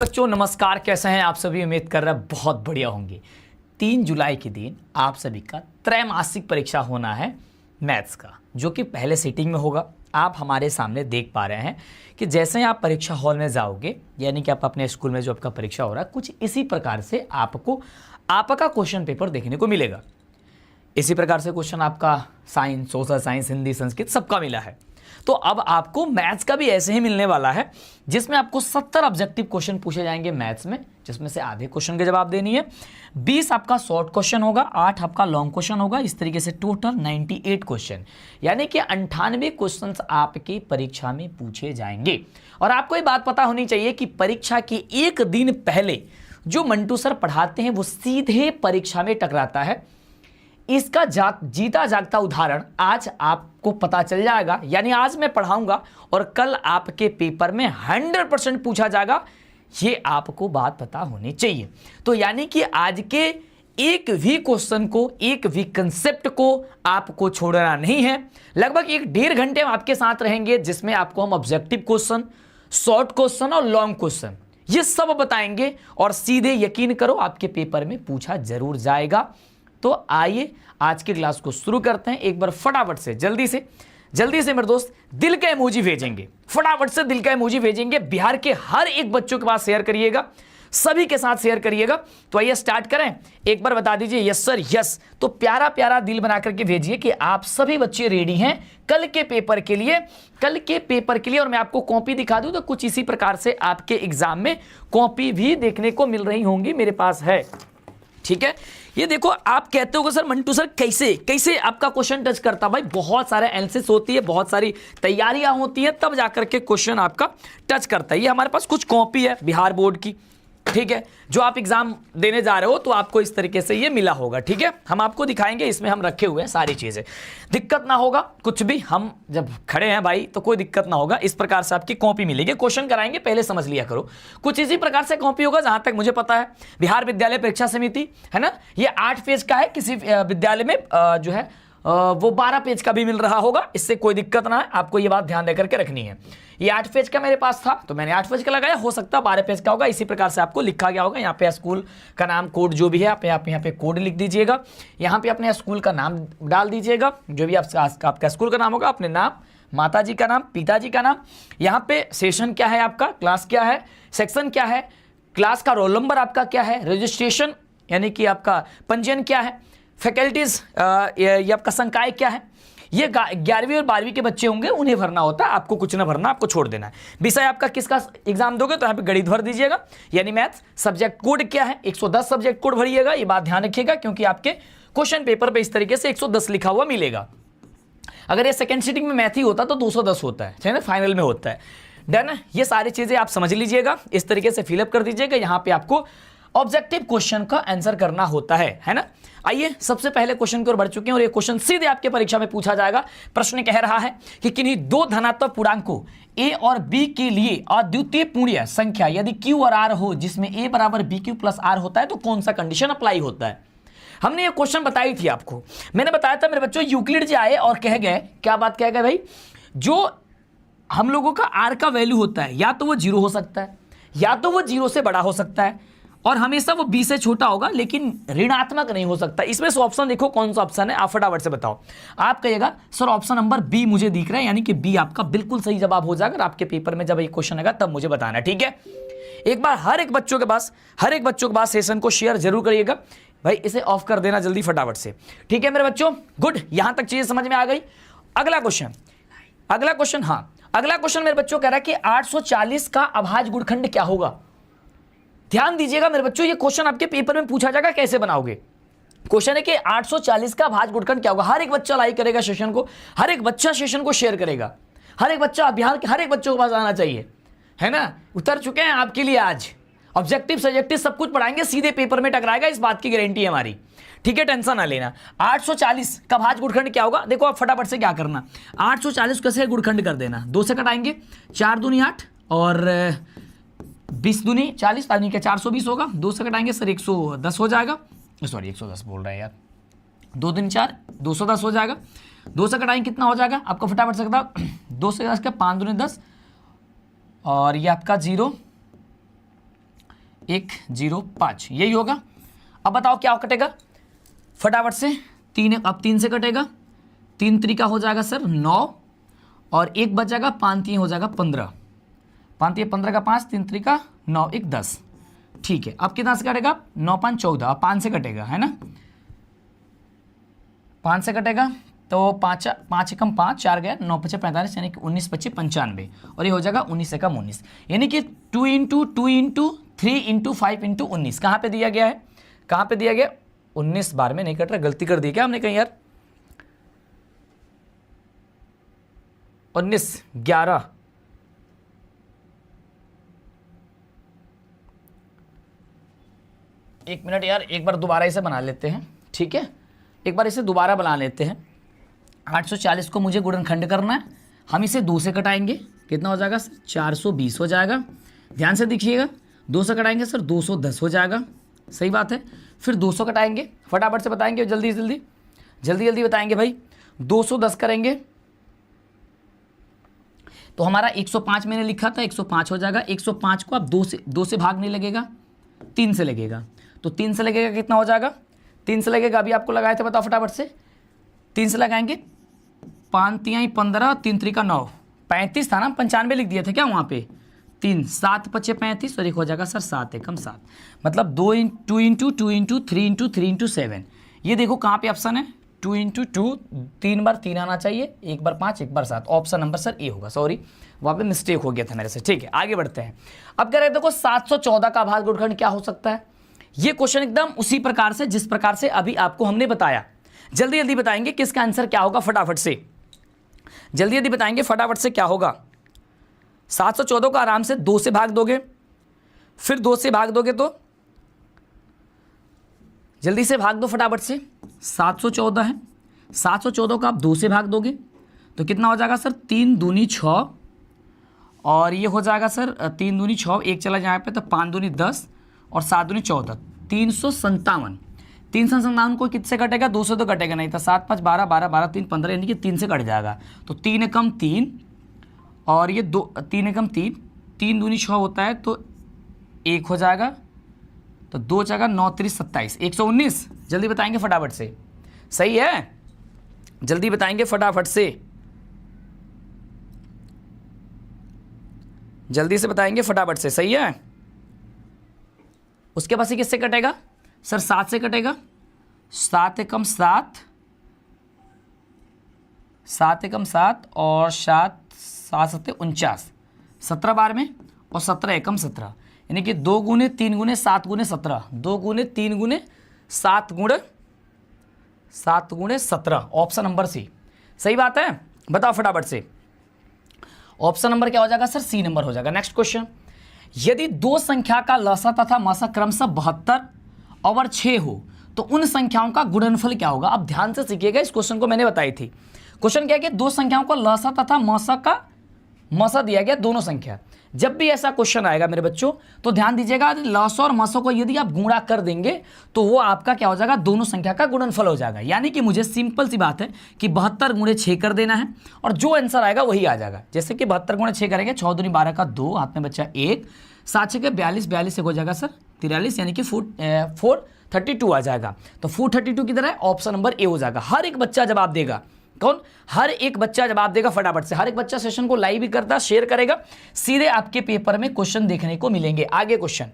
बच्चों नमस्कार, कैसे हैं आप सभी। उम्मीद कर रहे हैं बहुत बढ़िया होंगे। 3 जुलाई के दिन आप सभी का त्रैमासिक परीक्षा होना है मैथ्स का, जो कि पहले सिटिंग में होगा। आप हमारे सामने देख पा रहे हैं कि जैसे ही आप परीक्षा हॉल में जाओगे, यानी कि आप अपने स्कूल में जो आपका परीक्षा हो रहा है, कुछ इसी प्रकार से आपको आपका क्वेश्चन पेपर देखने को मिलेगा। इसी प्रकार से क्वेश्चन आपका science, social science, Hindi, Sanskrit सबका मिला है। तो अब आपको मैथ्स का भी ऐसे ही मिलने वाला है, जिसमें आपको 70 ऑब्जेक्टिव क्वेश्चन पूछे जाएंगे मैथ्स में, जिसमें से आधे क्वेश्चन के जवाब देनी है। 20 आपका शॉर्ट क्वेश्चन होगा, 8 आपका लॉन्ग क्वेश्चन होगा। इस तरीके से टोटल 98 क्वेश्चन, यानी कि 98 क्वेश्चन आपकी परीक्षा में पूछे जाएंगे। और आपको ये बात पता होनी चाहिए कि परीक्षा के एक दिन पहले जो मंटू सर पढ़ाते हैं वो सीधे परीक्षा में टकराता है। इसका जीता जागता उदाहरण आज आपको पता चल जाएगा। यानी आज मैं पढ़ाऊंगा और कल आपके पेपर में 100% पूछा जाएगा, ये आपको बात पता होनी चाहिए। तो यानी कि आज के एक भी क्वेश्चन को, एक भी कंसेप्ट को आपको छोड़ना नहीं है। लगभग 1-1.5 घंटे हम आपके साथ रहेंगे, जिसमें आपको हम ऑब्जेक्टिव क्वेश्चन, शॉर्ट क्वेश्चन और लॉन्ग क्वेश्चन ये सब बताएंगे। और सीधे यकीन करो आपके पेपर में पूछा जरूर जाएगा। तो आइए आज की क्लास को शुरू करते हैं। एक बार फटाफट से जल्दी से मेरे दोस्त दिल का इमोजी भेजेंगे, फटाफट से दिल का इमोजी भेजेंगे। बिहार के हर एक बच्चों के पास शेयर करिएगा, सभी के साथ शेयर करिएगा। तो आइए स्टार्ट करें। एक बार बता दीजिए यस सर यस। तो प्यारा प्यारा दिल बना करके भेजिए कि आप सभी बच्चे रेडी हैं कल के पेपर के लिए। और मैं आपको कॉपी दिखा दूं तो कुछ इसी प्रकार से आपके एग्जाम में कॉपी भी देखने को मिल रही होंगी, मेरे पास है। ठीक है, ये देखो, आप कहते हो सर मंटू सर कैसे आपका क्वेश्चन टच करता। भाई बहुत सारे एनालिसिस होती है, बहुत सारी तैयारियां होती है, तब जाकर के क्वेश्चन आपका टच करता है। ये हमारे पास कुछ कॉपी है बिहार बोर्ड की, ठीक है, जो आप एग्जाम देने जा रहे हो तो आपको इस तरीके से ये मिला होगा। ठीक है, हम आपको दिखाएंगे, इसमें हम रखे हुए हैं सारी चीजें, दिक्कत ना होगा कुछ भी। हम जब खड़े हैं भाई तो कोई दिक्कत ना होगा। इस प्रकार से आपकी कॉपी मिलेगी, क्वेश्चन कराएंगे, पहले समझ लिया करो। कुछ इसी प्रकार से कॉपी होगा, जहां तक मुझे पता है। बिहार विद्यालय परीक्षा समिति है ना, ये 8 पेज का है। किसी विद्यालय में जो है वो 12 पेज का भी मिल रहा होगा, इससे कोई दिक्कत ना है। आपको ये बात ध्यान देकर के रखनी है। ये 8 पेज का मेरे पास था तो मैंने 8 पेज का लगाया, हो सकता है 12 पेज का होगा। इसी प्रकार से आपको लिखा गया होगा। यहाँ पे स्कूल का नाम, कोड जो भी है आप यहाँ पे कोड लिख दीजिएगा। यहाँ पे अपने स्कूल का नाम डाल दीजिएगा, जो भी आपका स्कूल का नाम होगा, अपने नाम, माता जी का नाम, पिताजी का नाम। यहाँ पे सेशन क्या है आपका, क्लास क्या है, सेक्शन क्या है, क्लास का रोल नंबर आपका क्या है, रजिस्ट्रेशन यानी कि आपका पंजीयन क्या है, फैकल्टीज ये आपका संकाय क्या है। ये 11वीं और 12वीं के बच्चे होंगे, उन्हें भरना होता है, आपको कुछ ना भरना, आपको छोड़ देना है। विषय आपका किसका एग्जाम दोगे तो यहाँ पे गणित भर दीजिएगा, यानी मैथ्स। सब्जेक्ट कोड क्या है, 110 सब्जेक्ट कोड भरिएगा। ये बात ध्यान रखिएगा, क्योंकि आपके क्वेश्चन पेपर पे इस तरीके से 110 लिखा हुआ मिलेगा। अगर ये सेकेंड सीटिंग में मैथ ही होता तो 210 होता है ना, फाइनल में होता है। डन है, ये सारी चीजें आप समझ लीजिएगा, इस तरीके से फिलअप कर दीजिएगा। यहाँ पे आपको ऑब्जेक्टिव क्वेश्चन का आंसर करना होता है ना। आइए सबसे पहले क्वेश्चन की ओर बढ़ चुके हैं, और ये क्वेश्चन सीधे आपके परीक्षा में पूछा जाएगा। प्रश्न कह रहा है कि किन्हीं 2 धनात्मक पूर्णांकों a और b के लिए अद्वितीय पूर्ण संख्या यदि q और r हो, जिसमें a बराबर bq प्लस r होता है, तो कौन सा कंडीशन अप्लाई होता है। हमने ये क्वेश्चन बताई थी आपको, मैंने बताया था मेरे बच्चों, यूक्लिड जी आए और कह गए, क्या बात कह गए भाई, जो हम लोगों का r का वैल्यू होता है, या तो वो 0 हो सकता है, या तो वो 0 से बड़ा हो सकता है, और हमेशा वो b से छोटा होगा, लेकिन ऋणात्मक नहीं हो सकता। इसमें से ऑप्शन देखो कौन सा ऑप्शन है, आप फटाफट से बताओ। आप कहिएगा सर ऑप्शन नंबर बी मुझे दिख रहा है, यानी कि बी आपका बिल्कुल सही जवाब हो जाएगा। आपके पेपर में जब ये क्वेश्चन आएगा तब मुझे बताना, ठीक है। एक बार हर एक बच्चों के पास सेशन को शेयर जरूर करिएगा। भाई इसे ऑफ कर देना जल्दी फटाफट से, ठीक है मेरे बच्चों। गुड, यहां तक चीजें समझ में आ गई। अगला क्वेश्चन मेरे बच्चों कह रहा है कि 840 का अभाज्य गुणनखंड क्या होगा। ध्यान दीजिएगा मेरे बच्चों, ये क्वेश्चन आपके पेपर में पूछा जाएगा, कैसे बनाओगे। क्वेश्चन है कि 840 का अभाज्य गुणनखंड क्या होगा। हर एक बच्चा लाइक करेगा सेशन को, हर एक बच्चा सेशन को शेयर करेगा, हर एक बच्चा, बिहार के हर एक बच्चों के पास आना चाहिए, है ना। उतर चुके हैं आपके लिए आज, ऑब्जेक्टिव सब्जेक्टिव सब कुछ पढ़ाएंगे, सीधे पेपर में टकराएगा, इस बात की गारंटी है हमारी, ठीक है, टेंशन ना लेना। 840 का अभाज्य गुणनखंड क्या होगा, देखो आप फटाफट से क्या करना, 840 कैसे गुणनखंड कर देना, 2 से कटाएंगे, 4 दूनी 8 और 20 दूनी 40, यानी कि 420 होगा। 2 से कटाएंगे सर 110 हो जाएगा, सॉरी 110 बोल रहे हैं यार, 2 दूनी 4, 210 हो जाएगा। 2 से कटाएंगे कितना हो जाएगा आपको फटाफट से बताओ, 2 से 10 का 5 दूनी 10, और ये आपका 0 105 यही होगा। अब बताओ क्या कटेगा फटाफट से, 3 अब 3 से कटेगा, 3 तरीका हो जाएगा सर 9 और 1 बच जाएगा, 5 3 हो जाएगा 15, 5 3 15 का 5, 3 तरीका 9 1 10। ठीक है, अब कितना से कटेगा 9 5 14, अब 5 से कटेगा है ना, 5 से कटेगा तो 5 5 एकम 5 4 गया, 9 5 45 यानी कि 19 25 95 और ये हो जाएगा 19 एकम 19 यानी कि 2 इंटू 2 इंटू 3 इंटू 5 इंटू 19 कहाँ पे दिया गया है, कहाँ पे दिया गया 19 बार में नहीं कट रहा, गलती कर दी क्या हमने कहीं यार, 19 11 1 मिनट यार, एक बार दोबारा इसे बना लेते हैं। ठीक है, एक बार इसे दोबारा बना लेते हैं। 840 को मुझे गुणनखंड करना है, हम इसे 2 से कटाएंगे, कितना हो जाएगा सर 420 हो जाएगा। ध्यान से देखिएगा, 2 से कटाएंगे सर 210 हो जाएगा, सही बात है। फिर 200 कटाएंगे, फटाफट से बताएंगे, जल्दी जल्दी जल्दी जल्दी बताएंगे भाई। 210 करेंगे तो हमारा 105 मैंने लिखा था, 105 हो जाएगा। 105 को आप 2 से भाग नहीं लगेगा, 3 से लगेगा, तो 3 से लगेगा कितना हो जाएगा, 3 से लगेगा, अभी आपको लगाए थे, बताओ फटाफट से। 3 से लगाएंगे, 5 3 15, 3 3 का 9, 35 था ना, 95 लिख दिए थे क्या वहाँ पे, 3 7 5 35 और एक हो जाएगा सर 7 एकम 7, मतलब 2 इंटू 2 इंटू 3 इंटू 3 इंटू 7। ये देखो कहाँ पे ऑप्शन है, 2 इंटू 2, 3 बार 3 आना चाहिए, 1 बार 5 1 बार 7, ऑप्शन नंबर सर ए होगा, सॉरी वहाँ पे मिस्टेक हो गया था मेरे से। ठीक है, आगे बढ़ते हैं। अब कह रहे देखो 714 का आभाज्य गुणनखंड क्या हो सकता है। ये क्वेश्चन एकदम उसी प्रकार से जिस प्रकार से अभी आपको हमने बताया। जल्दी जल्दी बताएंगे किसका आंसर क्या होगा, फटाफट से जल्दी जल्दी बताएंगे फटाफट से क्या होगा। 714 को आराम से 2 से भाग दोगे, फिर 2 से भाग दोगे तो जल्दी से भाग दो फटाफट से। 714 है, 714 को आप 2 से भाग दोगे तो कितना हो जाएगा सर 3 दूनी 6 और ये हो जाएगा सर 3 दूनी 6, 1 चला यहाँ पे तो 5 दूनी 10 और 7 दूनी 14, 357। 357 को किससे कटेगा, 2 से तो कटेगा नहीं था, 7 5 12 12 12 3 15 यानी कि 3 से कट जाएगा, तो 3 एकम 3 और ये 2 3 एकम 3, 3 दूनी 6 होता है तो 1 हो जाएगा, तो 2 जाएगा 9 3 27, 119। जल्दी बताएंगे फटाफट से, सही है, जल्दी बताएंगे फटाफट से, जल्दी से बताएंगे फटाफट से, सही है। उसके पास ही किससे कटेगा सर, 7 से कटेगा, 7 एकम 7, 7 एकम 7 और 7 7 7 49, 17 बार में और 17 एकम 17 यानी कि 2 गुने 3 गुने 7 गुने 17, 2 गुने 3 गुने 7 गुणे 17, ऑप्शन नंबर सी, सही बात है। बताओ फटाफट से, ऑप्शन नंबर क्या हो जाएगा सर, सी नंबर हो जाएगा। नेक्स्ट क्वेश्चन, यदि 2 संख्या का लसा तथा मसा क्रमशः 72 और 6 हो तो उन संख्याओं का गुणनफल क्या होगा। अब ध्यान से सीखिएगा, इस क्वेश्चन को मैंने बताई थी। क्वेश्चन क्या है कि 2 संख्याओं का लसा तथा मसा दिया गया, दोनों संख्या। जब भी ऐसा क्वेश्चन आएगा मेरे बच्चों तो ध्यान दीजिएगा, लसा और मसा को यदि आप गुणा कर देंगे तो वो आपका क्या हो जाएगा, दोनों संख्या का गुणनफल हो जाएगा। यानी कि मुझे सिंपल सी बात है कि 72 गुणे 6 कर देना है और जो आंसर आएगा वही आ जाएगा। जैसे कि 72 गुणे 6 करेंगे, 6 दूनी 12 का 2, हाथ में बच्चा 1, 7 6 के 42, 42 हो जाएगा सर 43 यानी कि 432 आ जाएगा। तो 432 किधर है, ऑप्शन नंबर ए हो जाएगा। हर एक बच्चा जवाब देगा, कौन, हर एक बच्चा जवाब देगा फटाफट से। हर एक बच्चा सेशन को लाइव भी करता, शेयर करेगा, सीधे आपके पेपर में क्वेश्चन देखने को मिलेंगे। आगे क्वेश्चन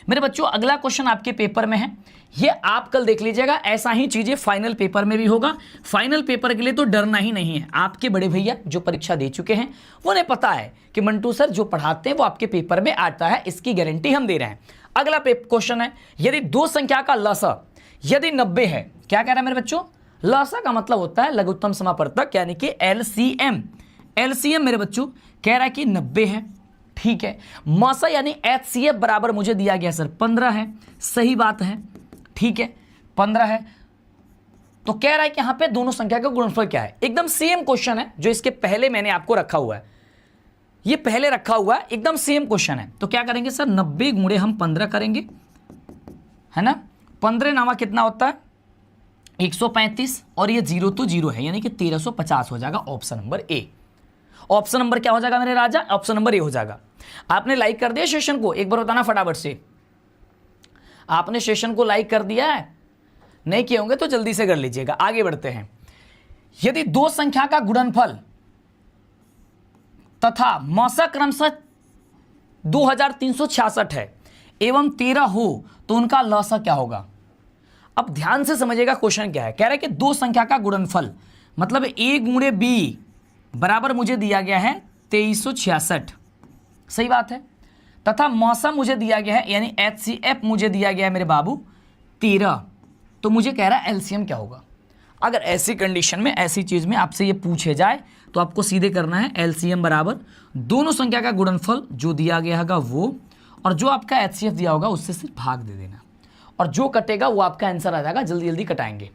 मेरे बच्चों, अगला क्वेश्चन आपके पेपर में है, ये आप कल देख लीजिएगा। ऐसा ही चीजें फाइनल पेपर में भी होगा। फाइनल पेपर के लिए तो डरना ही नहीं है। आपके बड़े भैया जो परीक्षा दे चुके हैं उन्हें पता है कि मंटू सर जो पढ़ाते हैं वो आपके पेपर में आता है, इसकी गारंटी हम दे रहे हैं। अगला क्वेश्चन है, यदि 2 संख्या का लसा यदि 90 है, क्या कह रहा है मेरे बच्चों, लसा का मतलब होता है लघुत्तम समापवर्तक यानी कि एलसीएम। एलसीएम मेरे बच्चों कह रहा है कि 90 है, ठीक है। मसा यानी एचसीएफ बराबर मुझे दिया गया सर 15 है, सही बात है, ठीक है 15 है। तो कह रहा है कि यहां पे दोनों संख्या का गुणनफल क्या है। एकदम सेम क्वेश्चन है जो इसके पहले मैंने आपको रखा हुआ है, ये पहले रखा हुआ है, एकदम सेम क्वेश्चन है। तो क्या करेंगे सर, 90 गुणे हम 15 करेंगे, है ना। 15 नामा कितना होता है 135 और ये 0 तो 0 है यानी कि 1350 हो जाएगा, option number A. Option number क्या हो जाएगा मेरे राजा, ऑप्शन नंबर ए हो जाएगा। आपने लाइक कर दिया सेशन को? एक बार बताना फटाफट से, आपने सेशन को लाइक कर दिया है? नहीं किए होंगे तो जल्दी से कर लीजिएगा। आगे बढ़ते हैं। यदि दो संख्या का गुणनफल तथा मौसा क्रमशः 2366 है एवं 13 हो तो उनका लसा क्या होगा? अब ध्यान से समझिएगा क्वेश्चन क्या है। कह रहा है कि दो संख्या का गुणनफल मतलब a गुणे b बराबर मुझे दिया गया है 2366, सही बात है, तथा मौसा मुझे दिया गया है यानी HCF मुझे दिया गया है मेरे बाबू 13, तो मुझे कह रहा है एलसीएम क्या होगा। अगर ऐसी कंडीशन में ऐसी चीज़ में आपसे ये पूछे जाए तो आपको सीधे करना है एलसीएम बराबर दोनों संख्या का गुणनफल जो दिया गया होगा वो, और जो आपका एचसीएफ दिया होगा उससे सिर्फ भाग दे देना, और जो कटेगा वो आपका आंसर आ जाएगा। जल्दी जल्दी कटाएंगे,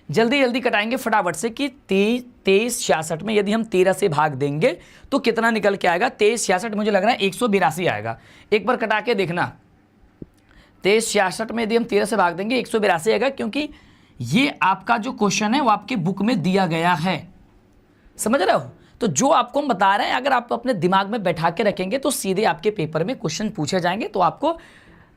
जल्दी जल्दी कटाएंगे फटाफट से कि 2366 में यदि हम 13 से भाग देंगे तो कितना निकल के आएगा? 2366 मुझे लग रहा है 182 आएगा। एक बार कटा के देखना, 2366 में यदि हम 13 से भाग देंगे 182 आएगा, क्योंकि ये आपका जो क्वेश्चन है वो आपके बुक में दिया गया है, समझ रहे हो? तो जो आपको हम बता रहे हैं अगर आप अपने दिमाग में बैठा के रखेंगे तो सीधे आपके पेपर में क्वेश्चन पूछे जाएंगे, तो आपको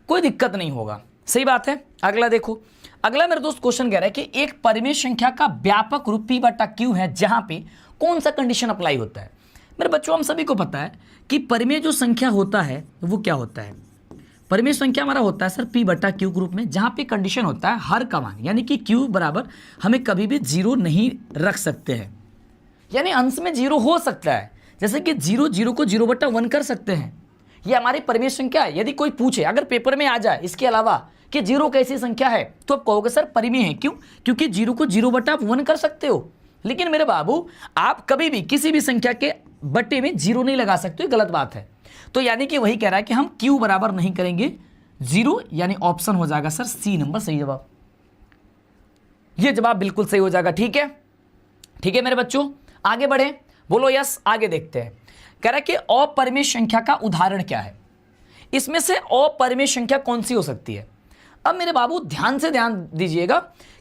कोई दिक्कत नहीं होगा, सही बात है। अगला देखो, अगला मेरे दोस्त क्वेश्चन कह रहा है कि एक परिमेय संख्या का व्यापक रूप P/Q है जहां पे कौन सा कंडीशन अप्लाई होता है? मेरे बच्चों हम सभी को पता है कि परिमेय जो संख्या होता है वो क्या होता है? परिमेय संख्या हमारा होता है सर P/Q ग्रुप में, जहां पे कंडीशन होता है हर का मान, यानी कि Q बराबर हमें कभी भी जीरो नहीं रख सकते हैं, यानी अंश में जीरो हो सकता है, जैसे कि 0 को 0/1 कर सकते हैं। ये हमारी परिमेय संख्या है। यदि कोई पूछे अगर पेपर में आ जाए इसके अलावा कि 0 कैसी संख्या है तो आप कहोगे सर परिमेय है, क्यों? क्योंकि 0 को 0/1 कर सकते हो। लेकिन मेरे बाबू आप कभी भी किसी भी संख्या के बट्टे में 0 नहीं लगा सकते, गलत बात है। तो यानी कि वही कह रहा है कि हम Q बराबर नहीं करेंगे 0, यानी ऑप्शन हो जाएगा सर C नंबर सही जवाब। ये जवाब बिल्कुल सही हो जाएगा, ठीक है? ठीक है मेरे बच्चों, आगे बढ़े, बोलो यस। आगे देखते हैं, कह रहा है कि अपरिमेय संख्या का उदाहरण क्या है? इसमें से अपरिमेय संख्या कौन सी हो सकती है? अब मेरे बाबू ध्यान से ध्यान दीजिएगा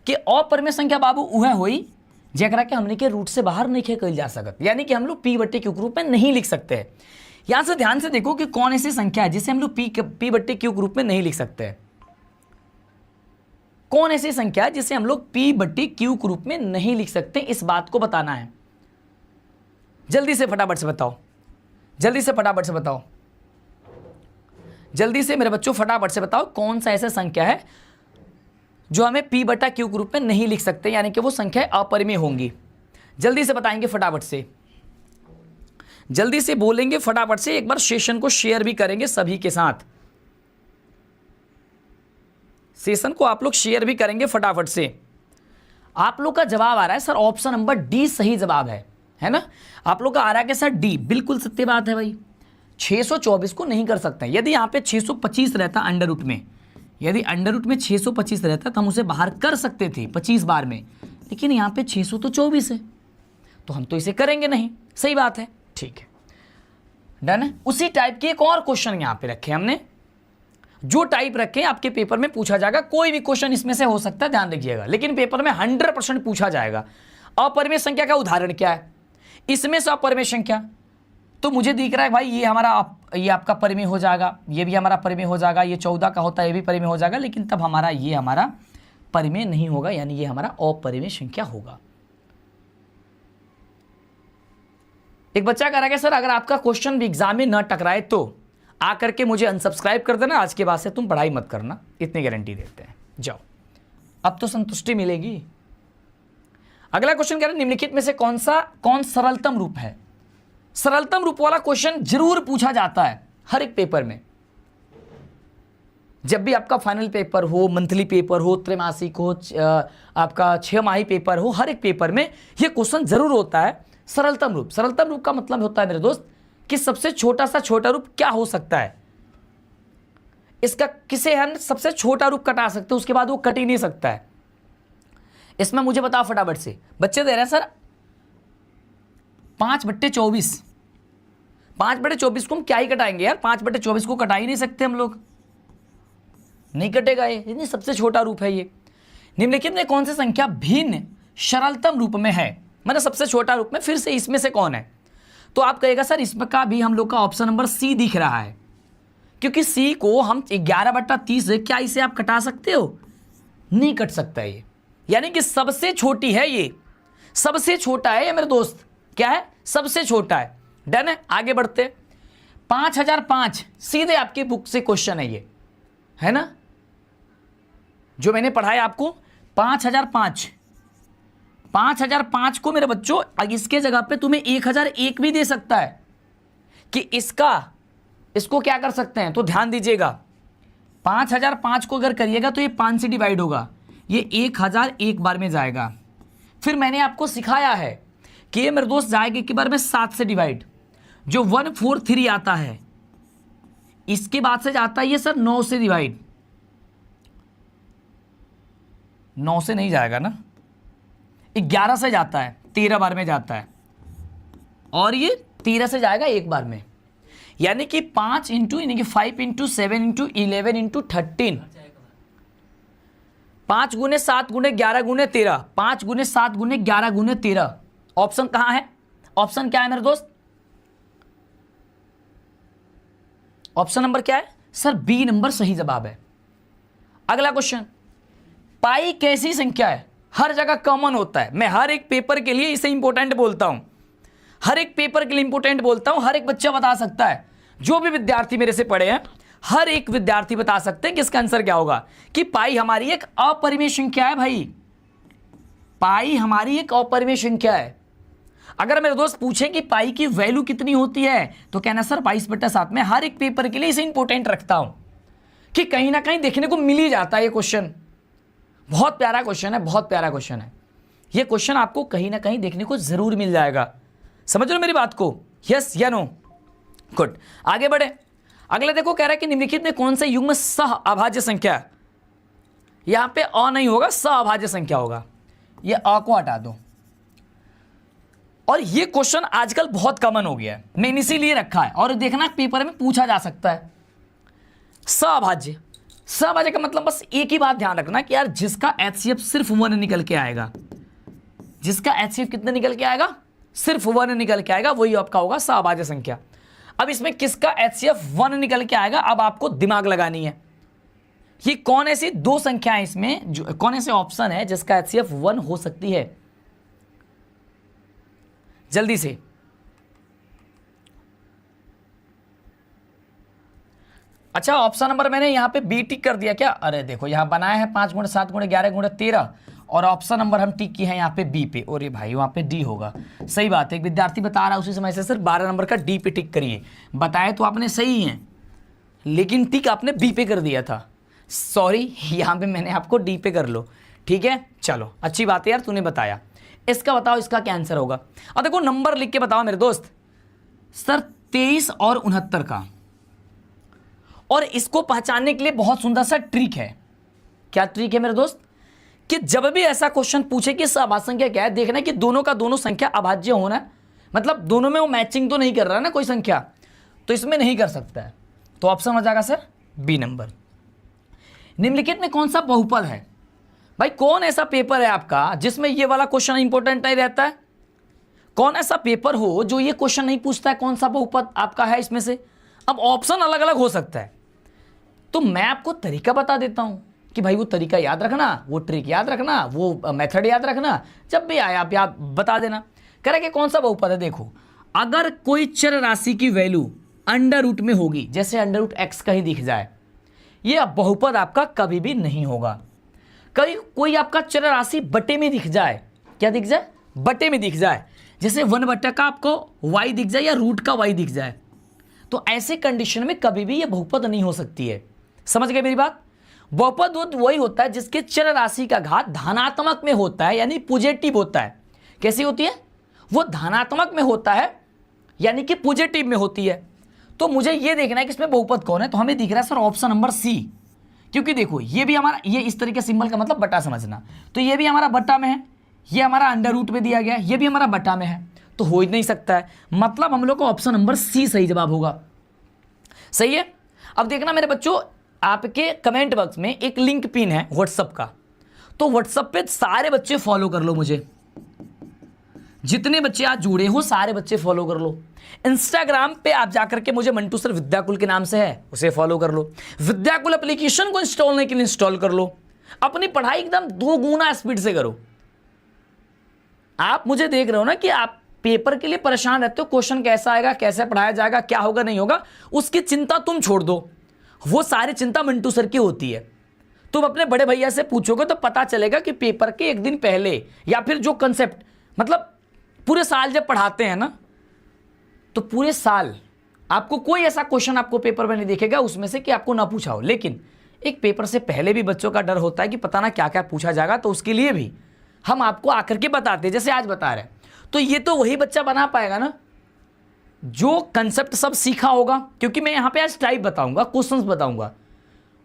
कि अपरिमेय संख्या बाबू वह हुई जरा के हमने के रूट से बाहर नहीं कही जा सकती, यानी कि हम लोग P/Q ग्रुप में नहीं लिख सकते हैं। यहां से ध्यान से देखो कि कौन ऐसी संख्या है जिसे हम लोग P/Q ग्रुप में नहीं लिख सकते हैं। कौन ऐसी संख्या है जिसे हम लोग P/Q ग्रुप में नहीं लिख सकते, इस बात को बताना है। जल्दी से फटाफट से बताओ, जल्दी से फटाफट से बताओ, जल्दी से मेरे बच्चों फटाफट से बताओ कौन सा ऐसा संख्या है जो हमें P/Q ग्रुप में नहीं लिख सकते, यानी कि वो संख्या अपरिमेय होंगी। जल्दी से बताएंगे फटाफट से, जल्दी से बोलेंगे फटाफट से। एक बार सेशन को शेयर भी करेंगे सभी के साथ, सेशन को आप लोग शेयर भी करेंगे फटाफट से। आप लोग का जवाब आ रहा है सर ऑप्शन नंबर डी सही जवाब है ना? आप लोग का आ रहा है कि सर डी, बिल्कुल सत्य बात है भाई। 624 को नहीं कर सकते। यदि यहाँ पे 625 रहता अंडर रूट में, यदि अंडर रूट में 625 रहता तो हम उसे बाहर कर सकते थे 25 बार में, लेकिन यहाँ पे 624 है तो हम तो इसे करेंगे नहीं, सही बात है, ठीक है, डन है। उसी टाइप के एक और क्वेश्चन यहाँ पे रखे हमने, जो टाइप रखे आपके पेपर में पूछा जाएगा। कोई भी क्वेश्चन इसमें से हो सकता है, ध्यान रखिएगा, लेकिन पेपर में 100% पूछा जाएगा। अपरिमेय संख्या का उदाहरण क्या है? इसमें से अपरिमेय संख्या तो मुझे दिख रहा है भाई ये ये आपका परिमेय हो जाएगा, ये भी हमारा परिमेय हो जाएगा, ये 14 का होता है ये भी परिमेय हो जाएगा, लेकिन तब ये हमारा परिमेय नहीं होगा, यानी ये हमारा अपरिमेय संख्या होगा। एक बच्चा कह रहा है सर अगर आपका क्वेश्चन भी एग्जाम में न टकराए तो आकर के मुझे अनसब्सक्राइब कर देना, आज के बाद से तुम पढ़ाई मत करना, इतनी गारंटी देते हैं। जाओ, अब तो संतुष्टि मिलेगी। अगला क्वेश्चन कह रहा है निम्नलिखित में से कौन सरलतम रूप है? सरलतम रूप वाला क्वेश्चन जरूर पूछा जाता है हर एक पेपर में। जब भी आपका फाइनल पेपर हो, मंथली पेपर हो, त्रैमासिक हो, आपका 6 माही पेपर हो, हर एक पेपर में यह क्वेश्चन जरूर होता है सरलतम रूप। सरलतम रूप का मतलब होता है मेरे दोस्त कि सबसे छोटा सा छोटा रूप क्या हो सकता है, इसका किसे हम सबसे छोटा रूप कटा सकते हैं, उसके बाद वो कट ही नहीं सकता है। इसमें मुझे बताओ फटाफट से, बच्चे दे रहे हैं सर 5/24। 5/24 को हम क्या ही कटाएंगे यार, 5/24 को कटा ही नहीं सकते हम लोग, नहीं कटेगा ये सबसे छोटा रूप है ये। निम्नलिखित में कौन सी संख्या भिन्न सरलतम रूप में है, मतलब सबसे छोटा रूप में, फिर से इसमें से कौन है? तो आप कहेगा सर इसका भी हम लोग का ऑप्शन नंबर सी दिख रहा है, क्योंकि सी को हम 11/30 है, क्या इसे आप कटा सकते हो? नहीं कट सकता ये, यानी कि सबसे छोटी है ये, सबसे छोटा है ये मेरे दोस्त, क्या है? सबसे छोटा है। डन है, आगे बढ़ते। 5005 सीधे आपकी बुक से क्वेश्चन है ये, है ना, जो मैंने पढ़ाया आपको। 5005 को मेरे बच्चों इसके जगह पे तुम्हें 1001 भी दे सकता है कि इसको क्या कर सकते हैं, तो ध्यान दीजिएगा। 5005 को अगर करिएगा तो ये 5 से डिवाइड होगा, ये 1000 एक बार में जाएगा। फिर मैंने आपको सिखाया है कि ये मेरे दोस्त जाएगा एक बार में 7 से डिवाइड, जो 143 आता है। इसके बाद से जाता है ये सर 9 से डिवाइड, 9 से नहीं जाएगा ना, 11 से जाता है, 13 बार में जाता है, और ये 13 से जाएगा एक बार में, यानी कि 5 इंटू यानी कि 5 इंटू 7 इंटू 11 इंटू 13, 5 गुने 7 गुने 11 गुने 13, 5 गुने 7 गुने 11 गुने 13। ऑप्शन कहां है? ऑप्शन क्या है मेरे दोस्त? ऑप्शन नंबर क्या है सर? बी नंबर सही जवाब है। अगला क्वेश्चन, पाई कैसी संख्या है? हर जगह कॉमन होता है, मैं हर एक पेपर के लिए इसे इंपॉर्टेंट बोलता हूं, हर एक पेपर के लिए इंपॉर्टेंट बोलता हूं, हर एक बच्चा बता सकता है, जो भी विद्यार्थी मेरे से पढ़े हैं हर एक विद्यार्थी बता सकते हैं कि इसका आंसर क्या होगा, कि पाई हमारी एक अपरिमेय संख्या है भाई, पाई हमारी एक अपरिमेय संख्या है। अगर मेरे दोस्त पूछे कि पाई की वैल्यू कितनी होती है, तो कहना सर 22/7। में हर एक पेपर के लिए इसे इंपॉर्टेंट रखता हूं कि कहीं ना कहीं देखने को मिल ही जाता है ये क्वेश्चन। बहुत प्यारा क्वेश्चन है, बहुत प्यारा क्वेश्चन है ये क्वेश्चन, आपको कहीं ना कहीं देखने को जरूर मिल जाएगा। समझ रहे हो मेरी बात को? यस या नो? गुड, आगे बढ़े। अगला देखो, कह रहा है कि निम्नलिखित में कौन से युग्म सह अभाज्य संख्या है? यहां पे अ नहीं होगा, सह अभाज्य संख्या होगा, ये अ को हटा दो। और ये क्वेश्चन आजकल बहुत कॉमन हो गया है, मैंने इसीलिए रखा है, और देखना पेपर में पूछा जा सकता है। सहअभाज्य, सहअभाज्य का मतलब बस एक ही बात ध्यान रखना कि यार जिसका HCF सिर्फ 1 निकल के आएगा, जिसका HCF कितना निकल के आएगा? सिर्फ 1 निकल के आएगा, वही आपका होगा सहअभाज्य संख्या। अब इसमें किसका HCF 1 निकल के आएगा, अब आपको दिमाग लगानी है। ये कौन ऐसी दो संख्याएं इसमें, जो कौन ऐसे ऑप्शन है जिसका HCF 1 हो सकती है? जल्दी से। अच्छा, ऑप्शन नंबर मैंने यहां पे बी टिक कर दिया क्या? अरे देखो यहां बनाया है 5 गुणे 7 गुणे 11 गुणे 13, और ऑप्शन नंबर हम टिक किए हैं यहाँ पे बी पे। अरे भाई वहां पे डी होगा, सही बात है। एक विद्यार्थी बता रहा है उसी समय से सर 12 नंबर का डी पे टिक करिए, बताए तो आपने सही है, लेकिन टिक आपने बी पे कर दिया था, सॉरी, यहाँ पे मैंने आपको डी पे कर लो, ठीक है। चलो अच्छी बात है यार, तूने बताया। इसका बताओ इसका क्या आंसर होगा। और देखो नंबर लिख के बताओ मेरे दोस्त। सर 23 और 69 का, और इसको पहचानने के लिए बहुत सुंदर सा ट्रिक है। क्या ट्रिक है मेरे दोस्त? कि जब भी ऐसा क्वेश्चन पूछे कि अभाज्य संख्या क्या है, देखना कि दोनों का दोनों संख्या अभाज्य होना है, मतलब दोनों में वो मैचिंग तो नहीं कर रहा है ना कोई संख्या, तो इसमें नहीं कर सकता है। तो ऑप्शन हो जाएगा सर बी नंबर। निम्नलिखित में कौन सा बहुपद है? भाई कौन ऐसा पेपर है आपका जिसमें ये वाला क्वेश्चन इंपॉर्टेंट नहीं रहता है? कौन ऐसा पेपर हो जो ये क्वेश्चन नहीं पूछता है कौन सा बहुपद आपका है इसमें से? अब ऑप्शन अलग अलग हो सकता है, तो मैं आपको तरीका बता देता हूं कि भाई वो तरीका याद रखना, वो ट्रिक याद रखना, वो मेथड याद रखना, जब भी आए आप याद बता देना। कह रहे कि कौन सा बहुपद है? देखो, अगर कोई चर राशि की वैल्यू अंडर रूट में होगी, जैसे अंडर रूट एक्स कहीं दिख जाए, ये बहुपद आपका कभी भी नहीं होगा। कहीं कोई आपका चर राशि बटे में दिख जाए, क्या दिख जाए? बटे में दिख जाए, जैसे 1 का आपको y दिख जाए या रूट का y दिख जाए, तो ऐसे कंडीशन में कभी भी ये बहुपद नहीं हो सकती है। समझ गए मेरी बात? बहुपद वही होता है जिसके चर राशि का घात धनात्मक में होता है, यानी पॉजिटिव होता है। कैसी होती है? वो धनात्मक में होता है, यानी कि पॉजिटिव में होती है। तो मुझे ये देखना है कि इसमें बहुपद कौन है, तो हमें दिख रहा है सर ऑप्शन नंबर सी। क्योंकि देखो ये भी हमारा, ये इस तरीके सिंबल का मतलब बटा समझना, तो ये भी हमारा बटा में है, ये हमारा अंडर रूट में दिया गया है, ये भी हमारा बटा में है, तो हो ही नहीं सकता है। मतलब हम लोग का ऑप्शन नंबर सी सही जवाब होगा। सही है। अब देखना मेरे बच्चों, आपके कमेंट बॉक्स में एक लिंक पिन है व्हाट्सएप का, तो व्हाट्सएप पे सारे बच्चे फॉलो कर लो मुझे। जितने बच्चे आज जुड़े हो सारे बच्चे फॉलो कर लो। इंस्टाग्राम पे आप जाकर के मुझे मंटू सर विद्याकुल के नाम से है उसे फॉलो कर लो। विद्याकुल एप्लीकेशन को इंस्टॉल करने के लिए इंस्टॉल कर लो। अपनी पढ़ाई एकदम 2 गुना स्पीड से करो। आप मुझे देख रहे हो ना कि आप पेपर के लिए परेशान रहते हो, क्वेश्चन कैसा आएगा, कैसे पढ़ाया जाएगा, क्या होगा नहीं होगा, उसकी चिंता तुम छोड़ दो। वो सारी चिंता मंटू सर की होती है। तुम अपने बड़े भैया से पूछोगे तो पता चलेगा कि पेपर के एक दिन पहले या फिर जो कंसेप्ट मतलब पूरे साल जब पढ़ाते हैं ना, तो पूरे साल आपको कोई ऐसा क्वेश्चन आपको पेपर में नहीं दिखेगा उसमें से कि आपको ना पूछा हो। लेकिन एक पेपर से पहले भी बच्चों का डर होता है कि पता ना क्या क्या पूछा जाएगा, तो उसके लिए भी हम आपको आकर के बताते हैं, जैसे आज बता रहे हैं। तो ये तो वही बच्चा बना पाएगा ना जो कंसेप्ट सब सीखा होगा, क्योंकि मैं यहाँ पे आज टाइप बताऊंगा, क्वेश्चंस बताऊंगा।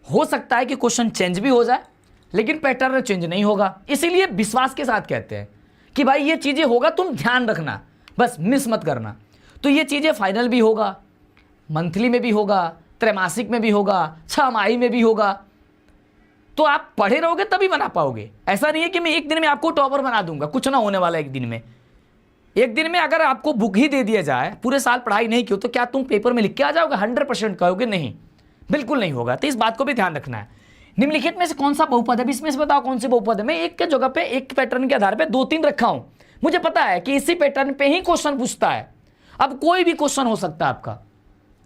हो सकता है कि क्वेश्चन चेंज भी हो जाए लेकिन पैटर्न चेंज नहीं होगा। इसीलिए विश्वास के साथ कहते हैं कि भाई ये चीज़ें होगा, तुम ध्यान रखना, बस मिस मत करना। तो ये चीज़ें फाइनल भी होगा, मंथली में भी होगा, त्रैमासिक में भी होगा, 6 माही में भी होगा। तो आप पढ़े रहोगे तभी बना पाओगे। ऐसा नहीं है कि मैं एक दिन में आपको टॉपर बना दूंगा, कुछ ना होने वाला। एक दिन में अगर आपको बुक ही दे दिया जाए, पूरे साल पढ़ाई नहीं की तो क्या तुम पेपर में लिख के आ जाओगे? 100% कहोगे नहीं, बिल्कुल नहीं होगा। तो इस बात को भी ध्यान रखना है। निम्नलिखित में से कौन सा बहुपद है, इसमें से बताओ कौन से बहुपद है। मैं एक के जगह पे एक पैटर्न के आधार पे 2-3 रखा हूं। मुझे पता है कि इसी पैटर्न पे ही क्वेश्चन पूछता है। अब कोई भी क्वेश्चन हो सकता है आपका,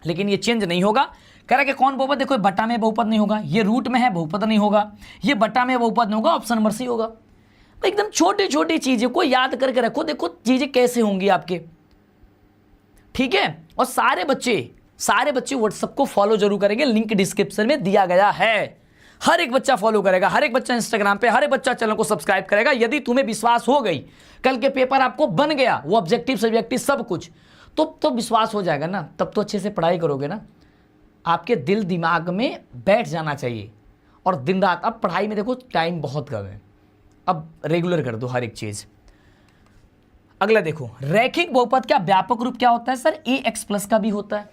लेकिन ये चेंज नहीं होगा। कह रहा है कि कौन बहुपद, देखो बटा में बहुपद नहीं होगा, ये रूट में है बहुपद नहीं होगा, ये बटा में बहुपद नहीं होगा, ऑप्शन नंबर सी होगा। एकदम छोटी छोटी चीजें को याद करके रखो, देखो चीजें कैसे होंगी आपके, ठीक है। और सारे बच्चे व्हाट्सएप को फॉलो जरूर करेंगे, लिंक डिस्क्रिप्शन में दिया गया है। हर एक बच्चा फॉलो करेगा, हर एक बच्चा इंस्टाग्राम पे, हर एक बच्चा चैनल को सब्सक्राइब करेगा। यदि तुम्हें विश्वास हो गई, कल के पेपर आपको बन गया, वो ऑब्जेक्टिव सब्जेक्टिव सब कुछ, तो विश्वास हो जाएगा ना, तब तो अच्छे से पढ़ाई करोगे ना। आपके दिल दिमाग में बैठ जाना चाहिए। और दिन रात, अब पढ़ाई में देखो टाइम बहुत कम है, अब रेगुलर कर दो हर एक चीज। अगला देखो, रैखिक बहुपद का व्यापक रूप क्या होता है सर? ax+ का भी होता है।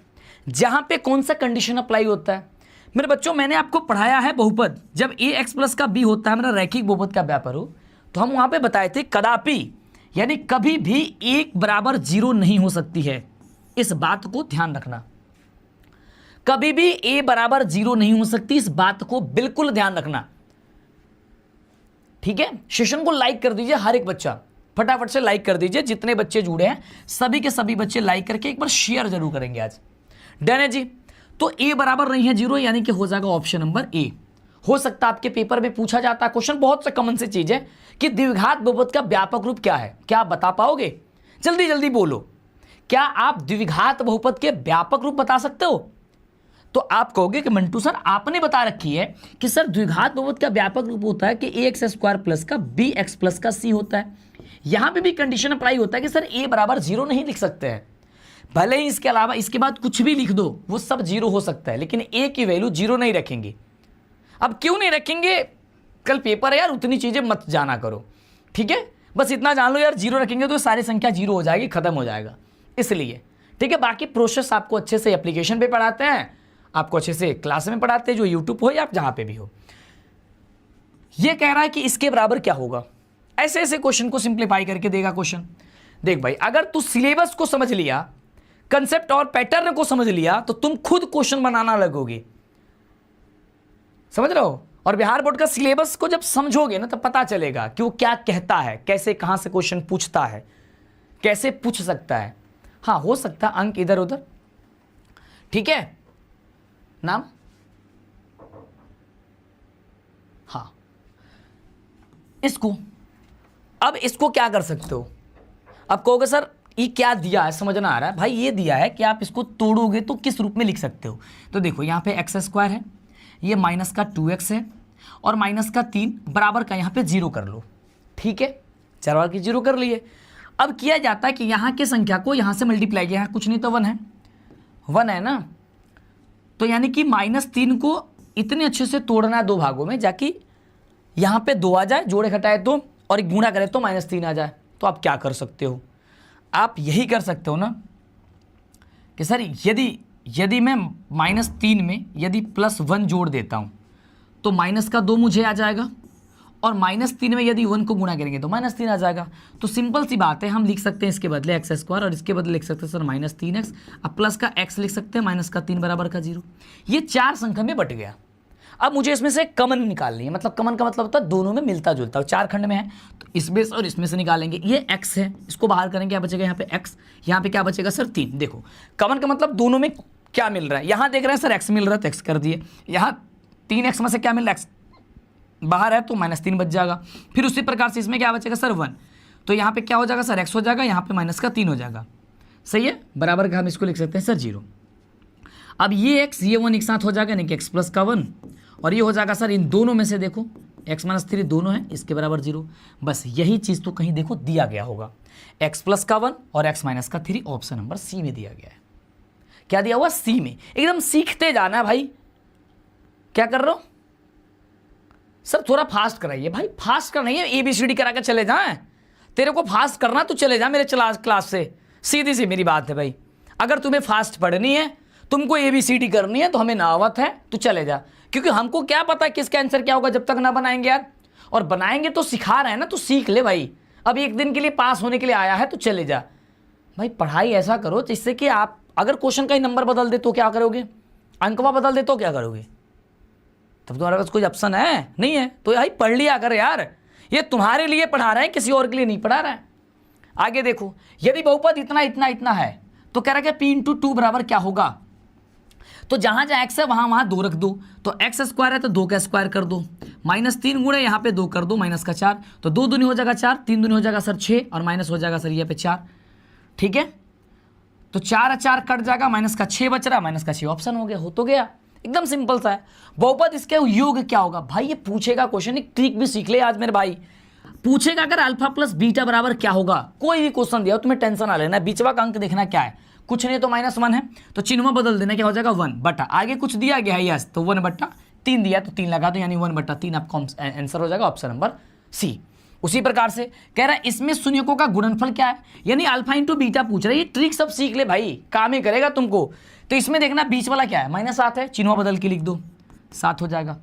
जहां पे कौन सा कंडीशन अप्लाई होता है मेरे बच्चों? मैंने आपको पढ़ाया है बहुपद, जब ax+ का भी होता है मेरा रैखिक बहुपद का व्यापक रूप, तो हम वहां पे बताए थे कदापि यानी कभी भी 1 बराबर 0 नहीं हो सकती है। इस बात को ध्यान रखना, कभी भी a बराबर 0 नहीं हो सकती, इस बात को बिल्कुल ध्यान रखना, ठीक है। सेशन को लाइक कर दीजिए, हर एक बच्चा फटाफट से लाइक कर दीजिए। जितने बच्चे जुड़े हैं सभी के सभी बच्चे लाइक करके एक बार शेयर जरूर करेंगे आज। डन है जी। तो a बराबर नहीं है 0, यानी कि हो जाएगा ऑप्शन नंबर ए। हो सकता है आपके पेपर में पूछा जाता है क्वेश्चन, बहुत से कॉमन सी चीज है कि द्विघात बहुपद का व्यापक रूप क्या है, क्या आप बता पाओगे? जल्दी जल्दी बोलो, क्या आप द्विघात बहुपद के व्यापक रूप बता सकते हो? तो आप कहोगे कि मंटू सर आपने बता रखी है कि सर द्विघात बहुपद का व्यापक रूप होता है कि ax² का bx+ का c होता है। यहां पे भी कंडीशन अप्लाई होता है कि सर a बराबर 0 नहीं लिख सकते हैं, भले ही इसके अलावा इसके बाद कुछ भी लिख दो वो सब 0 हो सकता है, लेकिन a की वैल्यू 0 नहीं रखेंगे। अब क्यों नहीं रखेंगे? कल पेपर है यार, उतनी चीजें मत जाना करो, ठीक है। बस इतना जान लो यार, 0 रखेंगे तो सारी संख्या 0 हो जाएगी, खत्म हो जाएगा, इसलिए, ठीक है। बाकी प्रोसेस आपको अच्छे से एप्लीकेशन पे पढ़ाते हैं, आपको अच्छे से क्लास में पढ़ाते हैं, जो यूट्यूब हो या आप जहां पे भी हो। ये कह रहा है कि इसके बराबर क्या होगा, ऐसे ऐसे क्वेश्चन को सिंप्लीफाई करके देगा क्वेश्चन। देख भाई, अगर तू सिलेबस को समझ लिया, कंसेप्ट और पैटर्न को समझ लिया, तो तुम खुद क्वेश्चन बनाना लगोगे, समझ रहे हो। और बिहार बोर्ड का सिलेबस को जब समझोगे ना, तब पता चलेगा कि वो क्या कहता है, कैसे कहां से क्वेश्चन पूछता है, कैसे पूछ सकता है। हाँ, हो सकता है अंक इधर उधर, ठीक है। नाम, हाँ, इसको क्या कर सकते हो? अब कहोगे सर ये क्या दिया है, समझना आ रहा है भाई? ये दिया है कि आप इसको तोड़ोगे तो किस रूप में लिख सकते हो। तो देखो यहाँ पे x² है, ये -2x है, और -3 बराबर का यहाँ पे 0 कर लो, ठीक है। 4 बार की 0 कर लिए। अब किया जाता है कि यहाँ की संख्या को यहाँ से मल्टीप्लाई किया है, कुछ नहीं तो 1 है, 1 है ना। तो यानी कि -3 को इतने अच्छे से तोड़ना है 2 भागों में, जाकि यहाँ पे 2 आ जाए, जोड़े घटाए 2, और एक गुणा करें तो -3 आ जाए। तो आप क्या कर सकते हो? आप यही कर सकते हो ना कि सर यदि मैं -3 में यदि +1 जोड़ देता हूँ तो -2 मुझे आ जाएगा, और -3 में यदि 1 को गुणा करेंगे तो -3 आ जाएगा। तो सिंपल सी बात है, हम लिख सकते हैं इसके बदले x² और इसके बदले लिख सकते हैं सर -3x, अब प्लस का x लिख सकते हैं, माइनस का 3 बराबर का 0। ये 4 संख्या में बट गया। अब मुझे इसमें से कमन निकालनी है, मतलब कमन का मतलब होता है दोनों में मिलता जुलता, 4 खंड में है तो इसमें से और इसमें से निकालेंगे। ये x है, इसको बाहर करेंगे, क्या बचेगा यहाँ पे x, यहाँ पे क्या बचेगा सर 3। देखो कमन का मतलब दोनों में क्या मिल रहा है, यहाँ देख रहे हैं सर x मिल रहा है तो x कर दिए, यहाँ 3x में से क्या मिल रहा है x बाहर है तो -3 बच जाएगा। फिर उसी प्रकार से इसमें क्या बचेगा सर 1, तो यहाँ पे क्या हो जाएगा सर x हो जाएगा, यहाँ पे -3 हो जाएगा। सही है, बराबर का हम इसको लिख सकते हैं सर 0। अब ये x ये 1 एक साथ हो जाएगा, यानी कि x प्लस का 1, और ये हो जाएगा सर इन दोनों में से देखो x - 3 दोनों है, इसके बराबर 0। बस यही चीज़ तो कहीं देखो दिया गया होगा, x प्लस का 1 और x - का 3 ऑप्शन नंबर सी में दिया गया है। क्या दिया हुआ, सी में। एकदम सीखते जाना है भाई। क्या कर रहे हो सर, थोड़ा फास्ट कराइए भाई, फास्ट करना है, ABCD करा के चले जाएं। तेरे को फास्ट करना तो चले जा मेरे क्लास से, सीधी सी मेरी बात है भाई। अगर तुम्हें फास्ट पढ़नी है, तुमको ABCD करनी है तो हमें नावत है तो चले जा, क्योंकि हमको क्या पता है किसका आंसर क्या होगा जब तक ना बनाएंगे यार। और बनाएंगे तो सिखा रहे हैं ना, तो सीख ले भाई। अब एक दिन के लिए पास होने के लिए आया है तो चले जा भाई। पढ़ाई ऐसा करो जिससे कि आप अगर क्वेश्चन का ही नंबर बदल दे तो क्या करोगे, अंकवा बदल दे तो क्या करोगे, तब तुम्हारे पास कोई ऑप्शन है नहीं है। तो भाई पढ़ लिया कर यार, ये तुम्हारे लिए पढ़ा रहे हैं, किसी और के लिए नहीं पढ़ा रहे हैं। आगे देखो, यदि बहुपद इतना इतना इतना है तो कह रहा है कि p × 2 बराबर क्या होगा, तो जहां जहां x है वहां वहां 2 रख दो, तो x² है तो 2 का स्क्वायर कर दो, -3 गुणे यहाँ पे 2 कर दो, माइनस का 4, तो 2 दूनी हो जाएगा 4, 3 दूनी हो जाएगा सर 6, और माइनस हो जाएगा सर यहाँ पे 4। ठीक है, तो 4 और 4 कट जाएगा, माइनस का 6 बच रहा, माइनस का 6 ऑप्शन हो गया, हो तो गया। एकदम सिंपल सा है। बहुपद इसके योग क्या होगा भाई, ये पूछेगा क्वेश्चन, एक ट्रिक भी सीख ले आज मेरे भाई। पूछेगा अगर अल्फा प्लस बीटा बराबर क्या होगा, कोई भी क्वेश्चन दिया तुम्हें टेंशन ना लेना, बीचवा का अंक देखना क्या है, कुछ नहीं तो -1 है तो चिन्ह बदल देना, क्या हो जाएगा 1 बटा, आगे कुछ दिया गया है यस तो 1/3 दिया तो 3 लगा दो, यानी 1/3 आपका आंसर हो जाएगा ऑप्शन नंबर सी। उसी प्रकार से कह रहा है इसमें शून्यकों का गुणनफल क्या है, यानी अल्फा इंटू बीटा पूछ रहा है। ये ट्रिक सब सीख ले भाई, काम ही करेगा तुमको। तो इसमें देखना बीच वाला क्या है, -7 है, चिन्ह बदल के लिख दो 7 हो जाएगा,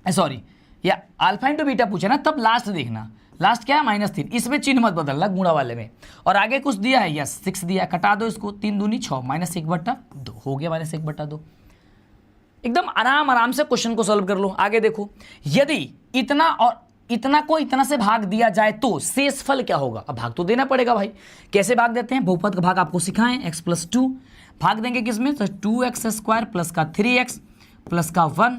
सॉरी या अल्फा इंटू बीटा पूछा ना, तब लास्ट देखना, लास्ट क्या है -3, इसमें चिन्ह मत बदलना गुणा वाले में। और आगे कुछ दिया है यस 6 दिया, कटा दो इसको, 3 दूनी 6, -1/2 हो गया, -1/2। एकदम आराम से क्वेश्चन को सॉल्व कर लो। आगे देखो, यदि इतना और इतना को इतना से भाग दिया जाए तो शेषफल क्या होगा। अब भाग तो देना पड़ेगा भाई, कैसे भाग देते हैं, बहुपद का भाग आपको सिखाएं, x + 2 भाग देंगे किसमें, तो 2x² प्लस का 3x प्लस का 1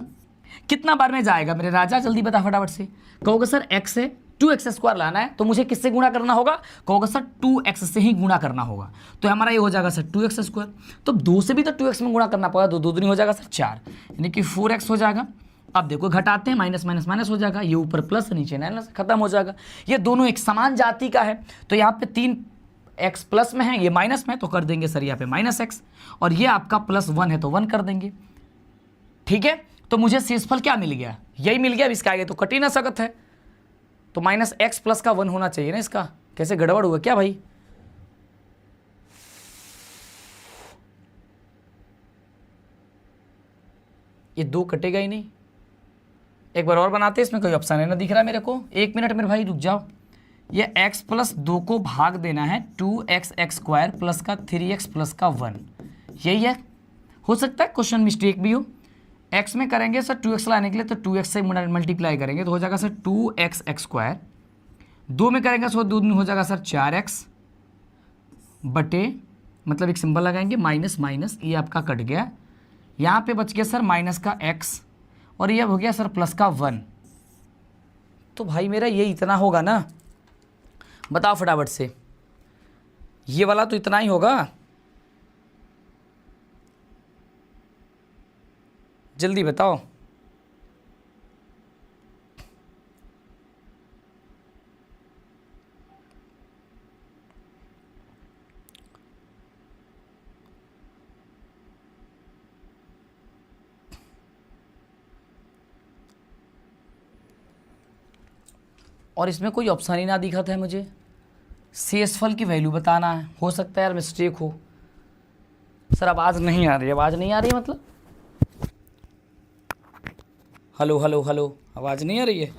कितना बार में जाएगा मेरे राजा, जल्दी बता फटाफट से। कहोगे सर x है 2x² लाना है तो मुझे किससे गुणा करना होगा, कहोगे सर 2x से ही गुणा करना होगा, तो हमारा ये हो जाएगा सर 2x²। तो 2 से भी तो 2x में गुणा करना पड़ेगा, 2 दूनी हो जाएगा सर 4, यानी कि 4x हो जाएगा। अब देखो घटाते हैं, माइनस माइनस माइनस हो जाएगा, ये ऊपर प्लस नीचे माइनस, खत्म हो जाएगा। ये दोनों एक समान जाति का है तो यहाँ पे 3x प्लस में है, ये माइनस में, तो कर देंगे सर यहाँ पे -x, और ये आपका +1 है तो 1 कर देंगे। ठीक है, तो मुझे शेषफल क्या मिल गया, यही मिल गया। अब इसका आगे तो कट ही ना सकत है, तो -x प्लस का 1 होना चाहिए ना, इसका कैसे गड़बड़ हुआ क्या भाई। ये 2 कटेगा ही नहीं, एक बार और बनाते हैं, इसमें कोई ऑप्शन है ना दिख रहा है मेरे को, 1 मिनट मेरे भाई रुक जाओ। ये x + 2 को भाग देना है 2x² प्लस का 3x प्लस का 1, यही है। हो सकता है क्वेश्चन मिस्टेक भी हो, x में करेंगे सर 2x लाने के लिए तो 2x से मल्टीप्लाई करेंगे तो हो जाएगा सर 2x², 2 में करेंगे सो 2 हो जाएगा सर 4x बटे, मतलब एक सिंबल लगाएंगे माइनस माइनस, ये आपका कट गया, यहाँ पे बच गया सर माइनस का x, और ये हो गया सर प्लस का 1। तो भाई मेरा ये इतना होगा ना, बताओ फटाफट से, ये वाला तो इतना ही होगा, जल्दी बताओ। और इसमें कोई ऑप्शन ही ना दिखा था मुझे, शेषफल की वैल्यू बताना है। हो सकता है यार मिस्टेक हो। सर आवाज़ नहीं आ रही, आवाज़ नहीं आ रही मतलब, हेलो हेलो हेलो, आवाज़ नहीं आ रही है।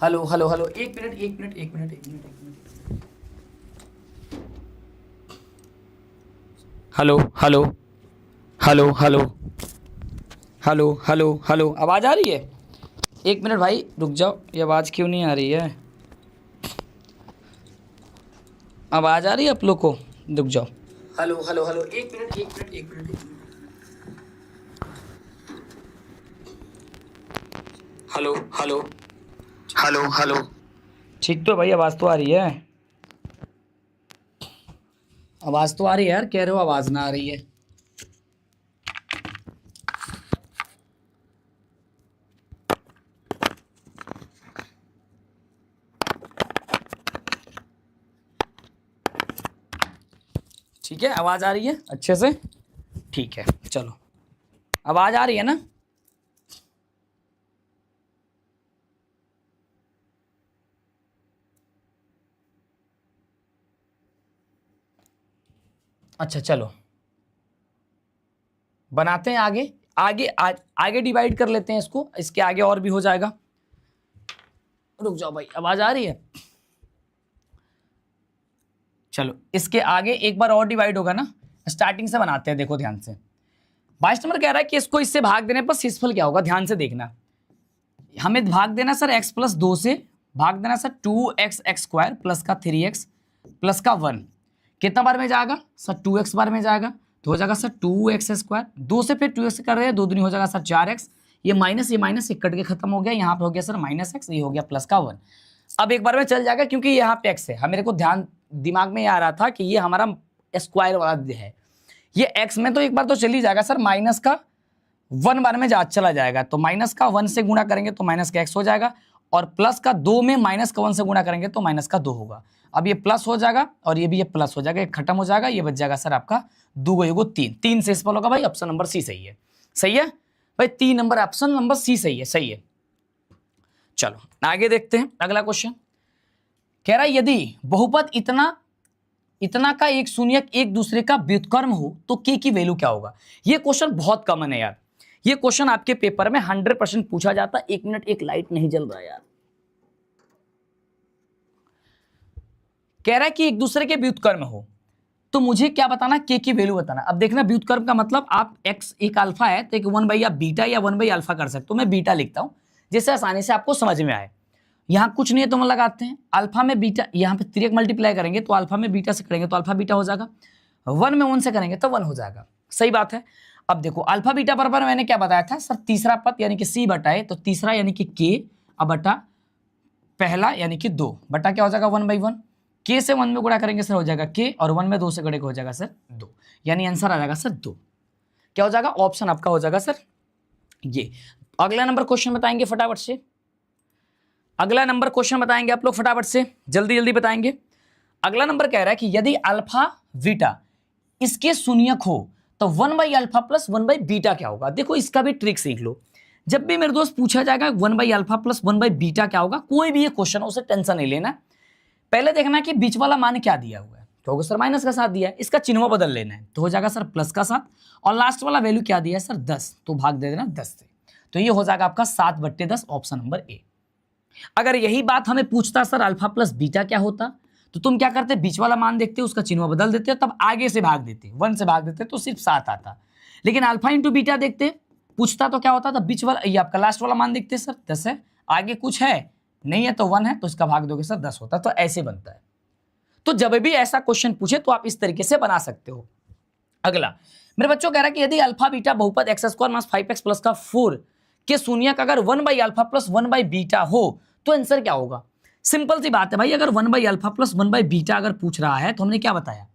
हेलो हेलो हेलो, एक मिनट एक मिनट एक मिनट एक मिनट एक minute, hello hello hello hello hello hello hello, आवाज़ आ रही है? एक मिनट भाई रुक जाओ, ये आवाज़ क्यों नहीं आ रही है? आवाज़ आ रही है आप लोग को? रुक जाओ, हेलो हेलो हेलो, एक मिनट एक मिनट एक मिनट एक minute, hello hello hello hello, ठीक तो भाई, आवाज़ तो आ रही है? आवाज़ तो आ रही है यार, कह रहे हो आवाज़ ना आ रही है। ठीक है, आवाज़ आ रही है अच्छे से? ठीक है चलो, आवाज़ आ रही है ना? अच्छा चलो, बनाते हैं आगे, आगे डिवाइड कर लेते हैं इसको, इसके आगे और भी हो जाएगा। रुक जाओ भाई, आवाज़ आ रही है? चलो इसके आगे एक बार और डिवाइड होगा ना, स्टार्टिंग से बनाते हैं, देखो ध्यान से। 22 नंबर कह रहा है कि इसको इससे भाग देने पर शेषफल क्या होगा, ध्यान से देखना। हमें भाग देना सर x प्लस 2 से, भाग देना sir 2x x square plus का 3x प्लस का 1, कितना बार में जाएगा सर? 2x बार में जाएगा, तो हो जाएगा सर 2x स्क्वायर, 2 से फिर 2x कर रहे हैं, 2 दूनी हो जाएगा सर 4x, ये माइनस एक कट के खत्म हो गया, यहाँ पे हो गया सर -x, ये हो गया प्लस का 1। अब एक बार में चल जाएगा क्योंकि यहाँ पे x है, हम मेरे को ध्यान दिमाग में आ रहा था कि ये हमारा स्क्वायर वाला है, ये x में तो एक बार तो चल ही जाएगा सर, माइनस का 1 बार में चला जाएगा, तो माइनस का 1 से गुणा करेंगे तो माइनस का x हो जाएगा, और प्लस का 2 में माइनस का 1 से गुणा करेंगे तो माइनस का 2 होगा। अब ये प्लस हो जाएगा और ये भी ये प्लस हो जाएगा, ये खत्म हो जाएगा, ये बच जाएगा सर आपका 2 युगो 3, 3 से शेषफल होगा भाई, ऑप्शन नंबर सी सही है। सही है भाई, 3 नंबर ऑप्शन नंबर सी सही है, सही है। चलो आगे देखते हैं अगला क्वेश्चन। कह रहा है यदि बहुपद इतना का एक शून्यक एक दूसरे का व्युत्क्रम हो तो k की वैल्यू क्या होगा? ये क्वेश्चन बहुत कॉमन है यार, ये क्वेश्चन आपके पेपर में 100% पूछा जाता है। एक मिनट, एक लाइट नहीं जल रहा यार। कह रहा है कि एक दूसरे के व्युत्क्रम हो, तो मुझे क्या बताना? k की वैल्यू बताना। अब देखना, व्युत्क्रम का मतलब आप x एक अल्फा है तो एक 1/, आप बीटा या 1/α कर सकते हो, मैं बीटा लिखता हूं जिससे आसानी से आपको समझ में आए। यहां कुछ नहीं है तो हम लगाते हैं अल्फा में बीटा, यहां पे 3 मल्टीप्लाई करेंगे तो अल्फा में बीटा से करेंगे तो अल्फा बीटा हो जाएगा, 1 में 1 से करेंगे तो 1 हो जाएगा। सही बात है। अब देखो अल्फा बीटा बराबर मैंने क्या बताया था सर? तीसरा पद यानी कि c बटा है, तो तीसरा यानी कि k, अब बटा पहला यानी कि 2 बटा क्या हो जाएगा 1/1, k से 1 में गुणा करेंगे सर हो जाएगा k, और 1 में 2 से गुणा हो जाएगा सर 2, यानी आंसर आ जाएगा सर 2। क्या हो जाएगा? ऑप्शन आपका हो जाएगा सर ये। अगला नंबर क्वेश्चन बताएंगे फटाफट से, अगला नंबर क्वेश्चन बताएंगे आप लोग फटाफट से, जल्दी जल्दी बताएंगे। अगला नंबर कह रहा है कि यदि अल्फा बीटा इसके शून्यक हो तो 1/α प्लस 1/बीटा क्या होगा? देखो इसका भी ट्रिक सीख लो, जब भी मेरे दोस्त पूछा जाएगा 1/α प्लस 1/बीटा क्या होगा, कोई भी ये क्वेश्चन हो उसे टेंशन नहीं लेना, पहले देखना कि बीच वाला मान क्या दिया हुआ है, तो होगा सर माइनस का 7 दिया है, इसका चिन्ह बदल लेना है तो हो जाएगा सर प्लस का 7, और लास्ट वाला वैल्यू क्या दिया है सर 10, तो भाग दे देना 10 से, तो ये हो जाएगा आपका 7/10, ऑप्शन नंबर ए। अगर यही बात हमें पूछता सर अल्फा प्लस बीटा क्या होता, तो तुम क्या करते? बीच वाला मान देखते, उसका चिन्ह बदल देते, तब आगे से भाग देते, 1 से भाग देते तो सिर्फ 7 आता। लेकिन अल्फा इंटू बीटा देखते, पूछता तो क्या होता था? बीच वाला, ये आपका लास्ट वाला मान देखते सर 10 है, आगे कुछ है नहीं है तो 1 है, तो इसका भाग दोगे सर 10 होता, तो ऐसे बनता है। तो जब भी ऐसा क्वेश्चन पूछे तो आप इस तरीके से बना सकते हो। अगला मेरे बच्चों कह रहा है कि यदि अल्फा बीटा बहुपद x² - 5x प्लस का 4 के शून्यक अगर 1/α प्लस 1/बीटा हो तो आंसर क्या होगा? सिंपल सी बात है भाई, अगर 1/α प्लस 1/बीटा अगर पूछ रहा है तो हमने क्या बताया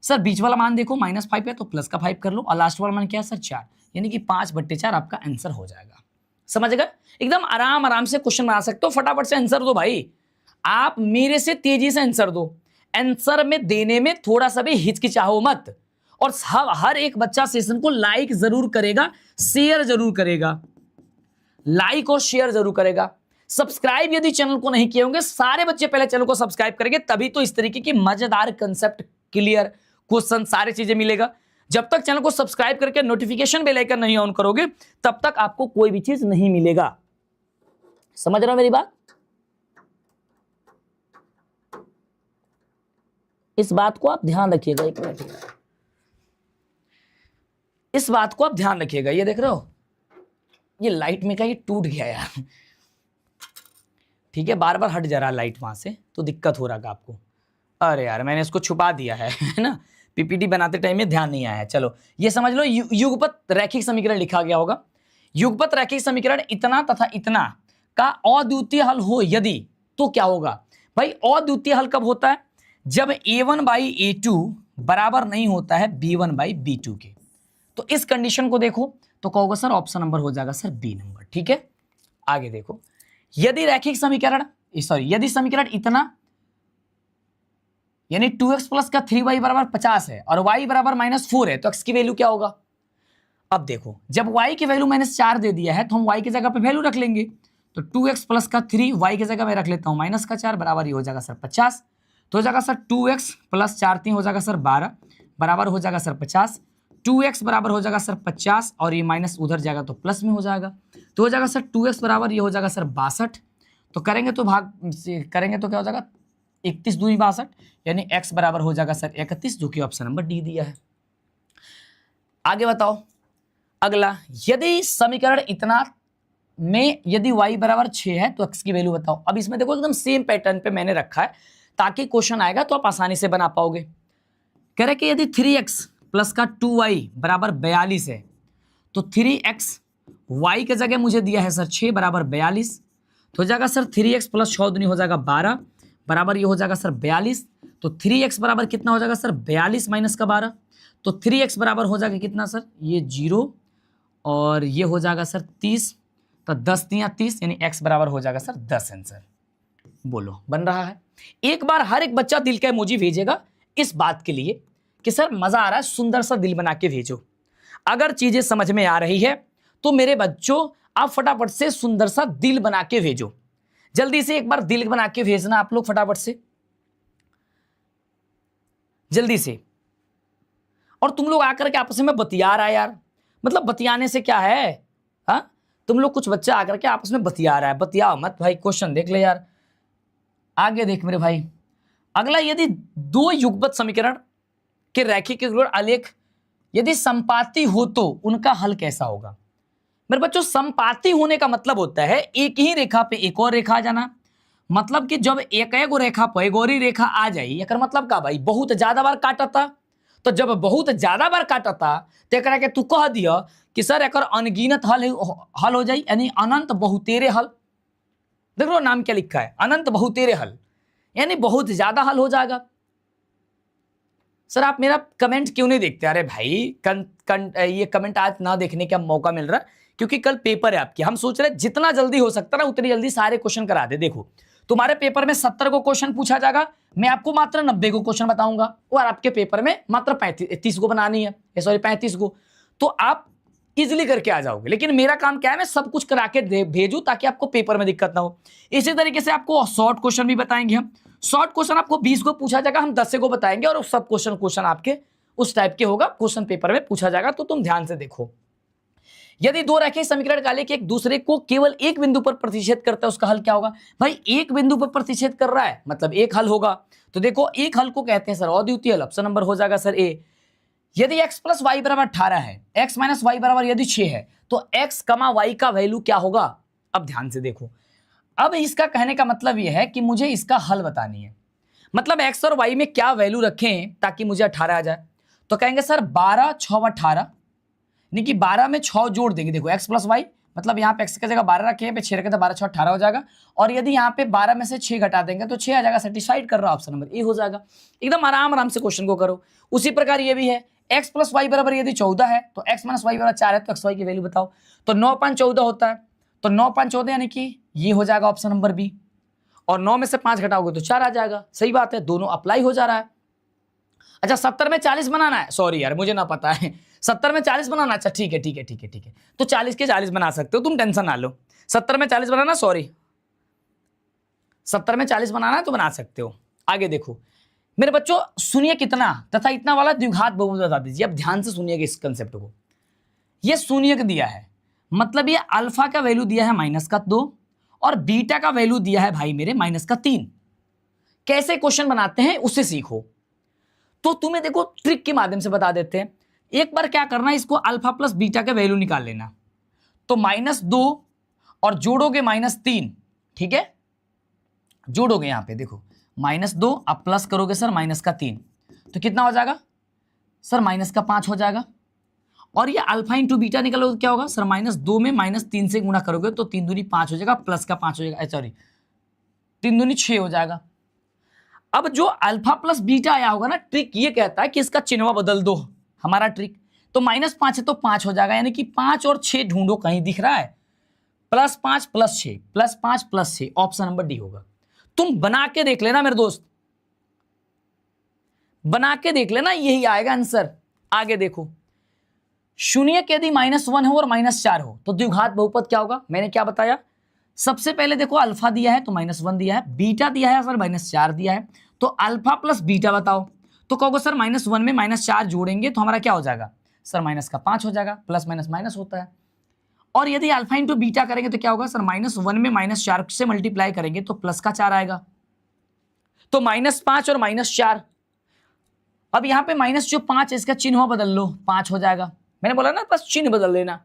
सर? बीच वाला मान देखो -5 है तो प्लस का 5 कर लो, और लास्ट वाला मान क्या है सर 4, यानी कि 5/4 आपका आंसर हो जाएगा। समझ गए? एकदम आराम से क्वेश्चन बना सकते हो, फटाफट से आंसर दो भाई, आप मेरे से तेजी से आंसर दो, आंसर में देने में थोड़ा सा भी हिचकिचाओ मत, और हर एक बच्चा सेशन को लाइक जरूर करेगा, शेयर जरूर करेगा, लाइक और शेयर जरूर करेगा। सब्सक्राइब यदि चैनल को नहीं किए होंगे, सारे बच्चे पहले चैनल को सब्सक्राइब करेंगे, तभी तो इस तरीके की मजेदार कंसेप्ट, क्लियर क्वेश्चन, सारी चीजें मिलेगा। जब तक चैनल को सब्सक्राइब करके नोटिफिकेशन बेल आइकन नहीं ऑन करोगे तब तक आपको कोई भी चीज नहीं मिलेगा। समझ रहे हो मेरी बात? इस बात को आप ध्यान रखिएगा, एक मिनट, इस बात को आप ध्यान रखिएगा। ये देख रहे हो, ये लाइट में का ये टूट गया यार, ठीक है, बार बार हट जा रहा लाइट वहां से, तो दिक्कत हो रहा है आपको। अरे यार मैंने इसको छुपा दिया है ना, पीपीटी बनाते टाइम में ध्यान नहीं आया है। चलो ये समझ लो, युगपत रैखिक समीकरण लिखा गया होगा। युगपत रैखिक समीकरण इतना तथा इतना का अद्वितीय हल हो यदि, तो क्या होगा भाई? अद्वितीय हल कब होता है? जब a1/a2 बराबर नहीं होता है b1/b2 के। तो इस कंडीशन को देखो तो कहोगे सर ऑप्शन नंबर हो जाएगा सर बी नंबर। ठीक है, आगे देखो, यदि रैखिक समीकरण यदि समीकरण इतना यानी 2x प्लस का 3y बराबर 50 है और y बराबर -4 है, तो x की वैल्यू क्या होगा? अब देखो, जब y की वैल्यू -4 दे दिया है तो हम y की जगह पे वैल्यू रख लेंगे। तो 2x प्लस का 3 y की जगह मैं रख लेता हूं -4 बराबर ये हो जाएगा सर 50। तो हो जाएगा सर 2x प्लस 4 3 हो जाएगा सर 12 बराबर हो जाएगा सर 50। 2x बराबर हो जाएगा सर 50 और ये माइनस उधर जाएगा तो प्लस में हो जाएगा। तो हो जाएगा सर 2x बराबर ये हो जाएगा सर 62। तो करेंगे तो भाग करेंगे तो क्या हो जाएगा 31 दूनी 62, यानी x बराबर हो जाएगा सर 31, जो कि ऑप्शन नंबर डी दिया है। आगे बताओ अगला, यदि समीकरण इतना में यदि y बराबर 6 है तो x की वैल्यू बताओ। अब इसमें देखो एकदम सेम पैटर्न पे मैंने रखा है ताकि क्वेश्चन आएगा तो आप आसानी से बना पाओगे। कह रहे कि यदि 3x प्लस का 2y बराबर 42 है तो 3x y के जगह मुझे दिया है सर 6 बराबर 42। तो हो जाएगा सर 3x प्लस 6 दूनी हो जाएगा 12 बराबर ये हो जाएगा सर 42। तो 3x बराबर कितना हो जाएगा सर 42 माइनस का 12। तो 3x बराबर हो जाएगा कितना सर, ये 0 और ये हो जाएगा सर 30। तो 10 तिया 30 यानी x बराबर हो जाएगा सर 10 आंसर। बोलो बन रहा है? एक बार हर एक बच्चा दिल का इमोजी भेजेगा इस बात के लिए कि सर मजा आ रहा है, सुंदर सा दिल बना के भेजो। अगर चीजें समझ में आ रही है तो मेरे बच्चों आप फटाफट से सुंदर सा दिल बना के भेजो। जल्दी से एक बार दिल बना के भेजना आप लोग फटाफट से, जल्दी से। और तुम लोग आकर के आपस में बतिया रहा है यार, मतलब बतियाने से क्या है? हाँ, तुम लोग कुछ बच्चा आकर के आपस में बतिया रहा है, बतियाओ मत भाई, क्वेश्चन देख ले यार। आगे देख मेरे भाई, अगला, यदि दो युगपत समीकरण के रैखिक आलेख यदि संपाती हो तो उनका हल कैसा होगा? मेरे बच्चों संपाती होने का मतलब होता है एक ही रेखा पे एक और रेखा आ जाना। मतलब कि जब एक रेखा पर एक और ही रेखा आ जाए, एक मतलब का भाई बहुत ज्यादा बार काटता। तो जब बहुत ज्यादा बार काटता तो एक के तू कह दिया कि सर एक अनगिनत हल हो जाए, यानी अनंत बहुतेरे हल। देख लो नाम क्या लिखा है, अनंत बहुतेरे हल, यानी बहुत ज्यादा हल हो जाएगा। सर आप मेरा कमेंट क्यों नहीं देखते? अरे भाई ये कमेंट आज ना देखने का मौका मिल रहा है क्योंकि कल पेपर है आपकी। हम सोच रहे जितना जल्दी हो सकता है ना उतनी जल्दी सारे क्वेश्चन करा दे। देखो तुम्हारे पेपर में 70 को क्वेश्चन पूछा जाएगा, मैं आपको मात्र 90 को क्वेश्चन बताऊंगा और आपके पेपर में मात्र 30 को बनानी है, सॉरी 35 को, तो आप इजिली करके आ जाओगे। लेकिन मेरा काम क्या है, मैं सब कुछ करा के भेजूं ताकि आपको पेपर में दिक्कत ना हो। इसी तरीके से आपको शॉर्ट क्वेश्चन भी बताएंगे हम। शॉर्ट क्वेश्चन आपको 20 को पूछा जाएगा, हम 10 को बताएंगे और सब क्वेश्चन आपके उस टाइप के होगा, क्वेश्चन पेपर में पूछा जाएगा। तो तुम ध्यान से देखो, यदि दो रैखिक समीकरण का आलेख एक दूसरे को केवल एक बिंदु पर प्रतिच्छेद करता है उसका हल क्या होगा? भाई एक बिंदु पर प्रतिच्छेद कर रहा है मतलब एक हल होगा। तो देखो एक हल को कहते हैं सर अद्वितीय हल। ऑप्शन नंबर हो जाएगा सर ए। यदि x प्लस वाई बराबर 18 है, x माइनस वाई बराबर यदि 6 है, तो x कमा वाई का वैल्यू क्या होगा? अब ध्यान से देखो, अब इसका कहने का मतलब यह है कि मुझे इसका हल बतानी है। मतलब x और y में क्या वैल्यू रखें ताकि मुझे 18 आ जाए? तो कहेंगे सर 12 6 18, यानी कि 12 में 6 जोड़ देंगे। देखो x प्लस वाई मतलब यहाँ पे x की जगह 12 रखे पे 6 रखे तो 12 6 18 हो जाएगा। और यदि यहाँ पे 12 में से 6 घटा देंगे तो 6 आ जाएगा। सेटिस्फाइड कर रहा ऑप्शन नंबर ए हो जाएगा। एकदम आराम से क्वेश्चन को करो। उसी प्रकार ये भी है, x प्लस वाई बराबर यदि 14 है तो x माइनस वाई बराबर 4 है, तो x वाई की वैल्यू बताओ। तो 9 5 14 होता है, तो 9 5 14 यानी कि ये हो जाएगा ऑप्शन नंबर बी। और 9 में से 5 घटाओगे तो 4 आ जाएगा। सही बात है, दोनों अप्लाई हो जा रहा है। अच्छा 70 में 40 बनाना है, सॉरी यार मुझे ना पता है, 70 में 40 बनाना। अच्छा ठीक है, तो 40 के 40 बना सकते हो, तुम टेंशन ना लो। 70 में 40 बनाना, सॉरी 70 में 40 बनाना है तो बना सकते हो। आगे देखो मेरे बच्चों, सुनिए कितना तथा इतना वाला द्विघात बहुपद बता दीजिए। अब ध्यान से सुनिएगा इस कंसेप्ट को। ये शून्यक दिया है, मतलब ये अल्फा का वैल्यू दिया है -2 और बीटा का वैल्यू दिया है भाई मेरे -3। कैसे क्वेश्चन बनाते हैं उसे सीखो। तो तुम्हें देखो ट्रिक के माध्यम से बता देते हैं। एक बार क्या करना है, इसको अल्फा प्लस बीटा का वैल्यू निकाल लेना। तो -2 और जोड़ोगे -3, ठीक है, जोड़ोगे यहां पे देखो -2 अब प्लस करोगे सर -3, तो कितना हो जाएगा सर -5 हो जाएगा। और ये अल्फा इंटू बीटा निकालोगे तो क्या होगा सर, -2 में -3 से गुणा करोगे तो 3 दूनी 5 हो जाएगा, प्लस का 5 हो जाएगा, सॉरी 3 दूनी 6 हो जाएगा। अब जो अल्फा प्लस बीटा आया होगा ना, ट्रिक ये कहता है कि इसका चिन्ह बदल दो, हमारा ट्रिक। तो -5 है तो 5 हो जाएगा, यानी कि 5 और 6 ढूंढो, कहीं दिख रहा है, +5 + 6 +5 + 6, ऑप्शन नंबर डी होगा। तुम बना के देख लेना मेरे दोस्त, बना के देख लेना, यही आएगा आंसर। आगे देखो, शून्यक यदि -1 हो और -4 हो तो द्विघात बहुपद क्या होगा। मैंने क्या बताया, सबसे पहले देखो अल्फा दिया है तो -1 दिया है, बीटा दिया है सर -4 दिया है, तो अल्फा प्लस बीटा बताओ। तो कहोगे सर -1 में -4 जोड़ेंगे तो हमारा क्या हो जाएगा सर, -5 हो जाएगा, प्लस माइनस माइनस होता है। और यदि अल्फा इंटू बीटा करेंगे तो क्या होगा सर, -1 में -4 से मल्टीप्लाई करेंगे तो प्लस का 4 आएगा, तो -5 और -4। अब यहां पे माइनस जो 5 है इसका चिन्ह बदल लो, 5 हो जाएगा। मैंने बोला ना बस चिन्ह बदल लेना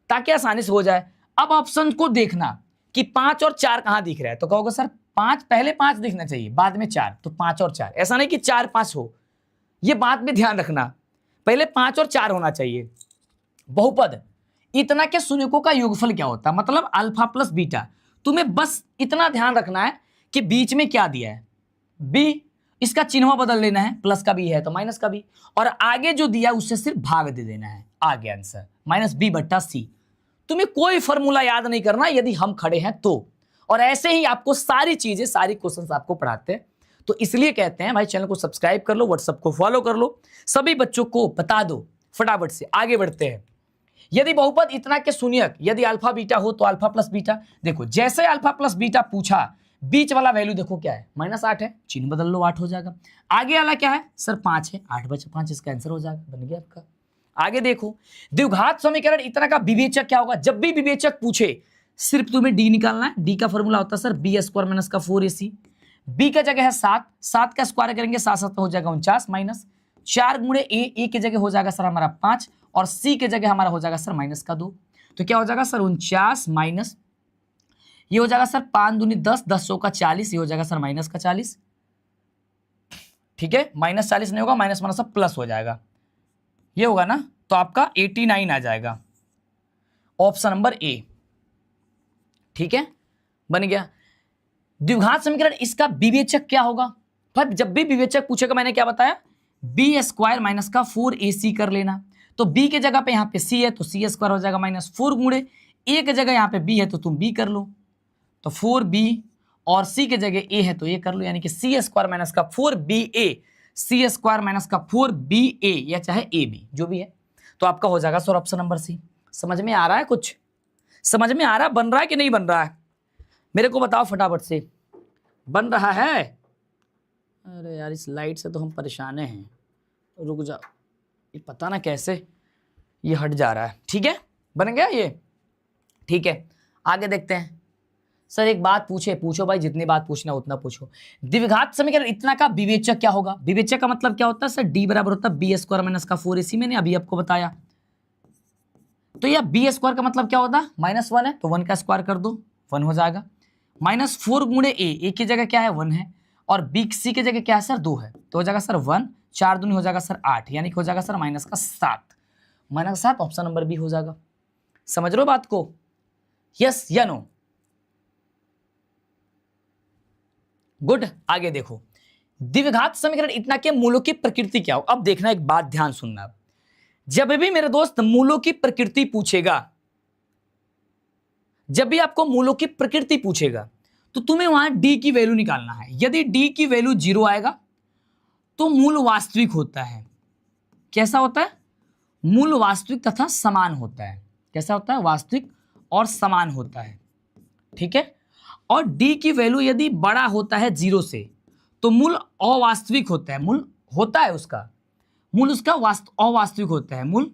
ताकि आसानी से हो जाए। अब ऑप्शन को देखना कि 5 और 4 कहां दिख रहा है, तो कहोगे सर 5, पहले 5 दिखना चाहिए बाद में 4, तो 5 और 4, ऐसा नहीं कि 4 5 हो, यह बात में ध्यान रखना, पहले 5 और 4 होना चाहिए। बहुपद इतना के शून्यकों का योगफल क्या होता है, मतलब अल्फा प्लस बीटा। तुम्हें बस इतना ध्यान रखना है कि बीच में क्या दिया है, बी, इसका चिन्ह बदल लेना है, प्लस का भी है तो माइनस का भी, और आगे जो दिया उससे सिर्फ भाग दे देना है, आगे आंसर -b/c। तुम्हें कोई फॉर्मूला याद नहीं करना यदि हम खड़े हैं तो, और ऐसे ही आपको सारी चीजें, सारी क्वेश्चंस आपको पढ़ाते हैं। तो इसलिए कहते हैं भाई चैनल को सब्सक्राइब कर लो, व्हाट्सएप को फॉलो कर लो, सभी बच्चों को बता दो, फटाफट से आगे बढ़ते हैं। यदि बहुपद इतना के शून्यक यदि अल्फा बीटा हो तो अल्फा प्लस बीटा, देखो जैसे अल्फा प्लस बीटा पूछा, बीच वाला वैल्यू देखो क्या है, -8 है, चिन्ह बदल लो 8 हो जाएगा। आगे वाला क्या है सर, 5 है, 8/5 इसका आंसर हो जाएगा, बन गया आपका। आगे देखो, द्विघात समीकरण इतना का विवेचक क्या होगा। जब भी विवेचक पूछे सिर्फ तुम्हें डी निकालना है। डी का फॉर्मूला होता है सर b² - 4ac। बी का जगह है 7, 7 का स्क्वायर करेंगे 7 7 हो जाएगा 49, माइनस 4 गुणे ए की जगह हो जाएगा सर हमारा 5, और सी के जगह हमारा हो जाएगा सर -2। तो क्या हो जाएगा सर 49 माइनस, ये हो जाएगा सर 5 दूनी 10, 10 सौ का 40, ये हो जाएगा सर -40। ठीक है, -40 नहीं होगा, माइनस माइनस सब प्लस हो जाएगा, ये होगा ना, तो आपका 89 आ जाएगा, ऑप्शन नंबर ए। ठीक है, बन गया। द्विघात समीकरण इसका विवेचक क्या होगा, पर जब भी विवेचक पूछेगा मैंने क्या बताया, b² - 4ac कर लेना। तो b के जगह पे यहाँ पे c है तो c² हो जाएगा -4 गुणे a के जगह यहाँ पे b है तो तुम b कर लो, तो 4b, और c के जगह a है तो a कर लो, यानी कि c² - 4ba, c² - 4ba, या चाहे ab जो भी है, तो आपका हो जाएगा सर ऑप्शन नंबर सी। समझ में आ रहा है, कुछ समझ में आ रहा है, बन रहा है कि नहीं बन रहा है, मेरे को बताओ फटाफट से, बन रहा है। अरे यार इस लाइट से तो हम परेशान हैं, रुक जाओ, ये पता ना कैसे ये हट जा रहा है। ठीक है, बन गया ये, ठीक है। आगे देखते हैं। सर एक बात पूछो भाई, जितनी बात पूछना उतना पूछो। द्विघात समीकरण इतना का विवेचक क्या होगा। विवेचक का मतलब क्या होता है सर, डी बराबर होता है b² - 4ac, मैंने अभी आपको बताया। तो यह b² का मतलब क्या होता है, -1 है तो 1 का स्क्वायर कर दो, 1 हो जाएगा, -4 गुणे a की जगह क्या है 1 है, और c की जगह क्या है सर 2 है, तो हो जाएगा सर 1, 4 दूनी हो जाएगा सर 8, यानी कि हो जाएगा सर -7 ऑप्शन नंबर बी हो जाएगा। समझ लो बात को, यस या नो, गुड। आगे देखो, द्विघात समीकरण इतना के मूलों की प्रकृति क्या हो। अब देखना, एक बात ध्यान सुनना, जब भी मेरे दोस्त मूलों की प्रकृति पूछेगा, जब भी आपको मूलों की प्रकृति पूछेगा तो तुम्हें वहां डी की वैल्यू निकालना है। यदि डी की वैल्यू 0 आएगा तो मूल वास्तविक होता है। कैसा होता है, मूल वास्तविक तथा समान होता है। कैसा होता है, वास्तविक और समान होता है। ठीक है, और डी की वैल्यू यदि बड़ा होता है 0 से तो मूल अवास्तविक होता है। मूल होता है उसका, मूल उसका अवास्तविक होता है, मूल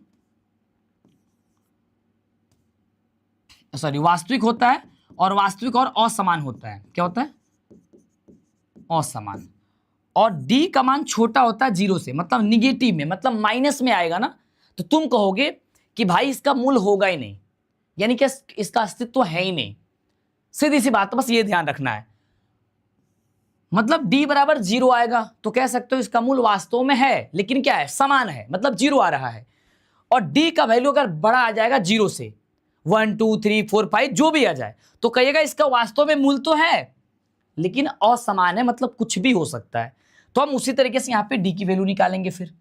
वास्तविक होता है, और वास्तविक और असमान होता है। क्या होता है, असमान। और डी का मान छोटा होता है 0 से, मतलब निगेटिव में, मतलब माइनस में आएगा ना, तो तुम कहोगे कि भाई इसका मूल होगा ही नहीं, यानी कि इसका अस्तित्व है ही नहीं। सीधी सी बात, बस ये ध्यान रखना है। मतलब d बराबर 0 आएगा तो कह सकते हो इसका मूल वास्तव में है, लेकिन क्या है, समान है, मतलब 0 आ रहा है। और d का वैल्यू अगर बड़ा आ जाएगा 0 से, 1 2 3 4 5 जो भी आ जाए, तो कहिएगा इसका वास्तव में मूल तो है लेकिन असमान है, मतलब कुछ भी हो सकता है। तो हम उसी तरीके से यहाँ पे d की वैल्यू निकालेंगे फिर।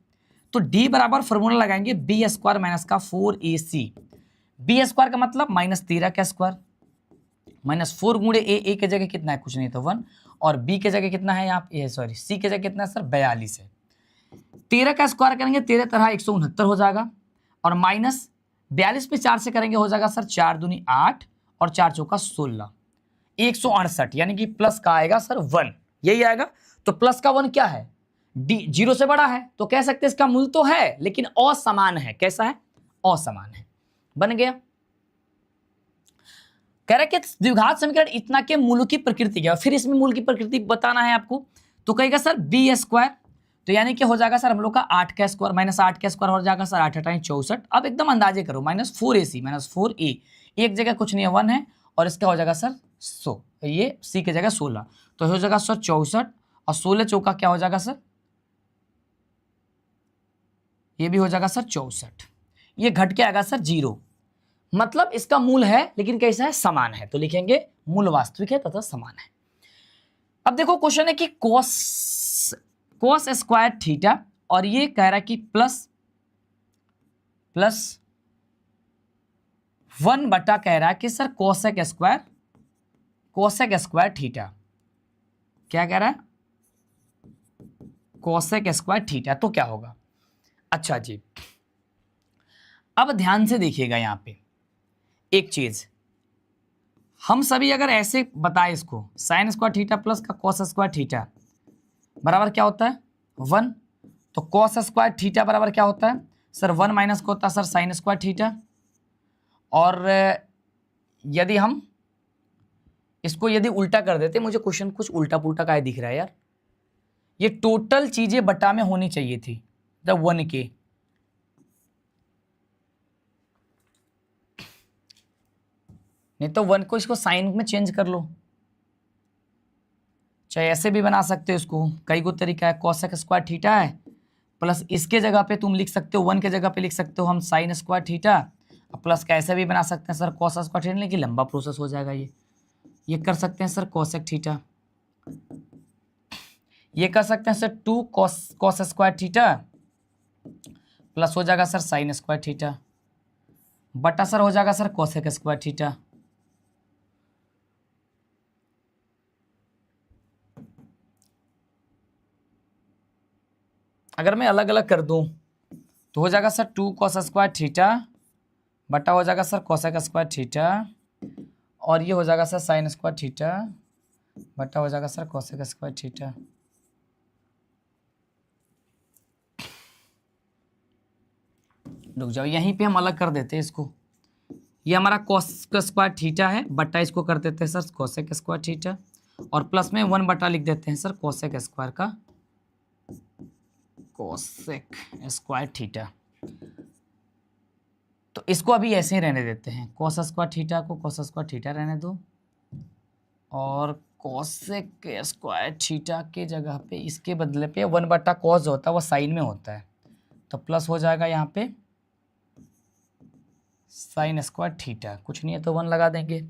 तो d बराबर फॉर्मूला लगाएंगे बी स्क्वायर माइनस का 4ac। बी स्क्वायर का मतलब -13 का स्क्वायर माइनस 4 गुणे ए के जगह कितना है, कुछ नहीं तो 1, और बी के जगह कितना है यहाँ, सॉरी सी के जगह कितना है सर, 42 है। 13 का स्क्वायर करेंगे 13 तरह 169 हो जाएगा, और माइनस 42 में 4 से करेंगे हो जाएगा सर 4 दूनी 8 और 4 चौका 16, 168, यानी कि प्लस का आएगा सर 1, यही आएगा। तो प्लस का 1 क्या है, डी 0 से बड़ा है, तो कह सकते हैं इसका मूल तो है लेकिन असमान है। कैसा है, असमान है। बन गया। कह रहा है कि द्विघात समीकरण इतना के मूल की प्रकृति क्या, फिर इसमें मूल की प्रकृति बताना है आपको। तो कहेगा सर बी स्क्वायर, तो यानी कि हो जाएगा सर हम लोग का 8 का स्क्वायर माइनस 8 का स्क्वायर हो जाएगा सर 8 8 64। अब एकदम अंदाजे करो, -4ac -4a, एक जगह कुछ नहीं है 1 है, और इसका हो जाएगा सर 100, ये सी की जगह 16, तो हो जाएगा सर 64, और 16 चौका क्या हो जाएगा सर, ये भी हो जाएगा सर 64, ये घट के आएगा सर 0, मतलब इसका मूल है लेकिन कैसा है, समान है। तो लिखेंगे मूल वास्तविक है तथा समान है। अब देखो क्वेश्चन है कि cos स्क्वायर थीटा, और ये कह रहा है कि प्लस 1 बटा कह रहा है कि सर कोसेक स्क्वायर थीटा, क्या कह रहा है, कोसेक स्क्वायर थीटा, तो क्या होगा। अच्छा जी, अब ध्यान से देखिएगा यहां पे एक चीज, हम सभी अगर ऐसे बताए इसको, साइन स्क्वायर थीटा प्लस का कॉस स्क्वायर थीटा बराबर क्या होता है 1, तो कॉस स्क्वायर थीटा बराबर क्या होता है सर 1 माइनस को होता है सर साइन स्क्वायर थीटा। और यदि हम इसको यदि उल्टा कर देते, मुझे क्वेश्चन कुछ उल्टा पुल्टा का दिख रहा है यार, ये टोटल चीजें बटा में होनी चाहिए थी, द 1 के, नहीं तो 1 को इसको साइन में चेंज कर लो, चाहे ऐसे भी बना सकते हो इसको, कई गो तरीका है। कॉसेक स्क्वायर थीटा है प्लस इसके जगह पे तुम लिख सकते हो 1 के जगह पे लिख सकते हो हम साइन स्क्वायर थीटा, प्लस कैसे भी बना सकते हैं सर कॉस स्क्वायर थीटा, लेकिन लंबा प्रोसेस हो जाएगा ये कर सकते हैं सर कॉसेक थीटा, ये कर सकते हैं sir 2 cos square theta plus हो जाएगा सर साइन स्क्वायर थीटा बटा सर हो जाएगा सर कॉसेक स्क्वायर थीटा। अगर मैं अलग अलग कर दूं तो हो जाएगा सर 2 कॉस स्क्वायर थीटा बटा हो जाएगा सर कॉसेक स्क्वायर थीटा, और ये हो जाएगा सर साइन स्क्वायर थीटा बटा हो जाएगा सर कॉसेक स्क्वायर थीटा। रुक जाओ, यहीं पे हम अलग कर देते हैं इसको, ये हमारा कॉस स्क्वायर थीटा है बटा इसको कर देते हैं सर कॉसेक स्क्वायर थीटा, और प्लस में 1 बटा लिख देते हैं सर कॉसेक स्क्वायर का कोसेक स्क्वायर थीटा। तो इसको अभी ऐसे ही रहने देते हैं, कॉस स्क्वायर थीटा को कॉस स्क्वायर थीटा रहने दो, और कोसेक स्क्वायर थीटा के जगह पे इसके बदले पे 1 बटा कॉस जो होता है वो साइन में होता है, तो प्लस हो जाएगा यहाँ पे साइन स्क्वायर थीटा, कुछ नहीं है तो 1 लगा देंगे।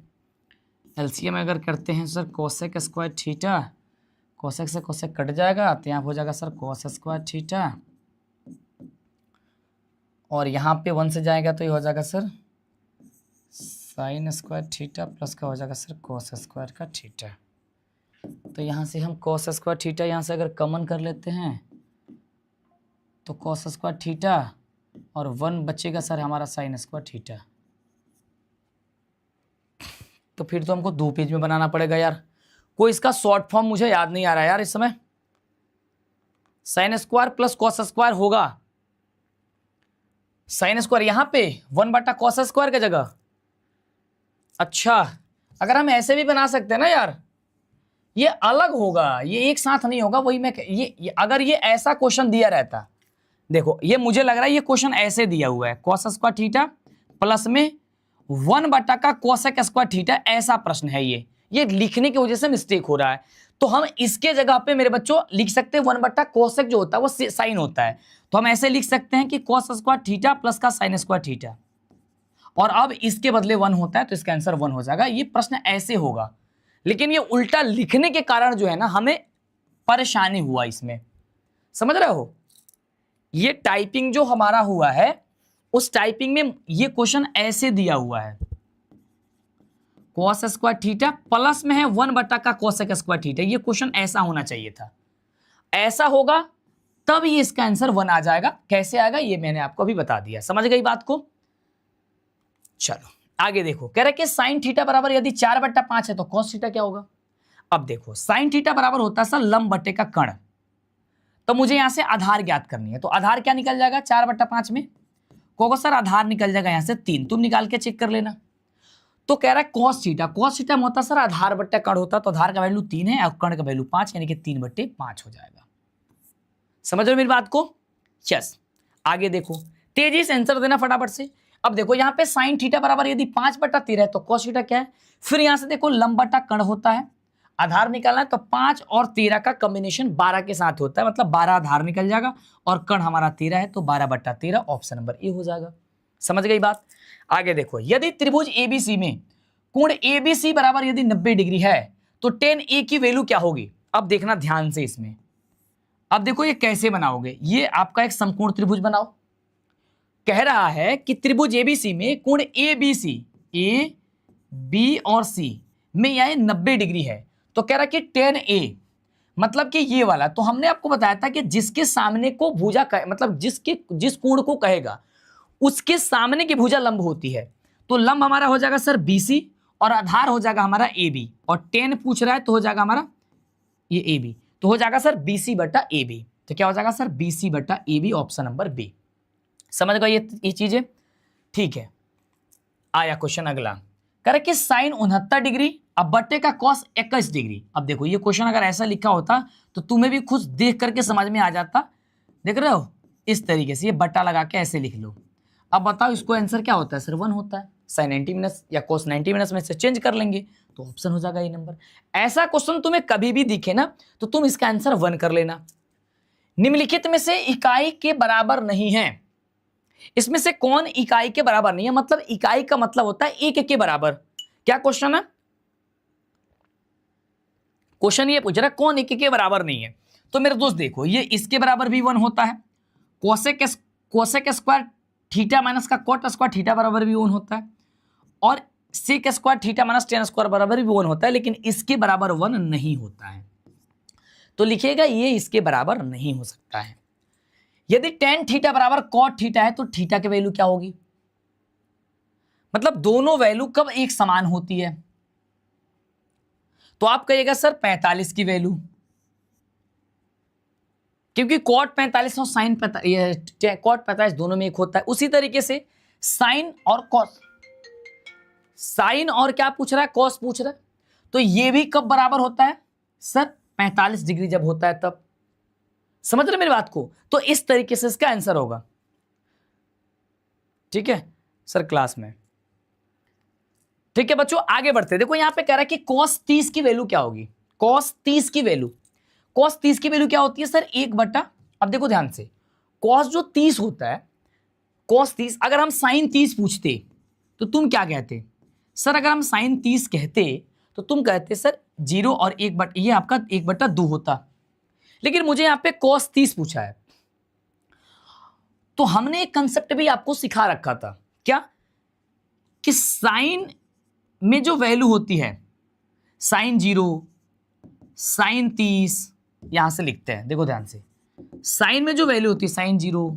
एलसीएम अगर करते हैं sir cosec square theta, cosec से कोसेक कट जाएगा तो यहाँ हो जाएगा सर कॉस स्क्वायर थीटा, और यहाँ पे 1 से जाएगा तो ये हो जाएगा sir sine square theta plus का हो जाएगा सर कॉस स्क्वायर का थीटा। तो यहाँ से हम कॉस स्क्वायर थीटा यहाँ से अगर कॉमन कर लेते हैं तो कॉस स्क्वायर थीटा और 1 बचेगा सर हमारा साइन स्क्वायर थीटा। तो फिर तो हमको 2 पेज में बनाना पड़ेगा यार, कोई इसका शॉर्ट फॉर्म मुझे याद नहीं आ रहा है यार इस समय। Sine square plus cos square होगा, साइन स्क्वायर यहाँ पे 1 बटा कॉस स्क्वायर की जगह। अच्छा, अगर हम ऐसे भी बना सकते हैं ना यार, ये अलग होगा, ये एक साथ नहीं होगा। वही मैं ये अगर ये ऐसा क्वेश्चन दिया रहता, देखो ये मुझे लग रहा है ये क्वेश्चन ऐसे दिया हुआ है, cos स्क्वायर थीटा प्लस में 1 बटा का कोसेक स्क्वायर थीटा, ऐसा प्रश्न है ये लिखने की वजह से मिस्टेक हो रहा है। तो हम इसके जगह पे मेरे बच्चों लिख सकते हैं 1 बटा कोसेक जो होता है वो साइन होता है, तो हम ऐसे लिख सकते हैं कि cos स्क्वायर थीटा प्लस का साइन स्क्वायर थीटा, और अब इसके बदले 1 होता है तो इसका आंसर 1 हो जाएगा। ये प्रश्न ऐसे होगा, लेकिन ये उल्टा लिखने के कारण जो है ना हमें परेशानी हुआ इसमें, समझ रहे हो। ये टाइपिंग जो हमारा हुआ है उस टाइपिंग में ये क्वेश्चन ऐसे दिया हुआ है, cos स्क्वायर थीटा प्लस में है 1 बटा का कोसेक स्क्वायर थीटा, ये क्वेश्चन ऐसा होना चाहिए था। ऐसा होगा तब ये इसका आंसर 1 आ जाएगा। कैसे आएगा ये मैंने आपको अभी बता दिया, समझ गई बात को। चलो आगे देखो, कह रहे कि साइन थीटा बराबर यदि 4 बटा 5 है तो cos थीटा क्या होगा। अब देखो साइन थीटा बराबर होता है सर लंब बटे का कर्ण, तो मुझे यहां से आधार ज्ञात करनी है, तो आधार क्या निकल जाएगा 4 बटा 5 में, को सर आधार निकल जाएगा यहां से 3, तुम निकाल के चेक कर लेना। तो कह रहा है cos थीटा में होता सर आधार बट्टा कर्ण होता, तो आधार का वैल्यू 3 है और कर्ण का वैल्यू 5, यानी कि 3 बट्टे 5 हो जाएगा। समझ रहे हो मेरी बात को। यस, आगे देखो, तेजी से आंसर देना फटाफट से। अब देखो यहाँ पे साइन थीटा बराबर यदि 5 बटा 13 है तो cos थीटा क्या है, फिर यहां से देखो लंब बटा कर्ण होता है, आधार निकालना है तो 5 और 13 का कॉम्बिनेशन 12 के साथ होता है, मतलब 12 आधार निकल जाएगा और कर्ण हमारा 13 है तो 12 बटा 13 ऑप्शन नंबर ए हो जाएगा। समझ गई बात। आगे देखो, यदि त्रिभुज एबीसी में कोण एबीसी बराबर यदि 90 डिग्री है तो tan ए की वैल्यू क्या होगी। अब देखना ध्यान से इसमें, अब देखो ये कैसे बनाओगे, ये आपका एक समकोण त्रिभुज बनाओ। कह रहा है कि त्रिभुज एबीसी में कोण एबीसी, ए बी और सी में यह 90 डिग्री है, तो कह रहा कि tan ए मतलब कि ये वाला, तो हमने आपको बताया था कि जिसके सामने को भुजा मतलब जिस कोण को कहेगा उसके सामने की भुजा लंब होती है, तो लंब हमारा हो जाएगा सर BC और आधार हो जाएगा हमारा AB, और tan पूछ रहा है तो हो जाएगा हमारा ये AB, तो हो जाएगा सर BC बटा AB, तो क्या हो जाएगा सर BC बटा AB ऑप्शन नंबर बी। समझ गए ये चीजें, ठीक है। आया क्वेश्चन अगला, कह रहा कि साइन 69 डिग्री अब बट्टे का cos 21 डिग्री। अब देखो ये क्वेश्चन अगर ऐसा लिखा होता तो तुम्हें भी खुद देख करके समझ में आ जाता, देख रहे हो इस तरीके से ये बट्टा लगा के ऐसे लिख लो। अब बताओ इसको आंसर क्या होता है सर 1 होता है, साइन 90 मिनट्स या cos 90 मिनट्स में से चेंज कर लेंगे तो ऑप्शन हो जाएगा ये नंबर। ऐसा क्वेश्चन तुम्हें कभी भी दिखे ना तो तुम इसका आंसर 1 कर लेना। निम्नलिखित में से इकाई के बराबर नहीं है, इसमें से कौन इकाई के बराबर नहीं है, मतलब इकाई का मतलब होता है एक के बराबर। क्या क्वेश्चन है, क्वेश्चन ये पूछ रहा है कौन एक के बराबर नहीं है। तो मेरे दोस्त देखो ये इसके बराबर भी 1 होता है, कोसेक स्क्वायर थीटा माइनस का कॉट स्क्वायर थीटा बराबर भी 1 होता है, और sec square theta minus ten square बराबर भी 1 होता है, लेकिन इसके बराबर 1 नहीं होता है। तो लिखिएगा ये इसके बराबर नहीं हो सकता है। यदि टेन थीटा बराबर कॉट थीटा है तो थीटा की वैल्यू क्या होगी, मतलब दोनों वैल्यू कब एक समान होती है। तो आप कहिएगा सर 45 की वैल्यू, क्योंकि कॉट 45 और साइन 45, कॉट 45 दोनों में एक होता है। उसी तरीके से साइन और कॉस, साइन और क्या पूछ रहा है, कॉस पूछ रहा है, तो ये भी कब बराबर होता है सर 45 डिग्री जब होता है तब। समझ रहे मेरी बात को। तो इस तरीके से इसका आंसर होगा, ठीक है सर क्लास में। ठीक है बच्चों आगे बढ़ते, देखो यहां पे कह रहा है कि cos 30 की वैल्यू क्या होगी, cos 30 की वैल्यू, cos 30 की वैल्यू क्या होती है सर 1 बटा, अब देखो ध्यान से, cos जो 30 होता है, cos 30 अगर हम sin 30 पूछते तो तुम क्या कहते सर, अगर हम sin 30 कहते तो तुम कहते सर 0 और 1 बटा, ये आपका 1 बटा 2 होता, लेकिन मुझे यहां पे cos 30 पूछा है। तो हमने एक कंसेप्ट भी आपको सिखा रखा था, क्या कि साइन में जो वैल्यू होती है साइन 0, साइन 30, यहां से लिखते हैं देखो ध्यान से, साइन में जो वैल्यू होती है साइन 0,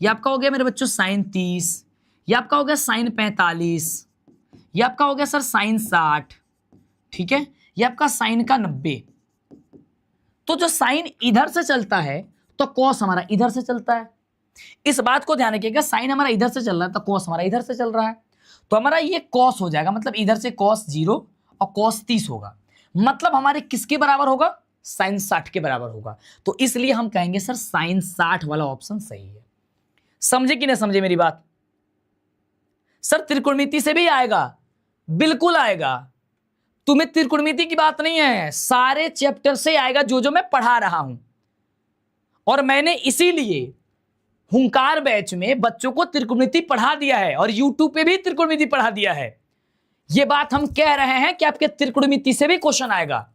ये आपका हो गया मेरे बच्चों साइन 30, ये आपका हो गया साइन 45, ये आपका हो गया सर साइन 60, ठीक है, ये आपका साइन का 90। तो जो साइन इधर से चलता है तो कॉस हमारा इधर से चलता है। इस बात को ध्यान रखिएगा, साइन हमारा इधर से चल रहा है तो कॉस हमारा इधर से चल रहा है, तो हमारा ये कॉस हो जाएगा, मतलब इधर से कॉस 0 और कॉस 30 होगा। मतलब हमारे किसके बराबर होगा, साइन 60 के बराबर होगा। तो इसलिए हम कहेंगे सर साइन 60 वाला ऑप्शन सही है। समझे कि नहीं समझे मेरी बात? सर त्रिकोणमिति से भी आएगा, बिल्कुल आएगा। तुम्हें त्रिकोणमिति की बात नहीं है, सारे चैप्टर से आएगा जो मैं पढ़ा रहा हूं। और मैंने इसीलिए हुंकार बैच में बच्चों को त्रिकोणमिति पढ़ा दिया है और यूट्यूब पे भी त्रिकोणमिति पढ़ा दिया है। यह बात हम कह रहे हैं कि आपके त्रिकोणमिति से भी क्वेश्चन आएगा।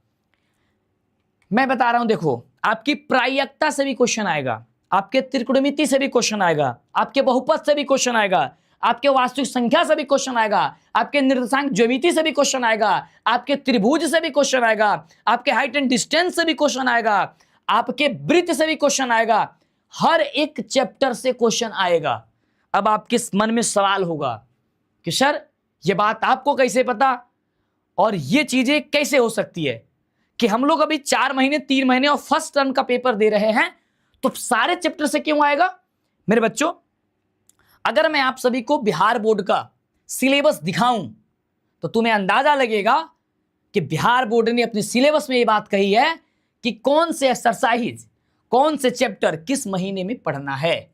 मैं बता रहा हूं, देखो आपकी प्रायिकता से भी क्वेश्चन आएगा, आपके त्रिकोणमिति से भी क्वेश्चन आएगा, आपके बहुपद से भी क्वेश्चन आएगा, आपके वास्तविक संख्या से भी क्वेश्चन आएगा, आपके निर्देशांक ज्यामिति से भी क्वेश्चन आएगा, आपके त्रिभुज से भी क्वेश्चन आएगा, आपके हाइट एंड डिस्टेंस से भी क्वेश्चन आएगा, आपके वृत्त से भी क्वेश्चन आएगा। हर एक चैप्टर से क्वेश्चन आएगा। अब आपके मन में सवाल होगा कि सर ये बात आपको कैसे पता और ये चीजें कैसे हो सकती है कि हम लोग अभी 4 महीने 3 महीने और फर्स्ट टर्म का पेपर दे रहे हैं, तो सारे चैप्टर से क्यों आएगा? मेरे बच्चों, अगर मैं आप सभी को बिहार बोर्ड का सिलेबस दिखाऊं तो तुम्हें अंदाजा लगेगा कि बिहार बोर्ड ने अपने सिलेबस में ये बात कही है कि कौन से एक्सरसाइज, कौन से चैप्टर किस महीने में पढ़ना है।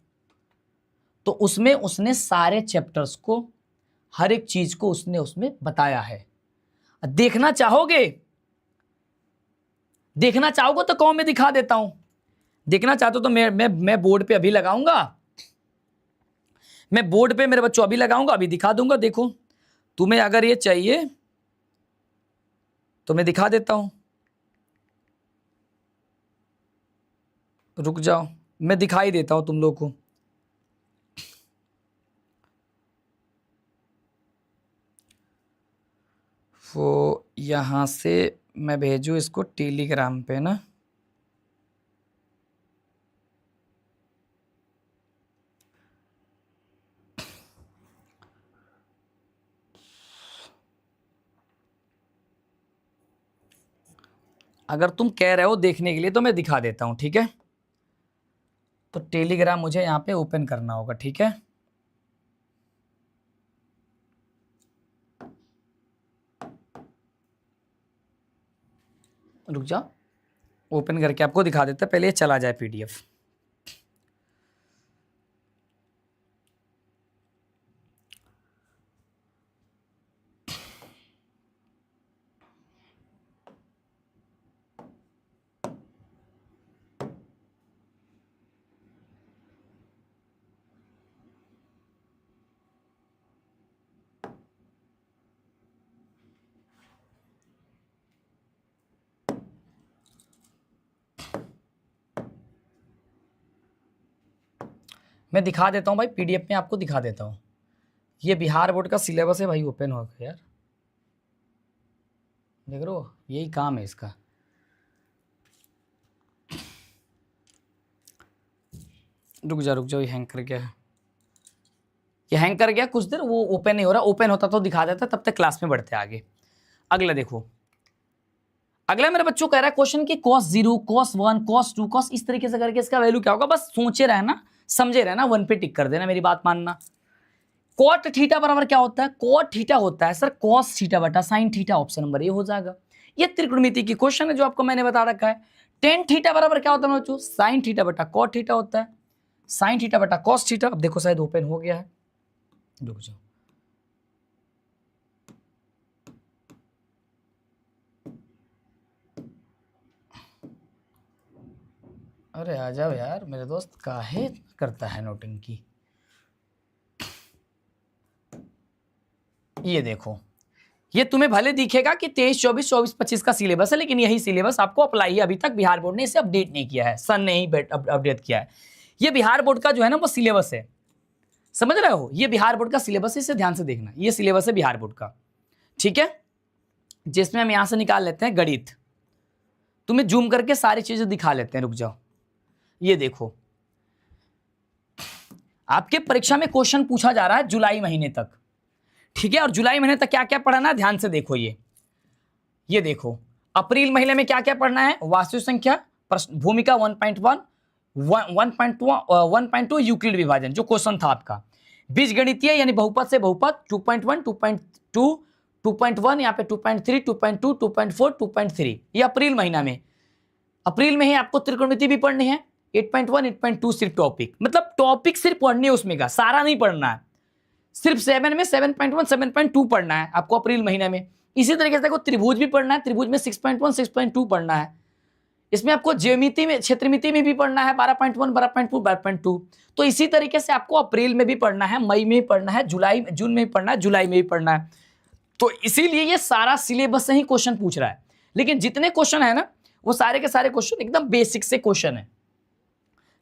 तो उसमें उसने सारे चैप्टर्स को, हर एक चीज को उसने उसमें बताया है। देखना चाहोगे, देखना चाहोगे तो कौन में दिखा देता हूं। देखना चाहते हो तो मैं बोर्ड पे अभी लगाऊंगा, मैं बोर्ड पे मेरे बच्चों अभी लगाऊंगा, अभी दिखा दूंगा। देखो तुम्हें अगर ये चाहिए तो मैं दिखा देता हूं, रुक जाओ, मैं दिखाई देता हूं तुम लोग को। वो यहां से मैं भेजू इसको टेलीग्राम पे ना, अगर तुम कह रहे हो देखने के लिए तो मैं दिखा देता हूं, ठीक है? तो टेलीग्राम मुझे यहां पे ओपन करना होगा, ठीक है? रुक जाओ, ओपन करके आपको दिखा देता, पहले ये चला जाए पीडीएफ। मैं दिखा देता हूं भाई, पीडीएफ में आपको दिखा देता हूं। ये बिहार बोर्ड का सिलेबस है भाई, ओपन हो गया यार, देख रहे हो, यही काम है इसका। रुक जाओ, ये हैंग कर गया है, ये हैंग कर गया कुछ देर, वो ओपन नहीं हो रहा। ओपन होता तो दिखा देता, तब तक क्लास में बढ़ते आगे। अगला देखो, अगला मेरे बच्चों कह रहा है क्वेश्चन की cos 0, cos 1, cos 2, cos, इस तरीके से करके इसका वैल्यू क्या होगा। बस सोचे रहना, समझे रहना, 1 पे टिक कर देना, मेरी बात मानना। कॉट थीटा बराबर क्या होता है? कॉट थीटा होता है सर cos थीटा बटा sin theta, option number A हो जाएगा। ये त्रिकोणमिति की क्वेश्चन है जो आपको मैंने बता रखा है। tan थीटा बराबर क्या होता है बच्चों? sin थीटा बटा cot थीटा होता है, sin थीटा बटा cos थीटा। अब देखो शायद ओपन हो गया है, रुक जाओ। अरे आ जाओ यार मेरे दोस्त, काहे करता है नौटंकी। ये देखो, ये तुम्हें भले दिखेगा कि 23, 24, 24, 25 का सिलेबस है, लेकिन यही सिलेबस आपको अप्लाई है। अभी तक बिहार बोर्ड ने इसे अपडेट नहीं किया है, सन ने ही अपडेट किया है। ये बिहार बोर्ड का जो है ना वो सिलेबस है, समझ रहे हो? ये बिहार बोर्ड का सिलेबस है, इसे ध्यान से देखना। ये सिलेबस है बिहार बोर्ड का, ठीक है? जिसमें हम यहां से निकाल लेते हैं गणित। तुम्हें जूम करके सारी चीजें दिखा लेते हैं, रुक जाओ। ये देखो, आपके परीक्षा में क्वेश्चन पूछा जा रहा है जुलाई महीने तक, ठीक है? और जुलाई महीने तक क्या क्या पढ़ना है ध्यान से देखो। ये देखो, अप्रैल महीने में क्या क्या पढ़ना है? वास्तविक संख्या, भूमिका 1.1, 1.2 यूक्लिड विभाजन जो क्वेश्चन था आपका, बीजगणितीय यानी बहुपद से बहुपद 2.1, 2.2, 2.1, यहाँ पे 2.3, 2.2, 2.4, 2.3। ये अप्रैल महीना में, अप्रैल में ही आपको त्रिकोणमिति भी पढ़नी है। 8.1, 8.2 सिर्फ टॉपिक, मतलब टॉपिक सिर्फ पढ़नी है उसमें का, सारा नहीं पढ़ना है। सिर्फ 7 में 7.1, 7.2 पढ़ना है आपको अप्रैल महीने में। इसी तरीके से त्रिभुज भी पढ़ना है, त्रिभुज में 6.1, 6.2 पढ़ना है। इसमें आपको ज्यामिति में, क्षेत्रमिति में भी पढ़ना है 12.1, 12.2, 12.2। तो इसी तरीके से आपको अप्रैल में भी पढ़ना है, मई में भी पढ़ना है, जून में भी पढ़ना है, जुलाई में भी पढ़ना है। तो इसीलिए ये सारा सिलेबस से ही क्वेश्चन पूछ रहा है। लेकिन जितने क्वेश्चन है ना, वो सारे के सारे क्वेश्चन एकदम बेसिक से क्वेश्चन है,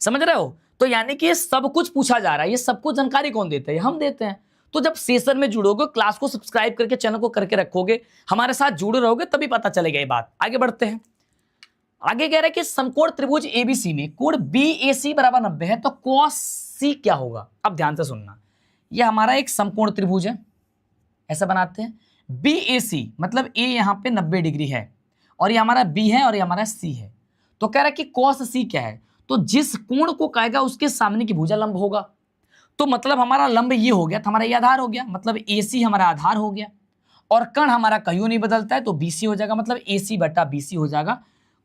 समझ रहे हो। तो यानी कि ये सब कुछ पूछा जा रहा है, ये सब कुछ जानकारी कौन देते हैं, हम देते हैं। तो जब सेशन में जुड़ोगे, क्लास को सब्सक्राइब करके चैनल को करके रखोगे, हमारे साथ जुड़े रहोगे, तभी पता चलेगा ये बात। आगे बढ़ते हैं। आगे कह रहा है कि समकोण त्रिभुज एबीसी में कोण बीएसी बराबर 90 है, तो कॉस सी क्या होगा। अब ध्यान से सुनना, ये हमारा एक समकोण त्रिभुज है, ऐसा बनाते हैं। बीएसी मतलब ए यहाँ पे 90 डिग्री है, और ये हमारा बी है और ये हमारा सी है। तो कह रहा है कि कॉस सी क्या है, तो जिस कोण को कहेगा उसके सामने की भुजा लंब होगा। तो मतलब हमारा लंब ये हो गया, तो हमारा ये आधार हो गया, मतलब एसी हमारा आधार हो गया, और कण हमारा कहीं नहीं बदलता है, तो बीसी हो जाएगा, मतलब एसी बटा बीसी हो जाएगा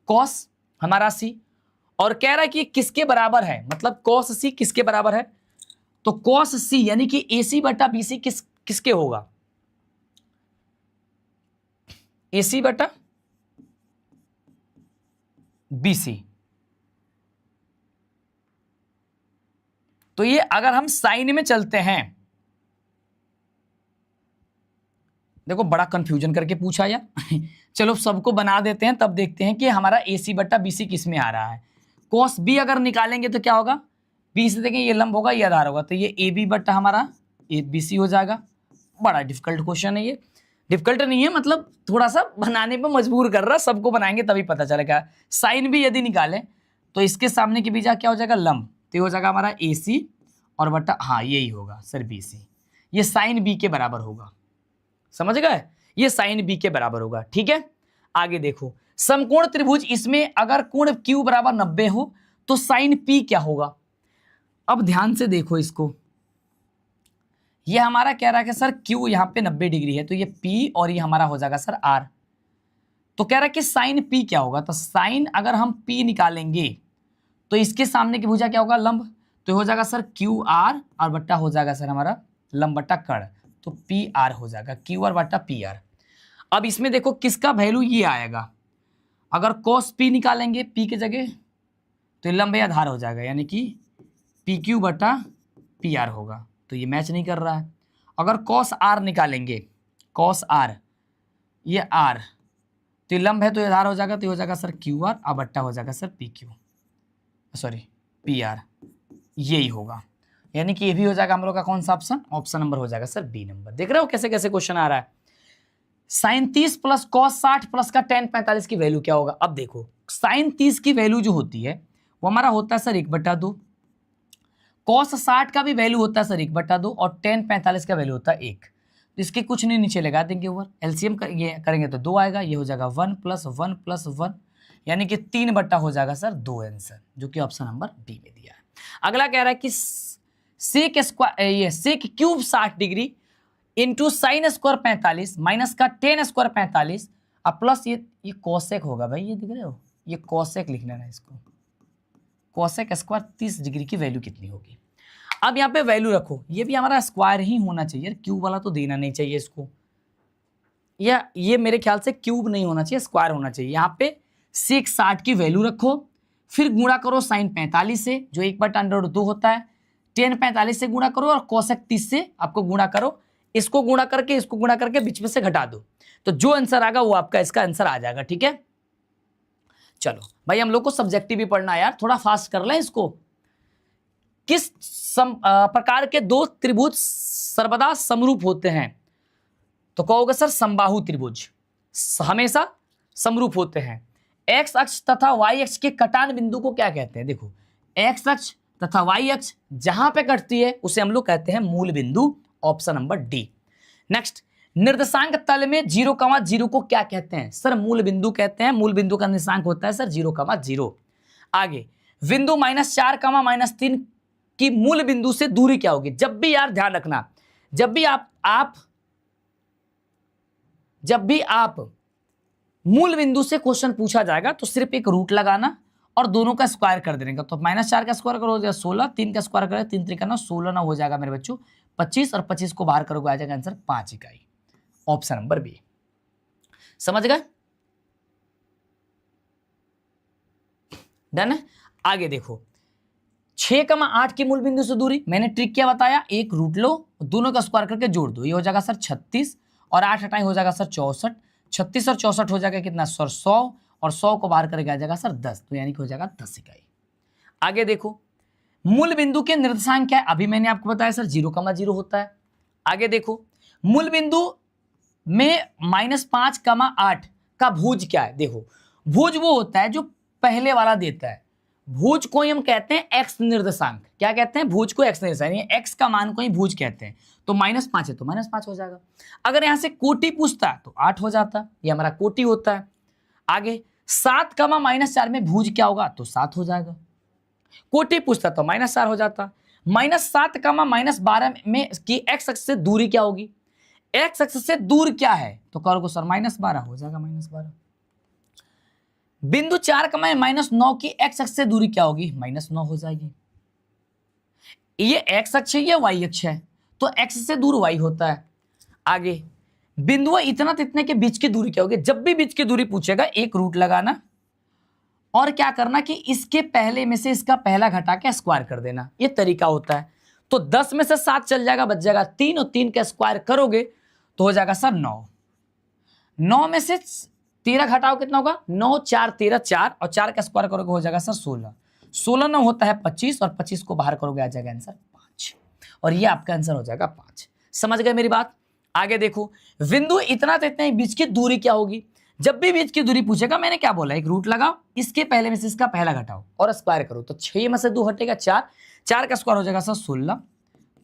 कॉस हमारा सी। और कह रहा है कि किसके बराबर है, मतलब कॉस सी किसके बराबर है, तो कॉस सी यानी कि एसी बटा बीसी किसके होगा, एसी बटा बीसी। तो ये अगर हम साइन में चलते हैं, देखो बड़ा कंफ्यूजन करके पूछा यार चलो सबको बना देते हैं, तब देखते हैं कि हमारा एसी बट्टा बीसी किस में आ रहा है। कॉस बी अगर निकालेंगे तो क्या होगा, बी से देखें ये लंब होगा, ये आधार होगा, तो ये ए बी बट्टा हमारा ए बी सी हो जाएगा। बड़ा डिफिकल्ट क्वेश्चन है ये, डिफिकल्ट नहीं है, मतलब थोड़ा सा बनाने पे मजबूर कर रहा है, सबको बनाएंगे तभी पता चलेगा। साइन भी यदि निकालें तो इसके सामने की बीजा क्या हो जाएगा, लंब, तो ये हो जाएगा हमारा ए सी और बट्टा, हाँ यही होगा सर बी सी, ये साइन बी के बराबर होगा, समझ गए, ये साइन बी के बराबर होगा। ठीक है, आगे देखो, समकोण त्रिभुज, इसमें अगर कोण क्यू बराबर 90 हो तो साइन पी क्या होगा। अब ध्यान से देखो इसको, ये हमारा कह रहा है कि सर क्यू यहाँ पे 90 डिग्री है, तो ये पी और ये हमारा हो जाएगा सर आर। तो कह रहा है कि साइन पी क्या होगा, तो साइन अगर हम पी निकालेंगे तो इसके सामने की भुजा क्या होगा, लंब, तो हो जाएगा सर क्यू आर और बट्टा हो जाएगा सर हमारा लंब बट्टा कर्ण, तो पी आर हो जाएगा, क्यू आर बट्टा पी आर। अब इसमें देखो किसका वैल्यू ये आएगा, अगर कॉस पी निकालेंगे पी की जगह तो लंब या आधार हो जाएगा, यानी कि पी क्यू बटा पी आर होगा, तो ये मैच नहीं कर रहा है। अगर कॉस आर निकालेंगे, कॉस आर ये आर, तो ये लंब है तो ये आधार हो जाएगा, तो ये हो जाएगा सर क्यू आर और बट्टा हो जाएगा sir P Q, sorry P R, यही होगा, यानी कि ये भी हो जाएगा हम लोग का कौन सा ऑप्शन, ऑप्शन नंबर हो जाएगा सर बी नंबर। देख रहे हो कैसे कैसे क्वेश्चन आ रहा है। साइन 30 प्लस कॉस 60 प्लस का tan 45 की वैल्यू क्या होगा। अब देखो साइन 30 की वैल्यू जो होती है वो हमारा होता है सर 1/2, कॉस 60 का भी वैल्यू होता है सर 1/2, और tan 45 का वैल्यू होता है 1। तो इसके कुछ नहीं, नीचे लगा देंगे ऊपर, एलसीएम करेंगे तो 2 आएगा, ये हो जाएगा 1 + 1 + 1, यानी कि 3 बट्टा हो जाएगा सर 2 आंसर, जो कि ऑप्शन नंबर बी में दिया है। अगला कह रहा है कि सेक स्क्वायर, ये sec cube 60 degree into sine square 45 minus का tan स्क्वायर 45 और प्लस ये कोसेक होगा भाई, ये दिख रहे हो, ये कोसेक लिख लेना इसको, कोसेक स्क्वायर 30 डिग्री की वैल्यू कितनी होगी। अब यहाँ पे वैल्यू रखो, ये भी हमारा स्क्वायर ही होना चाहिए, क्यूब वाला तो देना नहीं चाहिए इसको, या ये मेरे ख्याल से क्यूब नहीं होना चाहिए, स्क्वायर होना चाहिए। यहाँ पे सेक 60 की वैल्यू रखो, फिर गुणा करो साइन 45 से जो 1/√2 होता है, tan 45 से गुणा करो और कोसेक 30 से आपको गुणा करो, इसको गुणा करके इसको गुणा करके बीच में से घटा दो, तो जो आंसर आएगा वो आपका इसका आंसर आ जाएगा। ठीक है, चलो भाई हम लोग को सब्जेक्टिव भी पढ़ना है यार, थोड़ा फास्ट कर लें इसको। किस प्रकार के दो त्रिभुज सर्वदा समरूप होते हैं, तो कहोगे सर समबाहु त्रिभुज हमेशा समरूप होते हैं। एक्स अक्ष तथा वाई अक्ष के कटान बिंदु को क्या कहते हैं, देखो एक्स अक्ष तथा वाई अक्ष जहां पे कटती है उसे हम लोग कहते हैं मूल बिंदु, ऑप्शन नंबर डी। नेक्स्ट, निर्देशांक तल में 0,0 को क्या कहते हैं, सर मूल बिंदु कहते हैं, मूल बिंदु का निर्देशांक होता है सर 0,0। आगे, बिंदु -4, -3 की मूल बिंदु से दूरी क्या होगी। जब भी यार ध्यान रखना, जब भी आप जब भी आप मूल बिंदु से क्वेश्चन पूछा जाएगा तो सिर्फ एक रूट लगाना और दोनों का स्क्वायर कर देने का। तो -4 का स्क्वायर करो हो जाएगा 16, 3 का स्क्वायर करें 3 3 9, 16 9 हो जाएगा मेरे बच्चों 25, और 25 को बाहर करोगे आ जाएगा आंसर 5 इकाई। Option number B. समझ गए? डन है। आगे देखो 6,8 की मूल बिंदु से दूरी, मैंने ट्रिक क्या बताया, एक रूट लो दोनों का स्क्वायर करके जोड़ दो, ये हो जाएगा सर 36 और 8 हटाए हो जाएगा सर 64, 36 और 64 हो जाएगा कितना सर 100, और 100 को बाहर करके आ जाएगा सर 10, तो यानी कि हो जाएगा 10 इकाई। आगे देखो मूल बिंदु के निर्देशांक क्या है, अभी मैंने आपको बताया सर 0,0 होता है। आगे देखो मूल बिंदु में -5,8 का भुज क्या है, देखो भुज वो होता है जो पहले वाला देता है, भुज को ही हम कहते हैं एक्स निर्देशांक। क्या कहते हैं? भुज को एक्स निर्देशांक, एक्स का मान को ही भुज कहते हैं। तो -5 है तो -5 हो जाएगा। अगर यहां से कोटि पूछता तो 8 हो जाता, ये हमारा कोटि होता है। आगे 7, -4 में भुज क्या होगा, तो 7 हो जाएगा। कोटि पूछता तो -4 हो जाता। -7, -12 में की एक्स अक्ष से दूरी क्या होगी, एक्स अक्ष से दूर क्या है, तो करोगे सर -12 हो जाएगा -12। बिंदु 4, -9 की एक्स अक्ष से दूरी क्या होगी, -9 हो जाएगी। ये एक्स अक्ष है, ये वाई अक्ष है, तो एक्स से दूर वाई होता है। आगे बिंदु इतना इतने के बीच की दूरी क्या होगी, जब भी बीच की दूरी पूछेगा एक रूट लगाना और क्या करना कि इसके पहले में से इसका पहला घटा के स्क्वायर कर देना, ये तरीका होता है। तो 10 में से 7 चल जाएगा, बच जाएगा 3, और 3 का स्क्वायर करोगे तो हो जाएगा सर 9। 9 में से 13 घटाओ कितना होगा, 9 4 13 4, और 4 का स्क्वायर करोगे हो जाएगा सर 16। 16 9 होता है 25, और 25 को बाहर करोगे आ जाएगा आंसर 5, और ये आपका आंसर हो जाएगा 5। समझ गए मेरी बात? आगे देखो बिंदु इतना तो इतने बीच की दूरी क्या होगी, जब भी बीच की दूरी पूछेगा मैंने क्या बोला, एक रूट लगाओ, इसके पहले में से इसका पहला घटाओ और स्क्वायर करो, तो 6 में से 2 हटेगा 4, 4 का स्क्वायर हो जाएगा सर 16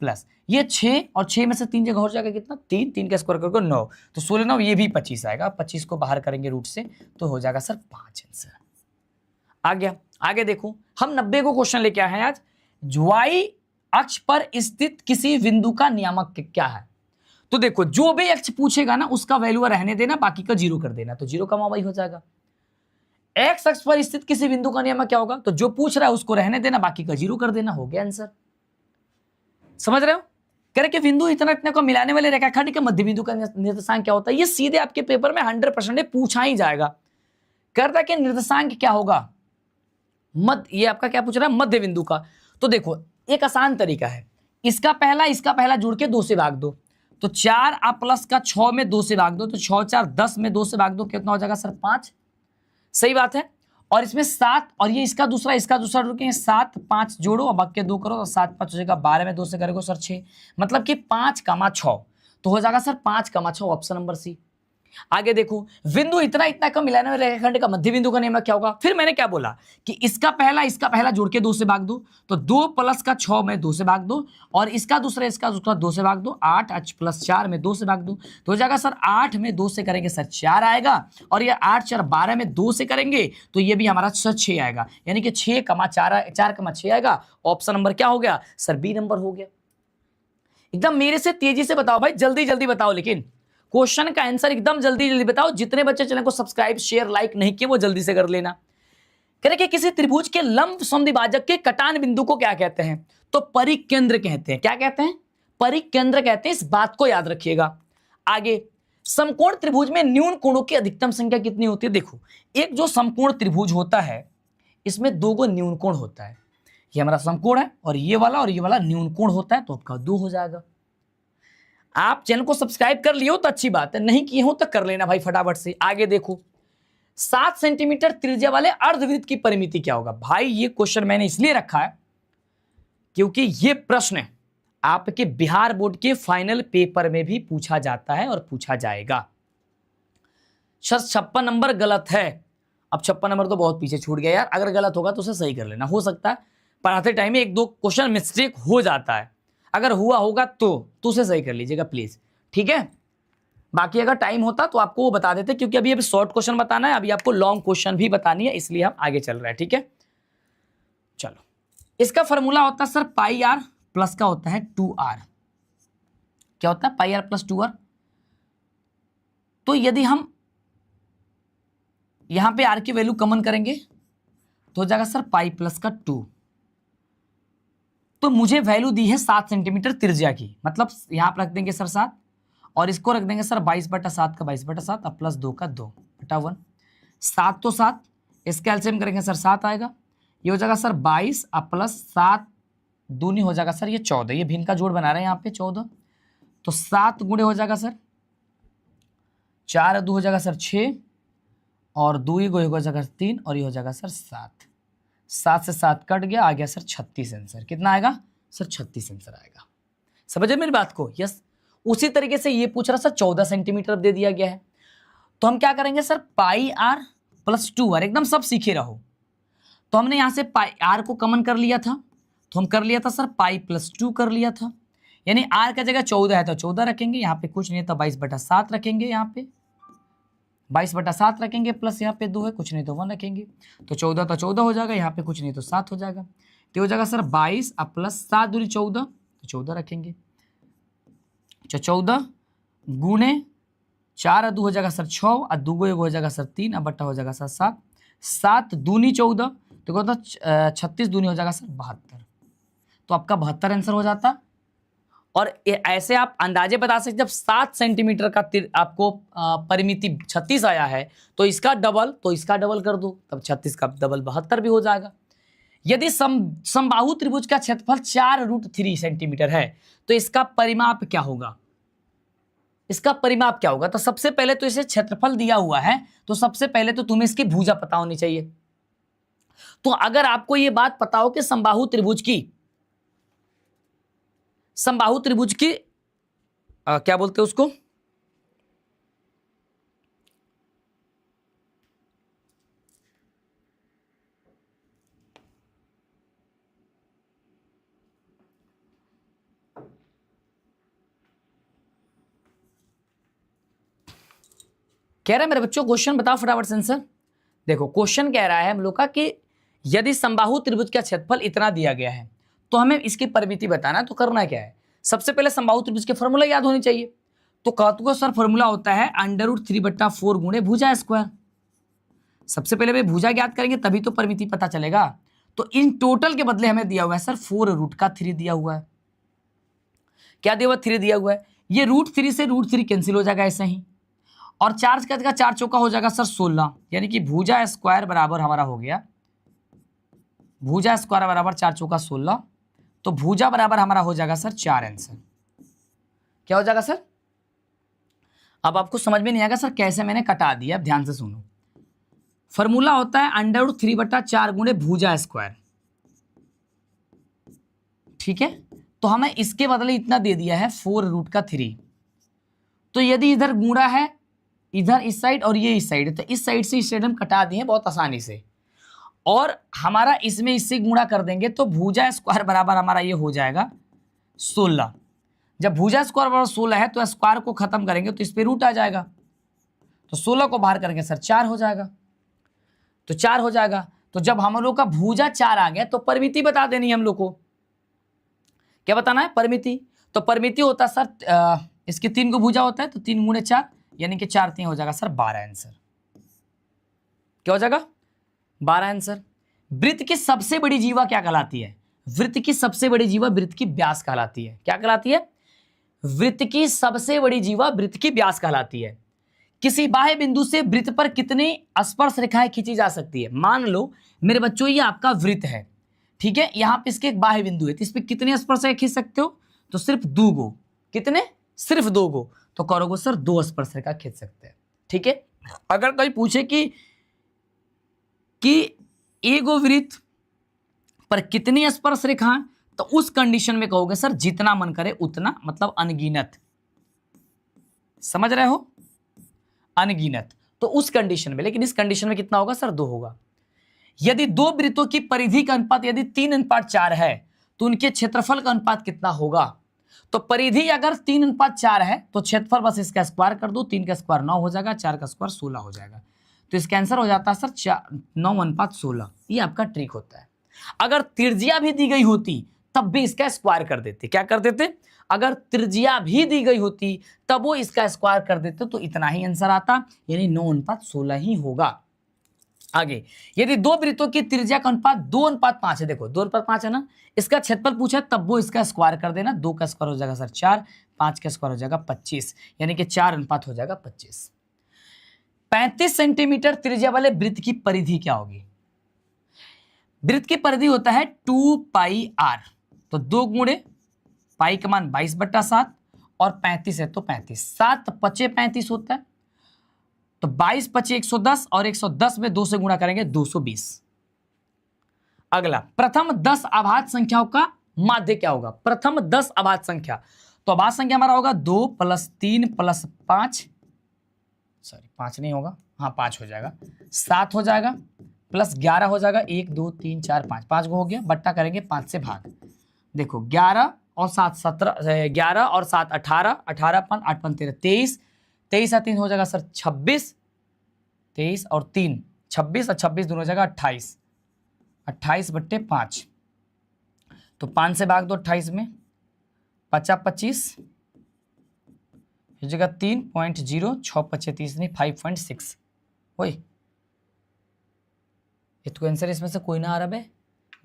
प्लस ये 6, और 6 में से 3 जगह हो जाएगा कितना 3, 3 का स्क्वायर करोगे 9, तो 16 9 ये भी 25 आएगा, 25 को बाहर करेंगे रूट से तो हो जाएगा सर 5 आंसर आ गया। आगे देखो हम 90 को क्वेश्चन लेके आए हैं आज, वाई अक्ष पर स्थित किसी बिंदु का नियामक क्या है। तो देखो जो भी अक्ष पूछेगा ना उसका वैल्यू रहने देना, बाकी का 0 कर देना, तो 0 का वाई हो जाएगा। एक्स अक्ष पर स्थित किसी बिंदु का नियामक क्या होगा, तो जो पूछ रहा है उसको रहने देना, बाकी का 0 कर देना, हो गया आंसर। समझ रहे हो? कह रहे कि बिंदु इतना इतने को मिलाने वाले रेखाखंड के मध्य बिंदु का निर्देशांक क्या होता है, ये सीधे आपके पेपर में 100% पूछा ही जाएगा। करता कि निर्देशांक क्या होगा मध्य, ये आपका क्या पूछ रहा है मध्य बिंदु का। तो देखो एक आसान तरीका है, इसका पहला जोड़ के 2 से भाग दो, तो 4 आप प्लस का 6 में 2 से भाग दो, तो 6 4 10 में 2 से भाग दो, कितना हो जाएगा सर 5। सही बात है। और इसमें 7, और ये इसका दूसरा रुके 7 5 जोड़ो और बाकी के 2 करो, तो 7 5 हो जाएगा, 12 में 2 से करोगे सर 6, मतलब कि 5,6, तो हो जाएगा सर 5,6, ऑप्शन नंबर सी। आगे देखो बिंदु इतना इतना का मिलाने वाले रेखाखंड का मध्य बिंदु का नियम क्या होगा। फिर मैंने क्या बोला कि इसका पहला जोड़ के 2 से भाग दो, तो 2 प्लस का 6 में 2 से भाग दो, और इसका दूसरा 2 से भाग दो, 8 8 प्लस 4 में 2 से भाग दो, तो हो जाएगा सर 8 में 2 से करेंगे सर 4 आएगा, और ये 8 4 12 में 2 से करेंगे तो ये भी हमारा सर 6 आएगा, यानी कि 6,4 आएगा। ऑप्शन नंबर क्या हो गया सर, बी नंबर हो गया। एकदम मेरे से तेजी से बताओ भाई, जल्दी जल्दी बताओ, लेकिन क्वेश्चन का आंसर एकदम जल्दी जल्दी बताओ। जितने बच्चे चैनल को सब्सक्राइब शेयर लाइक नहीं किए वो जल्दी से कर लेना। कह रहे कि किसी त्रिभुज के लंब समद्विभाजक के कटान बिंदु को क्या कहते हैं, तो परिकेंद्र कहते हैं। क्या कहते हैं? परिकेंद्र कहते हैं, इस बात को याद रखिएगा। आगे समकोण त्रिभुज में न्यून कोणों की अधिकतम संख्या कितनी होती है। देखो एक जो समकोण त्रिभुज होता है इसमें 2 गो न्यून कोण होता है, ये हमारा समकोण है और ये वाला न्यून कोण होता है, तो आपका 2 हो जाएगा। आप चैनल को सब्सक्राइब कर लियो तो अच्छी बात है, नहीं किए हो तो कर लेना भाई फटाफट से। आगे देखो 7 सेंटीमीटर त्रिज्या वाले अर्धवृत्त की परिमिति क्या होगा। भाई ये क्वेश्चन मैंने इसलिए रखा है क्योंकि ये प्रश्न आपके बिहार बोर्ड के फाइनल पेपर में भी पूछा जाता है और पूछा जाएगा। 56 नंबर गलत है। अब 56 नंबर तो बहुत पीछे छूट गया यार, अगर गलत होगा तो उसे सही कर लेना। हो सकता है पढ़ाते टाइम में 1-2 क्वेश्चन मिस्टेक हो जाता है, अगर हुआ होगा तो उसे सही कर लीजिएगा प्लीज, ठीक है। बाकी अगर टाइम होता तो आपको वो बता देते, क्योंकि अभी शॉर्ट क्वेश्चन बताना है, अभी आपको लॉन्ग क्वेश्चन भी बतानी है, इसलिए हम आगे चल रहे हैं, ठीक है। चलो इसका फॉर्मूला होता है सर पाई आर प्लस का होता है 2r। क्या होता है? पाई आर प्लस 2r। तो यदि हम यहां पे r की वैल्यू कॉमन करेंगे तो हो जाएगा सर पाई प्लस का 2। तो मुझे वैल्यू दी है 7 सेंटीमीटर त्रिज्या की, मतलब यहां पर रख देंगे सर 7 और इसको रख देंगे सर 22/7 का 22/7 अब प्लस 2 का 2/1। 7 तो 7, इसके एलसीएम करेंगे सर 7 आएगा, ये हो जाएगा सर 22 अब प्लस 7 दूनी हो जाएगा सर ये 14, ये भिन्न का जोड़ बना रहे हैं यहाँ पे 14, तो 7 गुणे हो जाएगा सर 4 2 हो जाएगा सर 6 और 2 ही हो जाएगा 3 और ये हो जाएगा सर 7। 7 से 7 कट गया, आ गया सर 36 आंसर। कितना आएगा सर 36 आंसर आएगा। समझे मेरी बात को? यस। उसी तरीके से ये पूछ रहा सर 14 सेंटीमीटर दे दिया गया है, तो हम क्या करेंगे sir pi are plus 2r, एकदम सब सीखे रहो। तो हमने यहां से पाई आर को कॉमन कर लिया था, तो हम कर लिया था सर पाई प्लस 2 कर लिया था, यानी आर का जगह 14 है तो 14 रखेंगे, यहाँ पे कुछ नहीं है तो 22/7 रखेंगे, यहाँ पे 22/7 रखेंगे, प्लस यहाँ पे 2 है कुछ नहीं तो 1 रखेंगे, तो 14 तो 14 हो जाएगा, यहाँ पे कुछ नहीं तो 7 हो जाएगा, तो हो जाएगा सर 22 अब प्लस 7 दूरी 14, तो 14 रखेंगे, 14 गुणे 4 2 हो जाएगा सर 6 और 2 हो जाएगा सर 3 अब बट्टा हो जाएगा सर 7, 7 दूनी 14 तो कहता 36 दूनी हो जाएगा सर 72, तो आपका 72 आंसर हो जाता। और ऐसे आप अंदाजे बता सकते जब 7 सेंटीमीटर का आपको परिमिति 36 आया है तो इसका डबल कर दो, तब 36 का डबल 72 भी हो जाएगा। यदि समबाहु त्रिभुज का क्षेत्रफल 4√3 सेंटीमीटर है तो इसका परिमाप क्या होगा? इसका परिमाप क्या होगा? तो सबसे पहले तो इसे क्षेत्रफल दिया हुआ है, तो सबसे पहले तो तुम्हें इसकी भुजा पता होनी चाहिए। तो अगर आपको यह बात पता हो कि समबाहु त्रिभुज की क्या बोलते हैं उसको, कह रहा है मेरे बच्चों क्वेश्चन बताओ फटाफट से आंसर। देखो क्वेश्चन कह रहा है हम लोग का कि यदि समबाहु त्रिभुज का क्षेत्रफल इतना दिया गया है तो हमें इसकी परिमिति बताना है, तो करना क्या है? सबसे पहले समबाहु त्रिभुज के फॉर्मूला याद होनी चाहिए। तो कहते को सर फॉर्मूला होता है √3/4 गुणे भुजा स्क्वायर। सबसे पहले भाई भुजा ज्ञात करेंगे तभी तो परिमिति पता चलेगा। तो इन टोटल के बदले हमें दिया हुआ है सर 4√3 दिया हुआ है। क्या दिया हुआ? 3 दिया हुआ है। ये √3 से √3 कैंसिल हो जाएगा ऐसे ही, और 4 का 4 चौका हो जाएगा सर 16, यानी कि भुजा स्क्वायर बराबर हमारा हो गया, भुजा स्क्वायर बराबर 4 चौका 16, तो भुजा बराबर हमारा हो जाएगा सर 4 आंसर। क्या हो जाएगा सर? अब आपको समझ में नहीं आएगा सर कैसे मैंने कटा दिया, अब ध्यान से सुनो। फॉर्मूला होता है √3/4 गुणे भुजा स्क्वायर, ठीक है? तो हमें इसके बदले इतना दे दिया है 4√3। तो यदि इधर गुणा है, इधर इस साइड और ये इस साइड, तो इस साइड से इस साइड हम कटा दिए बहुत आसानी से, और हमारा इसमें इससे गुणा कर देंगे तो भुजा स्क्वायर बराबर हमारा ये हो जाएगा 16। जब भुजा स्क्वायर बराबर 16 है तो स्क्वायर को खत्म करेंगे तो इस पे रूट आ जाएगा, तो 16 को बाहर करेंगे सर 4 हो जाएगा, तो 4 हो जाएगा। तो जब हम लोग का भुजा 4 आ गया तो परिमिति बता देनी है हम लोग को। क्या बताना है? परिमिति। तो परिमिति होता है सर इसकी 3 को भुजा होता है तो 3 गुणे 4, यानी कि 4 3 हो जाएगा सर 12 आंसर। क्या हो जाएगा? 12 आंसर। वृत्त की सबसे बड़ी जीवा क्या कहलाती है? वृत्त की सबसे बड़ी जीवा वृत्त की व्यास कहलाती है। क्या कहलाती है? वृत्त की सबसे बड़ी जीवा वृत्त की व्यास कहलाती है। किसी बाह्य बिंदु से वृत्त पर कितनी स्पर्श रेखाएं खींची जा सकती है? मान लो मेरे बच्चों ये आपका वृत्त है, ठीक है, यहां पे इसके एक बाह्य बिंदु है, तो इस पे कितने स्पर्श रेखा खींच सकते हो? तो सिर्फ 2 गो। कितने? सिर्फ 2 गो। तो करोगे सर 2 स्पर्श रेखा खींच सकते हैं, ठीक है। अगर कोई पूछे कि एगो वृत्त पर कितनी स्पर्श रेखा, तो उस कंडीशन में कहोगे सर जितना मन करे उतना, मतलब अनगिनत। समझ रहे हो? अनगिनत। तो उस कंडीशन में, लेकिन इस कंडीशन में कितना होगा सर? 2 होगा। यदि 2 वृत्तों की परिधि का अनुपात यदि 3:4 है तो उनके क्षेत्रफल का अनुपात कितना होगा? तो परिधि अगर 3:4 है तो क्षेत्रफल बस इसका स्क्वायर कर दो, 3 का स्क्वायर 9 हो जाएगा, 4 का स्क्वायर 16 हो जाएगा। तो इसका आंसर हो जाता है सर 9:16। ये आपका ट्रिक होता है। अगर त्रिज्या भी दी गई होती तब भी इसका स्क्वायर कर देते। क्या कर देते? अगर त्रिज्या भी दी गई होती तब वो इसका स्क्वायर कर देते तो इतना ही आंसर आता, यानी 9:16 ही होगा। आगे, यदि दो वृत्तों की त्रिज्या का अनुपात 2:5 है, देखो 2:5 है ना, इसका क्षेत्रफल पूछा तब वो इसका स्क्वायर कर देना, 2 का स्क्वायर हो जाएगा सर 4, 5 का स्क्वायर हो जाएगा 25, यानी कि 4 अनुपात हो जाएगा 25। 35 सेंटीमीटर त्रिज्या वाले वृत्त की परिधि क्या होगी? वृत्त की परिधि होता है 2πr, तो 2 गुणे पाई का मान 22/7 और 35 है तो 35, 7 पचे 35 होता है, तो 22 पचे 110 और 110 में 2 से गुणा करेंगे 220। अगला, प्रथम 10 अभाज्य संख्याओं का माध्य क्या होगा? प्रथम 10 अभाज्य संख्या, तो अभाज्य संख्या हमारा होगा 2 + 3 + 5, सॉरी 5 नहीं होगा, हाँ 5 हो जाएगा, 7 हो जाएगा, प्लस 11 हो जाएगा, 1 2 3 4 5, 5 को हो गया, बट्टा करेंगे 5 से भाग। देखो 11 और 7 17, 11 और 7 18, 18 पन 8 पन 13, 23, 23 और 3 हो जाएगा सर 26, 23 और 3 26 और 26 दोनों हो जाएगा 28, 28/5, तो 5 से भाग दो 28 में, 50 25 जगह 3.0, 6 पचे 30 नहीं 5.6। वही ये तो आंसर इसमें से कोई ना आ रहा है,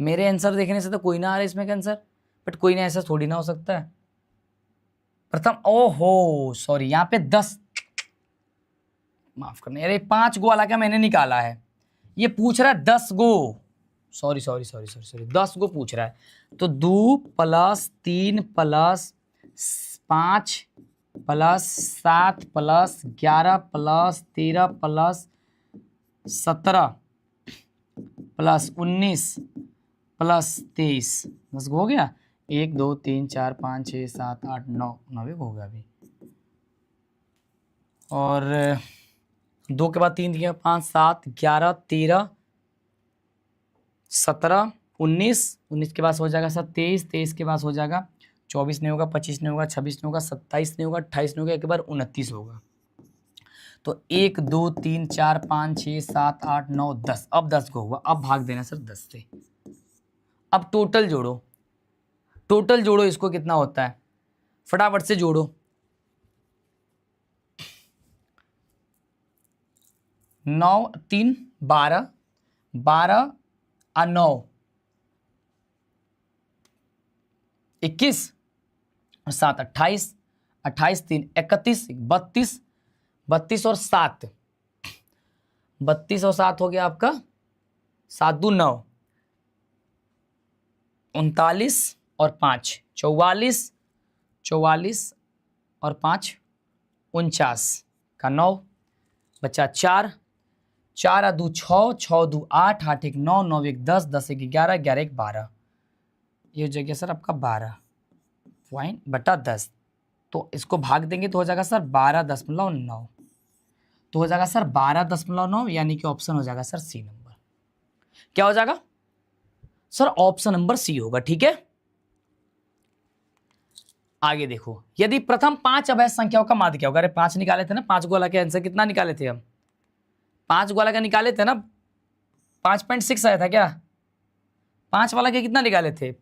मेरे आंसर देखने से तो कोई ना आ रहा है इसमें का आंसर, बट कोई ना, ऐसा थोड़ी ना हो सकता है। प्रथम, ओहो सॉरी, यहाँ पे 10, माफ करना, अरे 5 गो वाला क्या मैंने निकाला है, ये पूछ रहा है 10 गो, सॉरी 10 गो पूछ रहा है, तो 2 + 3 + 5 + 7 + 11 + 13 + 17 + 19 + 23, 10 हो गया, 1 2 3 4 5 6 7 8 9, 9 हो गया अभी, और 2 के बाद 3 दिया, 5 7 11 13 17 19, 19 के पास हो जाएगा सर 23, 23 के पास हो जाएगा 24 नहीं होगा, 25 नहीं होगा, 26 नहीं होगा, 27 नहीं होगा, 28 नहीं होगा, एक बार 29 होगा, तो 1 2 3 4 5 6 7 8 9 10, अब 10 को हुआ, अब भाग देना सर 10 से। अब टोटल जोड़ो, टोटल जोड़ो, इसको कितना होता है फटाफट से जोड़ो, 9 3 12, 12 और 9 21 और 7 28, 28 3 31, 32, 32 और 7, 32 और 7 हो गया आपका 7 2 9, 39 और 5 44, 44 और 5 49 का 9, बचा 4, 4 2 6, 6 2 8, 8 1 9, 9 1 10, 10 1 11, 11 1 12, ये हो जाएगा सर आपका 12/10, तो इसको भाग देंगे तो हो जाएगा सर 12.9, तो हो जाएगा सर 12.9, यानी कि ऑप्शन हो जाएगा सर सी नंबर। क्या हो जाएगा सर? ऑप्शन नंबर सी होगा, ठीक है। आगे देखो, यदि प्रथम 5 अवैध संख्याओं का माध्य क्या होगा? अरे 5 निकाले थे ना, 5 गोला के आंसर कितना निकाले थे हम? 5 गोला का निकाले थे ना, 5.6 आया था क्या? 5 वाला के कितना निकाले थे?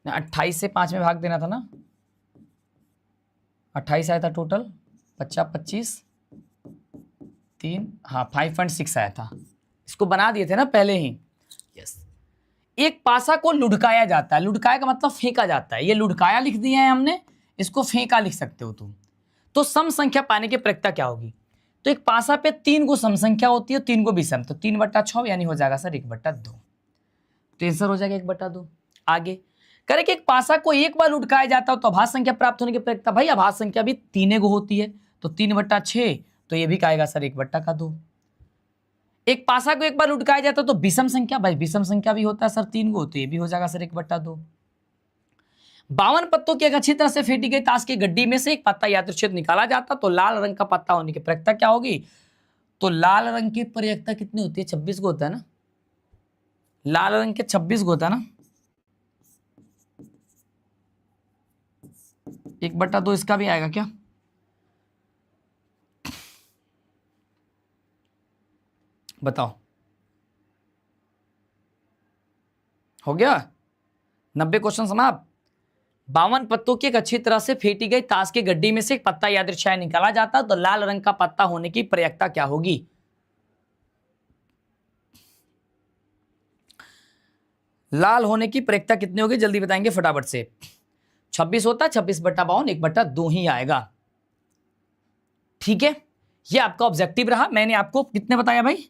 28 से 5 में भाग देना था ना, 28 आया था टोटल, 50 25 3, हाँ 5.6 आया था, इसको बना दिए थे ना पहले ही। यस, एक पासा को लुढ़काया जाता है, लुढ़काया का मतलब फेंका जाता है, ये लुढ़काया लिख दिया है हमने, इसको फेंका लिख सकते हो तुम। तो सम संख्या पाने की प्रक्रिया क्या होगी? तो एक पासा पे 3 गो सम संख्या होती है, 3 गो विषम, तो 3/6 यानी हो जाएगा सर 1/2, तो आंसर हो जाएगा 1/2। आगे करें कि एक पासा को एक बार लुढ़काया जाता है तो अभाज्य संख्या प्राप्त होने की प्रक्रिया, भाई अभाज्य संख्या भी 3 गो होती है, तो 3/6, तो ये भी कहेगा सर 1/2। एक पासा को एक बार लुढ़काया जाता है तो विषम संख्या, भाई विषम संख्या भी होता है सर 3 गो, तो ये भी हो जाएगा सर 1/2। 52 पत्तों की एक अच्छी तरह से फेंटी गई ताश की गड्डी में से एक पत्ता यादृच्छिक निकाला जाता तो लाल रंग का पत्ता होने की प्रक्रिया क्या होगी? तो लाल रंग की प्रक्रिया कितनी होती है? 26 गो होता है ना, लाल रंग के 26 गो होता है ना, 1/2 इसका भी आएगा क्या? बताओ, हो गया 90 क्वेश्चन समाप्त। 52 पत्तों की एक अच्छी तरह से फेंटी गई ताश की गड्डी में से एक पत्ता यादृच्छा निकाला जाता तो लाल रंग का पत्ता होने की प्रयक्ता क्या होगी? लाल होने की प्रयक्ता कितनी होगी जल्दी बताएंगे फटाफट से। 26 होता है, 26/52 1/2 ही आएगा। ठीक है, ये आपका ऑब्जेक्टिव रहा। मैंने आपको कितने बताया भाई?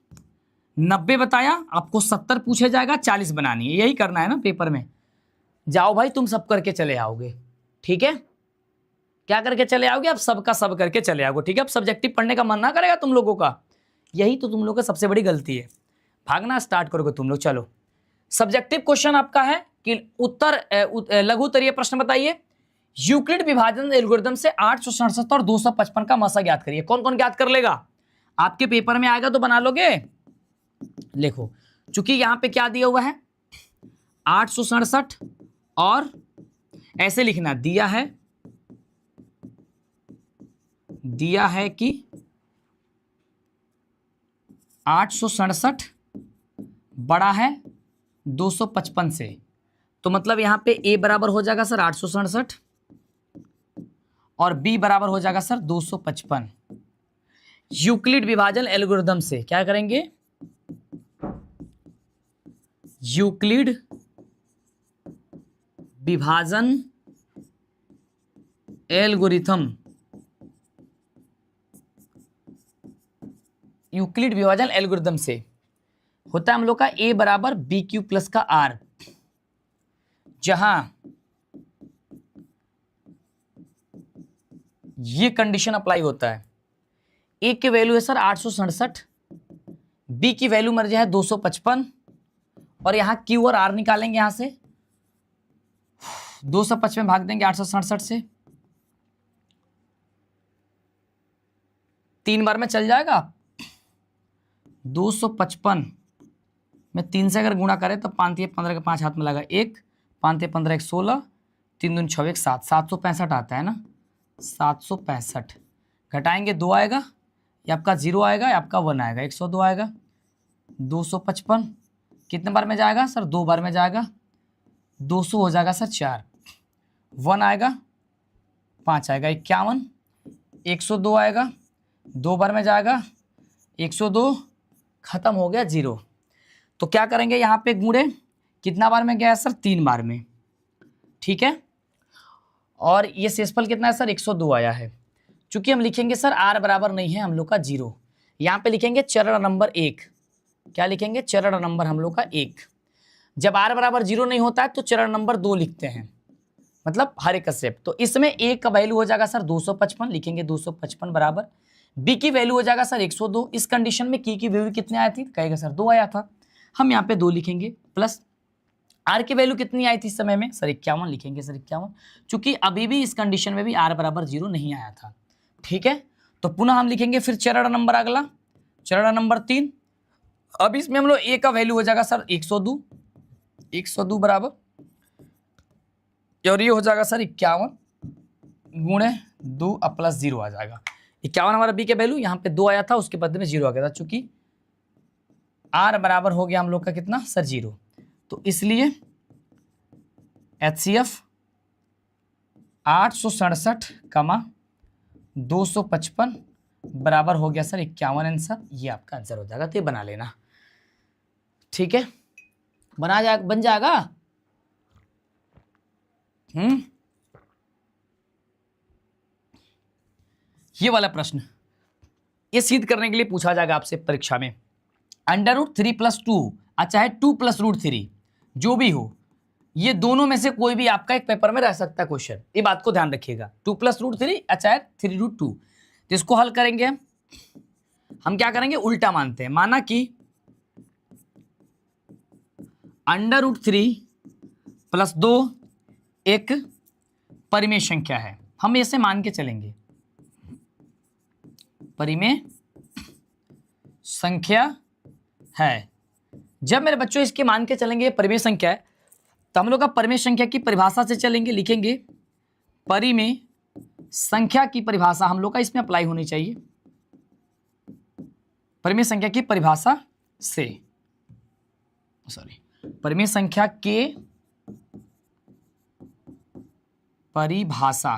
90 बताया। आपको 70 पूछा जाएगा, 40 बनानी है, यही करना है ना पेपर में। जाओ भाई, तुम सब करके चले आओगे। ठीक है, क्या करके चले आओगे? अब सबका सब करके चले आओगे। ठीक है, अब सब्जेक्टिव पढ़ने का मन ना करेगा तुम लोगों का, यही तो तुम लोगों का सबसे बड़ी गलती है। भागना स्टार्ट करोगे तुम लोग। चलो, सब्जेक्टिव क्वेश्चन आपका है कि लघु उत्तरीय प्रश्न बताइए। यूक्लिड विभाजन एल्गोरिथम से 867 और 255 का मसा ज्ञात करिए। कौन कौन ज्ञात कर लेगा? आपके पेपर में आएगा तो बना लोगे। लिखो, चूंकि यहां पे क्या दिया हुआ है 867 और ऐसे लिखना दिया है कि 867 बड़ा है 255 से, तो मतलब यहां पे ए बराबर हो जाएगा सर 867 और बी बराबर हो जाएगा सर 255। यूक्लिड विभाजन एल्गोरिथम से क्या करेंगे? यूक्लिड विभाजन एल्गोरिथम, यूक्लिड विभाजन एल्गोरिथम से होता है हम लोग का ए बराबर बी क्यू प्लस का आर, जहां ये कंडीशन अप्लाई होता है। ए की वैल्यू है सर 867, बी की वैल्यू मर जाए 255 और यहां क्यू और आर निकालेंगे। यहां से 255 में भाग देंगे 867 से, 3 बार में चल जाएगा। 255 में 3 से अगर गुणा करें तो 5 3 15 के 5 हाथ में लगा 1, 5 3 15 1 16, 3 दूनी 6 1 7, 765 आता है ना। 765 घटाएंगे 2 आएगा, ये आपका 0 आएगा, ये आपका 1 आएगा, 102 आएगा। 255 कितने बार में जाएगा सर? 2 बार में जाएगा। 200 हो जाएगा सर 4, 1 आएगा, 5 आएगा, 51। 102 आएगा, 2 बार में जाएगा, 102 खत्म हो गया 0। तो क्या करेंगे यहाँ पे गुणे, कितना बार में गया सर? 3 बार में। ठीक है, और ये शेषफल कितना है सर? 102 आया है। चूंकि हम लिखेंगे सर आर बराबर नहीं है हम लोग का 0, यहाँ पे लिखेंगे चरण नंबर 1। क्या लिखेंगे? चरण नंबर हम लोग का 1। जब आर बराबर 0 नहीं होता है तो चरण नंबर 2 लिखते हैं, मतलब हर एक स्टेप। तो इसमें ए का वैल्यू हो जाएगा सर 255, लिखेंगे 255 बराबर, बी की वैल्यू हो जाएगा सर 102। इस कंडीशन में की वैल्यू कितनी आई थी? कहेगा सर 2 आया था, हम यहाँ पे 2 लिखेंगे, प्लस आर की वैल्यू कितनी आई थी इस समय में सर? 51 लिखेंगे सर 51, चूंकि अभी भी इस कंडीशन में भी आर बराबर 0 नहीं आया था। ठीक है, तो पुनः हम लिखेंगे फिर चरण नंबर अगला, चरण नंबर 3। अब इसमें हम लोग ए का वैल्यू हो जाएगा सर 102 बराबर, और ये हो जाएगा सर 51 गुणे 2 प्लस 0 आ जाएगा। 51 हमारा बी के वैल्यू, यहाँ पे 2 आया था, उसके बदले में 0 आ गया था, चूंकि आर बराबर हो गया हम लोग का कितना सर 0। तो इसलिए HCF 867, 255 बराबर हो गया सर 51 आंसर। ये आपका आंसर हो जाएगा, तो ये बना लेना। ठीक है, बन जाएगा। ये वाला प्रश्न ये सिद्ध करने के लिए पूछा जाएगा आपसे परीक्षा में। √3 + 2 चाहे 2 + √3 जो भी हो, ये दोनों में से कोई भी आपका एक पेपर में रह सकता है क्वेश्चन, ये बात को ध्यान रखिएगा। 2 + √3 चाहे 3√2, तो इसको हल करेंगे हम क्या करेंगे? उल्टा मानते हैं। माना कि √3 + 2 एक परिमेय संख्या है, हम ऐसे मान के चलेंगे परिमेय संख्या है। जब मेरे बच्चों इसके मान के चलेंगे परिमेय संख्या है, तो हम लोग का परिमेय संख्या की परिभाषा से चलेंगे, लिखेंगे परिमेय संख्या की परिभाषा हम लोग का इसमें अप्लाई होनी चाहिए। परिमेय संख्या की परिभाषा से, परिमेय संख्या के परिभाषा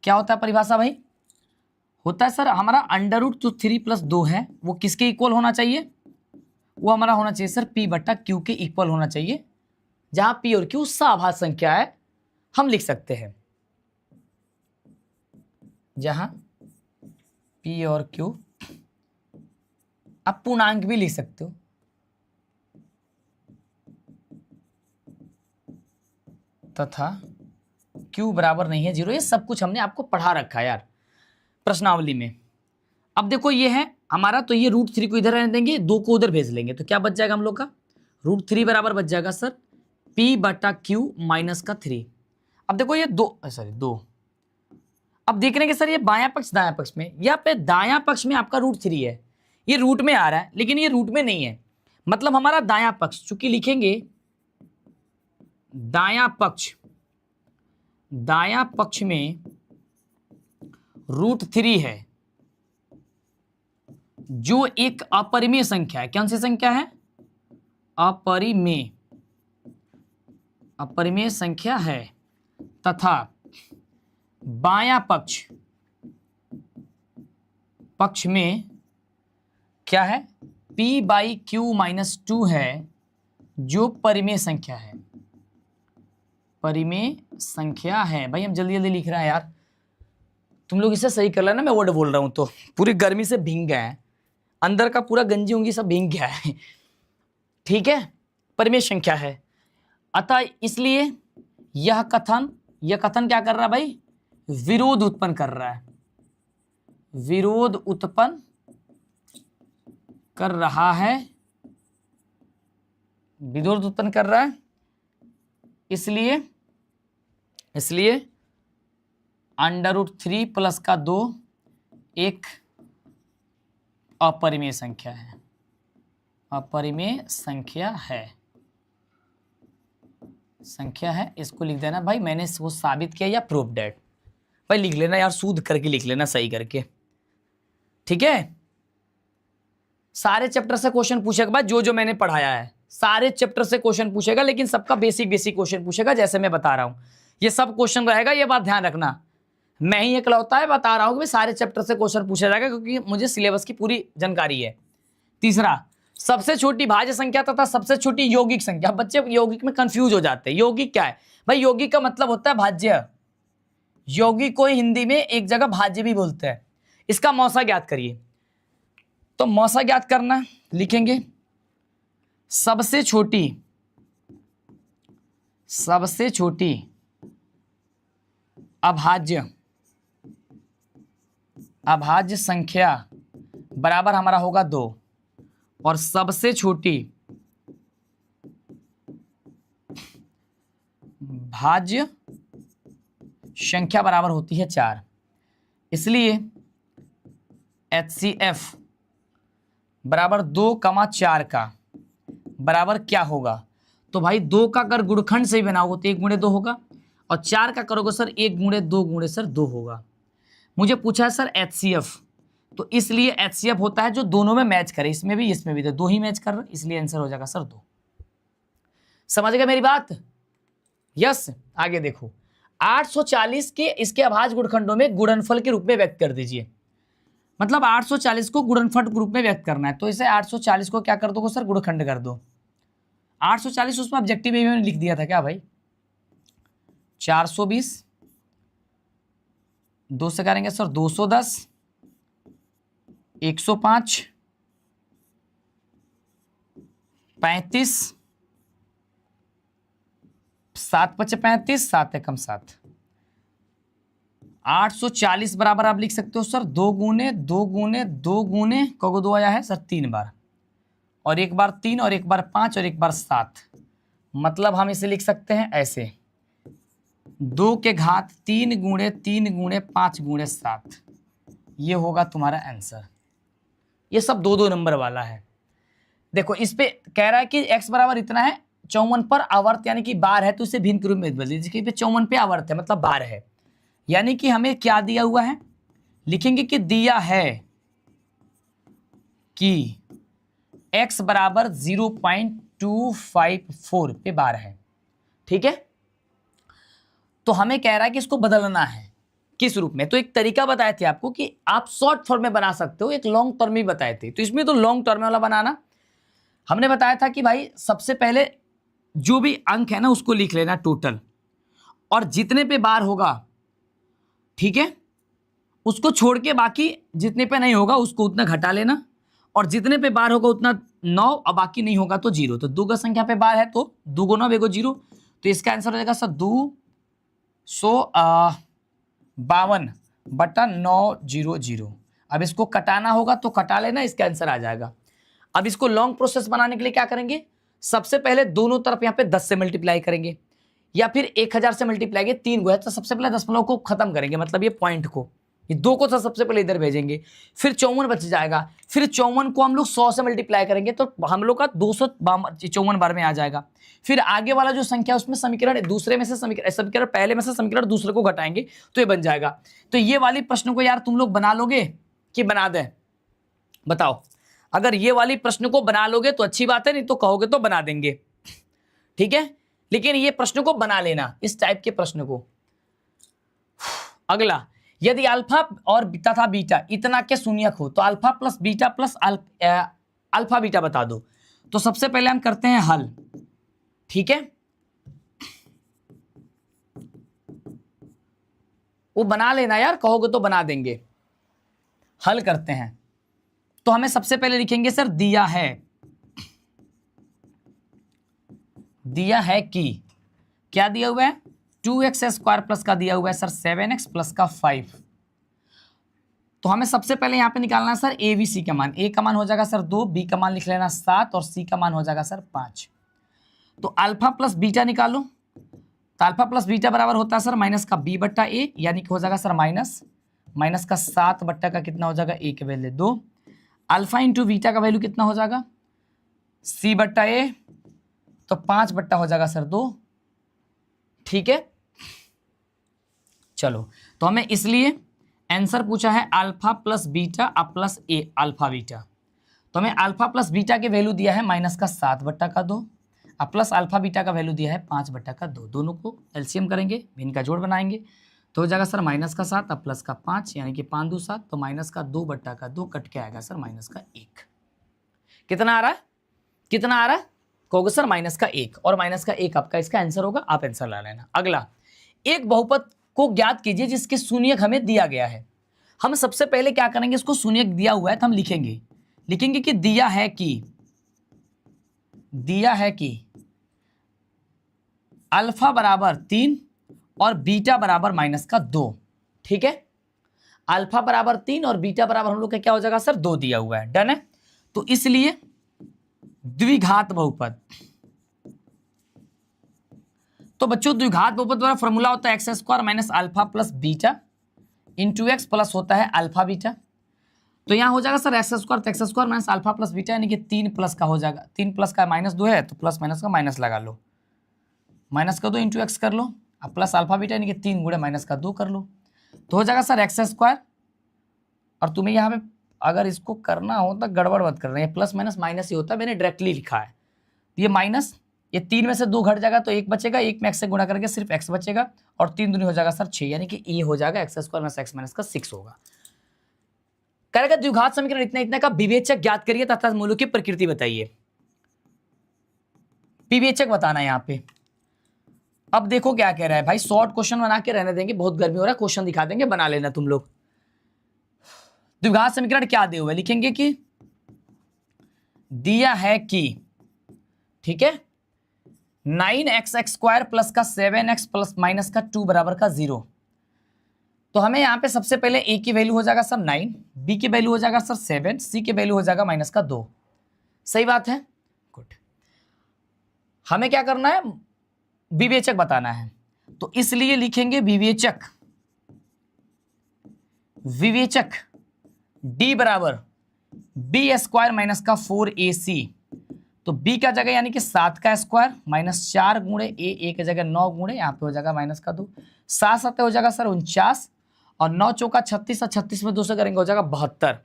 क्या होता है? परिभाषा भाई होता है सर हमारा √3 + 2 है, वो किसके इक्वल होना चाहिए? वो हमारा होना चाहिए सर P/Q के इक्वल होना चाहिए, जहां P और Q सह संख्या है, हम लिख सकते हैं जहां P और Q, आप पूर्णांक भी लिख सकते हो, तथा Q बराबर नहीं है 0। ये सब कुछ हमने आपको पढ़ा रखा है यार प्रश्नावली में। अब देखो ये है हमारा, तो ये √3 को इधर रहने देंगे, 2 को उधर भेज लेंगे, तो क्या बच जाएगा हम लोग का? √3 बराबर बच जाएगा सर P/Q - 3। अब देखो ये 2, अब देख रहे हैं कि सर ये बायां पक्ष दायां पक्ष में, या पे दायां पक्ष में आपका √3 है, ये रूट में आ रहा है, लेकिन ये रूट में नहीं है, मतलब हमारा दायां पक्ष, चूंकि लिखेंगे दायां पक्ष में √3 है, जो एक अपरिमेय संख्या है। कौन सी संख्या है? अपरिमेय संख्या है, तथा बायां पक्ष में क्या है? P/Q - 2 है, जो परिमेय संख्या है। परिमेय संख्या है भाई, हम जल्दी जल्दी लिख रहे हैं यार, तुम लोग इसे सही कर लेना, मैं वर्ड बोल रहा हूं तो पूरी गर्मी से भीग गए हैं, अंदर का पूरा गंजी उंगी सब भीग गया है, ठीक है? परिमेय संख्या है, अतः इसलिए यह कथन क्या कर रहा है भाई? विरोध उत्पन्न कर रहा है, विरोध उत्पन्न कर रहा है, विरोध उत्पन्न कर रहा है, इसलिए √3 + 2 एक अपरिमेय संख्या है, अपरिमेय संख्या है, इसको लिख देना भाई, मैंने वो साबित किया या प्रूफ डेट, भाई लिख लेना यार, सूद करके लिख लेना, सही करके, ठीक है? सारे चैप्टर से क्वेश्चन पूछेगा भाई, जो मैंने पढ़ाया है सारे चैप्टर से क्वेश्चन पूछेगा, लेकिन सबका बेसिक क्वेश्चन पूछेगा, जैसे मैं बता रहा हूं ये सब क्वेश्चन रहेगा, ये बात ध्यान रखना। मैं ही इकलौता है बता रहा हूं कि सारे चैप्टर से क्वेश्चन पूछा जाएगा, क्योंकि मुझे सिलेबस की पूरी जानकारी है। तीसरा, सबसे छोटी भाज्य संख्या तथा सबसे छोटी यौगिक संख्या। बच्चे यौगिक में कंफ्यूज हो जाते हैं, यौगिक क्या है भाई? यौगिक का मतलब होता है भाज्य, यौगिक को हिंदी में एक जगह भाज्य भी बोलते हैं। इसका मौसा ज्ञात करिए, तो मौसा ज्ञात करना, लिखेंगे सबसे छोटी अभाज्य संख्या बराबर हमारा होगा 2, और सबसे छोटी भाज्य संख्या बराबर होती है 4। इसलिए HCF बराबर 2,4 का बराबर क्या होगा? तो भाई 2 का अगर गुणखंड से ही बनाओगे तो 1 × 2 होगा, और 4 का करोगे सर 1 × 2 × सर 2 होगा। मुझे पूछा है सर HCF, तो इसलिए HCF होता है जो दोनों में मैच करे, इसमें भी तो 2 ही मैच कर रहा है, इसलिए आंसर हो जाएगा सर 2। समझ गए मेरी बात? यस। आगे देखो, 840 के इसके अभाज्य गुणखंडों में गुणनफल के रूप में व्यक्त कर दीजिए। मतलब 840 को गुणनफल के रूप में व्यक्त करना है, तो इसे 840 को क्या कर दो सर? गुणखंड कर दो। 840 उसमें ऑब्जेक्टिव में लिख दिया था क्या भाई? 420, 2 से करेंगे सर 210, 105, 35, 7 × 5 = 35, 7 × 7। 840 बराबर आप लिख सकते हो सर 2 × 2 × 2 × को 2 आया है सर 3 बार, और एक बार 3, और एक बार 5, और एक बार 7। मतलब हम इसे लिख सकते हैं ऐसे, 2 के घात 3 × 3 × 5 × 7। ये होगा तुम्हारा आंसर। ये सब 2-2 नंबर वाला है। देखो इस पे कह रहा है कि x बराबर इतना है, 54 पर आवर्त यानी कि बार है, तो इसे भिन्न के रूप में बदल दीजिए। 54 पे आवर्त है मतलब बार है, यानी कि हमें क्या दिया हुआ है? लिखेंगे कि दिया है कि x बराबर 0.254 पे बार है, ठीक है? तो हमें कह रहा है कि इसको बदलना है किस रूप में। तो एक तरीका बताए थे आपको कि आप शॉर्ट फॉर्म में बना सकते हो, एक लॉन्ग टर्म ही बताए थे। तो इसमें तो लॉन्ग टर्म वाला बनाना, हमने बताया था कि भाई सबसे पहले जो भी अंक है ना उसको लिख लेना टोटल, और जितने पे बार होगा, ठीक है, उसको छोड़ के बाकी जितने पे नहीं होगा उसको उतना घटा लेना, और जितने पे बार होगा उतना 9 और बाकी नहीं होगा तो 0। तो दो का संख्या पे बार है तो 2 गुना 9 0, तो इसका आंसर हो जाएगा सर 252/900। अब इसको कटाना होगा तो कटा लेना, इसका आंसर आ जाएगा। अब इसको लॉन्ग प्रोसेस बनाने के लिए क्या करेंगे, सबसे पहले दोनों तरफ यहाँ पे 10 से मल्टीप्लाई करेंगे या फिर 1000 से मल्टीप्लाई के 3 गुना, तो सबसे पहले दशमलव को खत्म करेंगे, मतलब ये पॉइंट को, ये 2 को तो सबसे पहले इधर भेजेंगे, फिर 54 बच जाएगा, फिर 54 को हम लोग 100 से मल्टीप्लाई करेंगे तो हम लोग का 254 बार में आ जाएगा। फिर आगे वाला जो संख्या उसमें समीकरण दूसरे में से समीकरण पहले में से समीकरण दूसरे को घटाएंगे तो ये बन जाएगा। तो ये वाली प्रश्न को यार तुम लोग बना लोगे कि बना दें, बताओ। अगर ये वाली प्रश्न को बना लोगे तो अच्छी बात है, नहीं तो कहोगे तो बना देंगे, ठीक है। लेकिन ये प्रश्न को बना लेना, इस टाइप के प्रश्न को। अगला, यदि अल्फा और तथा बीटा इतना के शून्यक हो तो alpha plus beta plus alpha beta बता दो। तो सबसे पहले हम करते हैं हल, ठीक है। वो बना लेना यार, कहोगे तो बना देंगे। हल करते हैं तो हमें सबसे पहले लिखेंगे सर दिया है कि क्या दिया हुआ है, 2x² प्लस का दिया हुआ है सर 7x प्लस का 5। तो हमें सबसे पहले यहां पे निकालना है सर a b c का मान। a का मान हो जाएगा सर 2, b का मान लिख लेना 7 और c का मान हो जाएगा सर 5। तो अल्फा प्लस बीटा निकालो, तो अल्फा प्लस बीटा बराबर होता है सर माइनस का b बट्टा a, यानी कि हो जाएगा सर माइनस का 7 बट्टा का कितना हो जाएगा, a के वैल्यू 2। अल्फा इंटू बीटा का वैल्यू कितना हो जाएगा, c बट्टा a, तो 5 बट्टा हो जाएगा सर 2, ठीक है। चलो, तो हमें इसलिए आंसर पूछा है अल्फा प्लस बीटा प्लस ए अल्फा बीटा। तो हमें अल्फा प्लस बीटा के वैल्यू दिया है माइनस का 7 बट्टा का 2 प्लस अल्फा बीटा का वैल्यू दिया है 5 बट्टा का 2। दोनों को एलसीएम करेंगे, इनका जोड़ बनाएंगे तो हो जाएगा सर माइनस का 7 प्लस का 5, यानी कि 5 2 7, तो माइनस का 2 बट्टा का 2 कट के आएगा सर माइनस का 1। कितना आ रहा है, कितना आ रहा है, कहोगे सर माइनस का 1, और माइनस का 1 आपका इसका आंसर होगा, आप आंसर ला लेना। अगला, एक बहुपद को ज्ञात कीजिए जिसके शून्यक हमें दिया गया है। हम सबसे पहले क्या करेंगे, इसको शून्यक दिया हुआ है तो हम लिखेंगे कि दिया है कि अल्फा बराबर 3 और बीटा बराबर माइनस का 2, ठीक है। अल्फा बराबर 3 और बीटा बराबर हम लोग का क्या हो जाएगा सर 2 दिया हुआ है, डन है। तो इसलिए द्विघात बहुपद, तो बच्चों द्विघात बहुपद द्वारा फॉर्मूला होता है x² minus alpha plus beta into x plus होता है अल्फा बीटा। तो यहाँ हो जाएगा sir x² minus alpha plus beta, यानी कि 3 प्लस का हो जाएगा, 3 प्लस का -2 है तो प्लस माइनस का माइनस लगा लो, माइनस का 2 इंटू एक्स कर लो, अब प्लस अल्फा बीटा यानी कि 3 गुणे माइनस का 2 कर लो, तो हो जाएगा सर x²। और तुम्हें यहाँ पे अगर इसको करना हो तो गड़बड़ मत करना, ये प्लस माइनस माइनस ही होता है, मैंने डायरेक्टली लिखा है। ये माइनस, ये 3 में से 2 घट जाएगा तो 1 बचेगा, 1 में x से गुणा करके सिर्फ x बचेगा, और 3 दूनी हो जाएगा सर 6, यानी कि ये हो जाएगा x² माइनस x माइनस का 6 होगा। करेगा द्विघात समीकरण इतना का विवेचक ज्ञात करिए तथा मूलों की प्रकृति बताइए। विवेचक बताना है यहाँ पे। अब देखो क्या कह रहा है भाई, शॉर्ट क्वेश्चन बना के रहने देंगे, बहुत गर्मी हो रहा है, क्वेश्चन दिखा देंगे, बना लेना तुम लोग। द्विघात समीकरण क्या दिए हुए, लिखेंगे कि दिया है कि, ठीक है, 9x² प्लस का 7x प्लस माइनस का 2 बराबर का 0। तो हमें यहां पे सबसे पहले a की वैल्यू हो जाएगा सर 9, b की वैल्यू हो जाएगा सर 7, c की वैल्यू हो जाएगा माइनस का 2। सही बात है, गुड। हमें क्या करना है, विवेचक बताना है, तो इसलिए लिखेंगे विवेचक d बराबर b² माइनस का 4ac। तो b का जगह यानी कि 7 का स्क्वायर माइनस 4 गुणे a, a की जगह 9 गुणे, यहाँ पे हो जाएगा माइनस का 2, 7 7 हो जाएगा सर 49, और 9 चौका 36, और 36 में 2 से करेंगे हो जाएगा 72,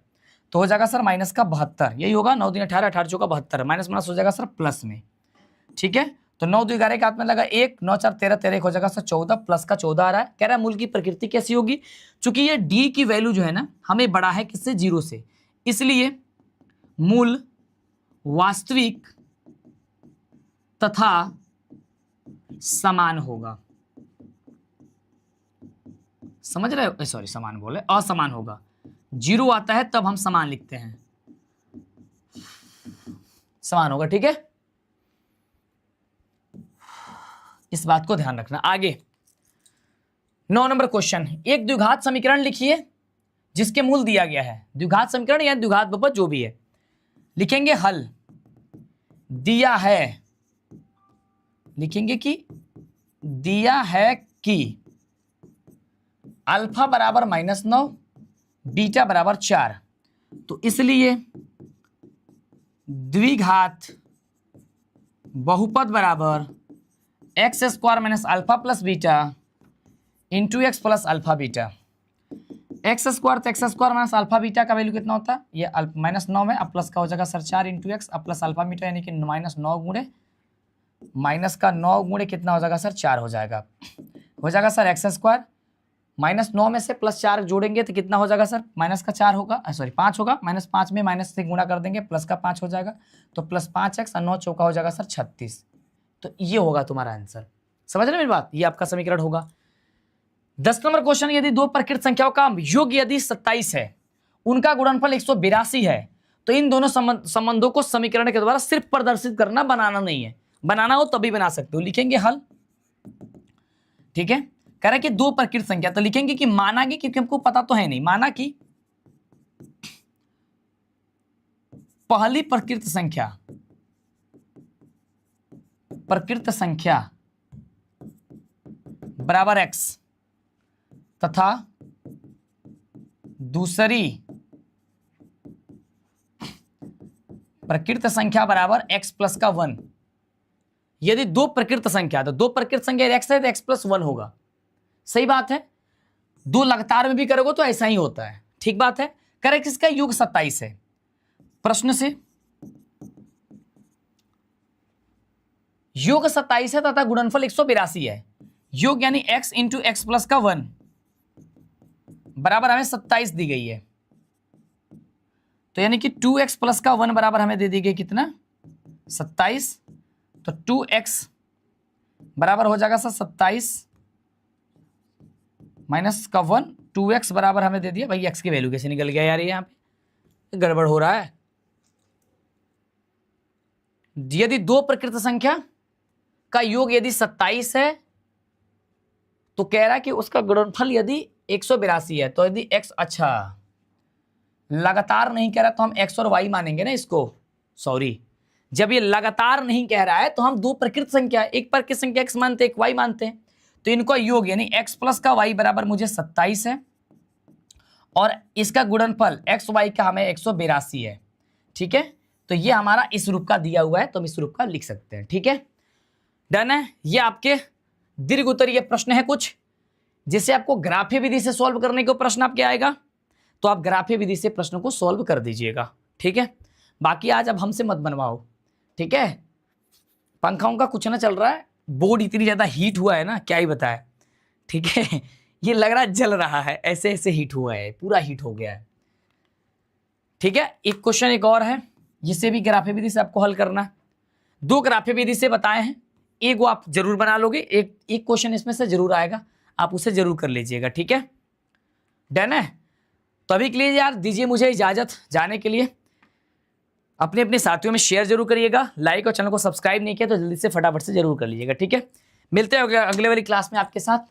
तो हो जाएगा सर माइनस का 72। यही होगा, 9 दिन 18, 18 चौका 72, माइनस माइनस हो जाएगा सर प्लस में, ठीक है। तो 9 2 11 के हाथ में लगा 1, 9 4 13, 13 1 हो जाएगा सर 14 प्लस का 14 आ रहा है। कह रहा है मूल की प्रकृति कैसी होगी, चूंकि ये डी की वैल्यू जो है ना हमें बड़ा है किससे, 0 से, इसलिए मूल वास्तविक तथा समान होगा। समझ रहे हो, सॉरी समान बोले, असमान होगा। 0 आता है तब हम समान लिखते हैं, समान होगा। ठीक है, इस बात को ध्यान रखना। आगे 9 नंबर क्वेश्चन, एक द्विघात समीकरण लिखिए जिसके मूल दिया गया है। द्विघात समीकरण या द्विघात बहुपद जो भी है, लिखेंगे हल दिया है, लिखेंगे कि दिया है कि अल्फा बराबर -9 बीटा बराबर 4, तो इसलिए द्विघात बहुपद बराबर x² minus alpha plus beta into x plus alpha beta. x² तो x² माइनस अल्फा बीटा का वैल्यू कितना होता है, ये -9 में अब प्लस का हो जाएगा सर 4 इंटू एक्स अब प्लस अल्फा बीटा, यानी कि -9 गुणे माइनस का 9 गुणे कितना हो जाएगा सर 4 हो जाएगा सर x² -9 में से +4 जोड़ेंगे तो कितना हो जाएगा सर, माइनस का 4 होगा, सॉरी 5 होगा, -5 में माइनस से गुणा कर देंगे प्लस का 5 हो जाएगा, तो +5x और 9 चौका हो जाएगा सर 36। तो ये होगा तुम्हारा आंसर। समझ रहे मेरी बात, ये आपका समीकरण होगा। 10 नंबर क्वेश्चन, यदि दो प्रकृत संख्याओं का योग यदि 27 है, उनका गुणनफल 182 है, तो इन दोनों संबंधों को समीकरण के द्वारा सिर्फ प्रदर्शित करना, बनाना नहीं है। बनाना हो तभी बना सकते हो, लिखेंगे हल। ठीक है, कह रहा है कि दो प्रकृत संख्या, तो लिखेंगे कि माना कि, क्योंकि हमको पता तो है नहीं, माना कि पहली प्रकृत संख्या बराबर x तथा दूसरी प्रकृत संख्या बराबर x प्लस का 1। यदि दो प्रकृत संख्या, तो दो प्रकृत संख्या x है तो x प्लस 1 होगा। सही बात है, दो लगातार में भी करोगे तो ऐसा ही होता है। ठीक बात है, करेक्ट, इसका योग 27 है। प्रश्न से योग 27 है तथा गुणनफल 182 है। योग यानी x इंटू एक्स प्लस का 1 बराबर हमें 27 दी गई है, तो यानी कि 2x प्लस का 1 बराबर हमें दे दी गई कितना, 27। तो 2x बराबर हो जाएगा सर 27 माइनस का 1, 2x बराबर हमें दे दिया। भाई x की वैल्यू कैसे निकल गया यार, यहाँ पे गड़बड़ हो रहा है। यदि दो प्रकृत संख्या का योग यदि 27 है, तो कह रहा है कि उसका गुणनफल यदि 182 है, तो यदि x, अच्छा लगातार नहीं कह रहा तो हम x और y मानेंगे ना इसको। सॉरी, जब ये लगातार नहीं कह रहा है तो हम दो प्रकृत संख्या, एक प्रकृत संख्या x मानते हैं, एक y मानते हैं, तो इनका योग यानी x प्लस का y बराबर मुझे 27 है और इसका गुणनफल x y का हमें 182 है। ठीक है, तो ये हमारा इस रूप का दिया हुआ है, तो हम इस रूप का लिख सकते हैं। ठीक है, डन है। ये आपके दीर्घ उत्तरीय प्रश्न है कुछ, जिसे आपको ग्राफीय विधि से सॉल्व करने को प्रश्न आपके आएगा, तो आप ग्राफीय विधि से प्रश्न को सॉल्व कर दीजिएगा। ठीक है, बाकी आज अब हमसे मत बनवाओ। ठीक है, पंखा उनका कुछ ना चल रहा है, बोर्ड इतनी ज़्यादा हीट हुआ है ना, क्या ही बताए। ठीक है, ये लग रहा है जल रहा है, ऐसे ऐसे हीट हुआ है, पूरा हीट हो गया है। ठीक है, एक क्वेश्चन एक और है, जिसे भी ग्राफीय विधि से आपको हल करना है। दो ग्राफीय विधि से बताए हैं, एक वो आप जरूर बना लोगे, एक क्वेश्चन इसमें से जरूर आएगा, आप उसे जरूर कर लीजिएगा। ठीक है, डन है। तो अभी के लिए यार दीजिए मुझे इजाजत जाने के लिए। अपने अपने साथियों में शेयर जरूर करिएगा, लाइक और चैनल को सब्सक्राइब नहीं किया तो जल्दी से फटाफट से जरूर कर लीजिएगा। ठीक है, मिलते हैं अगले वाली क्लास में आपके साथ।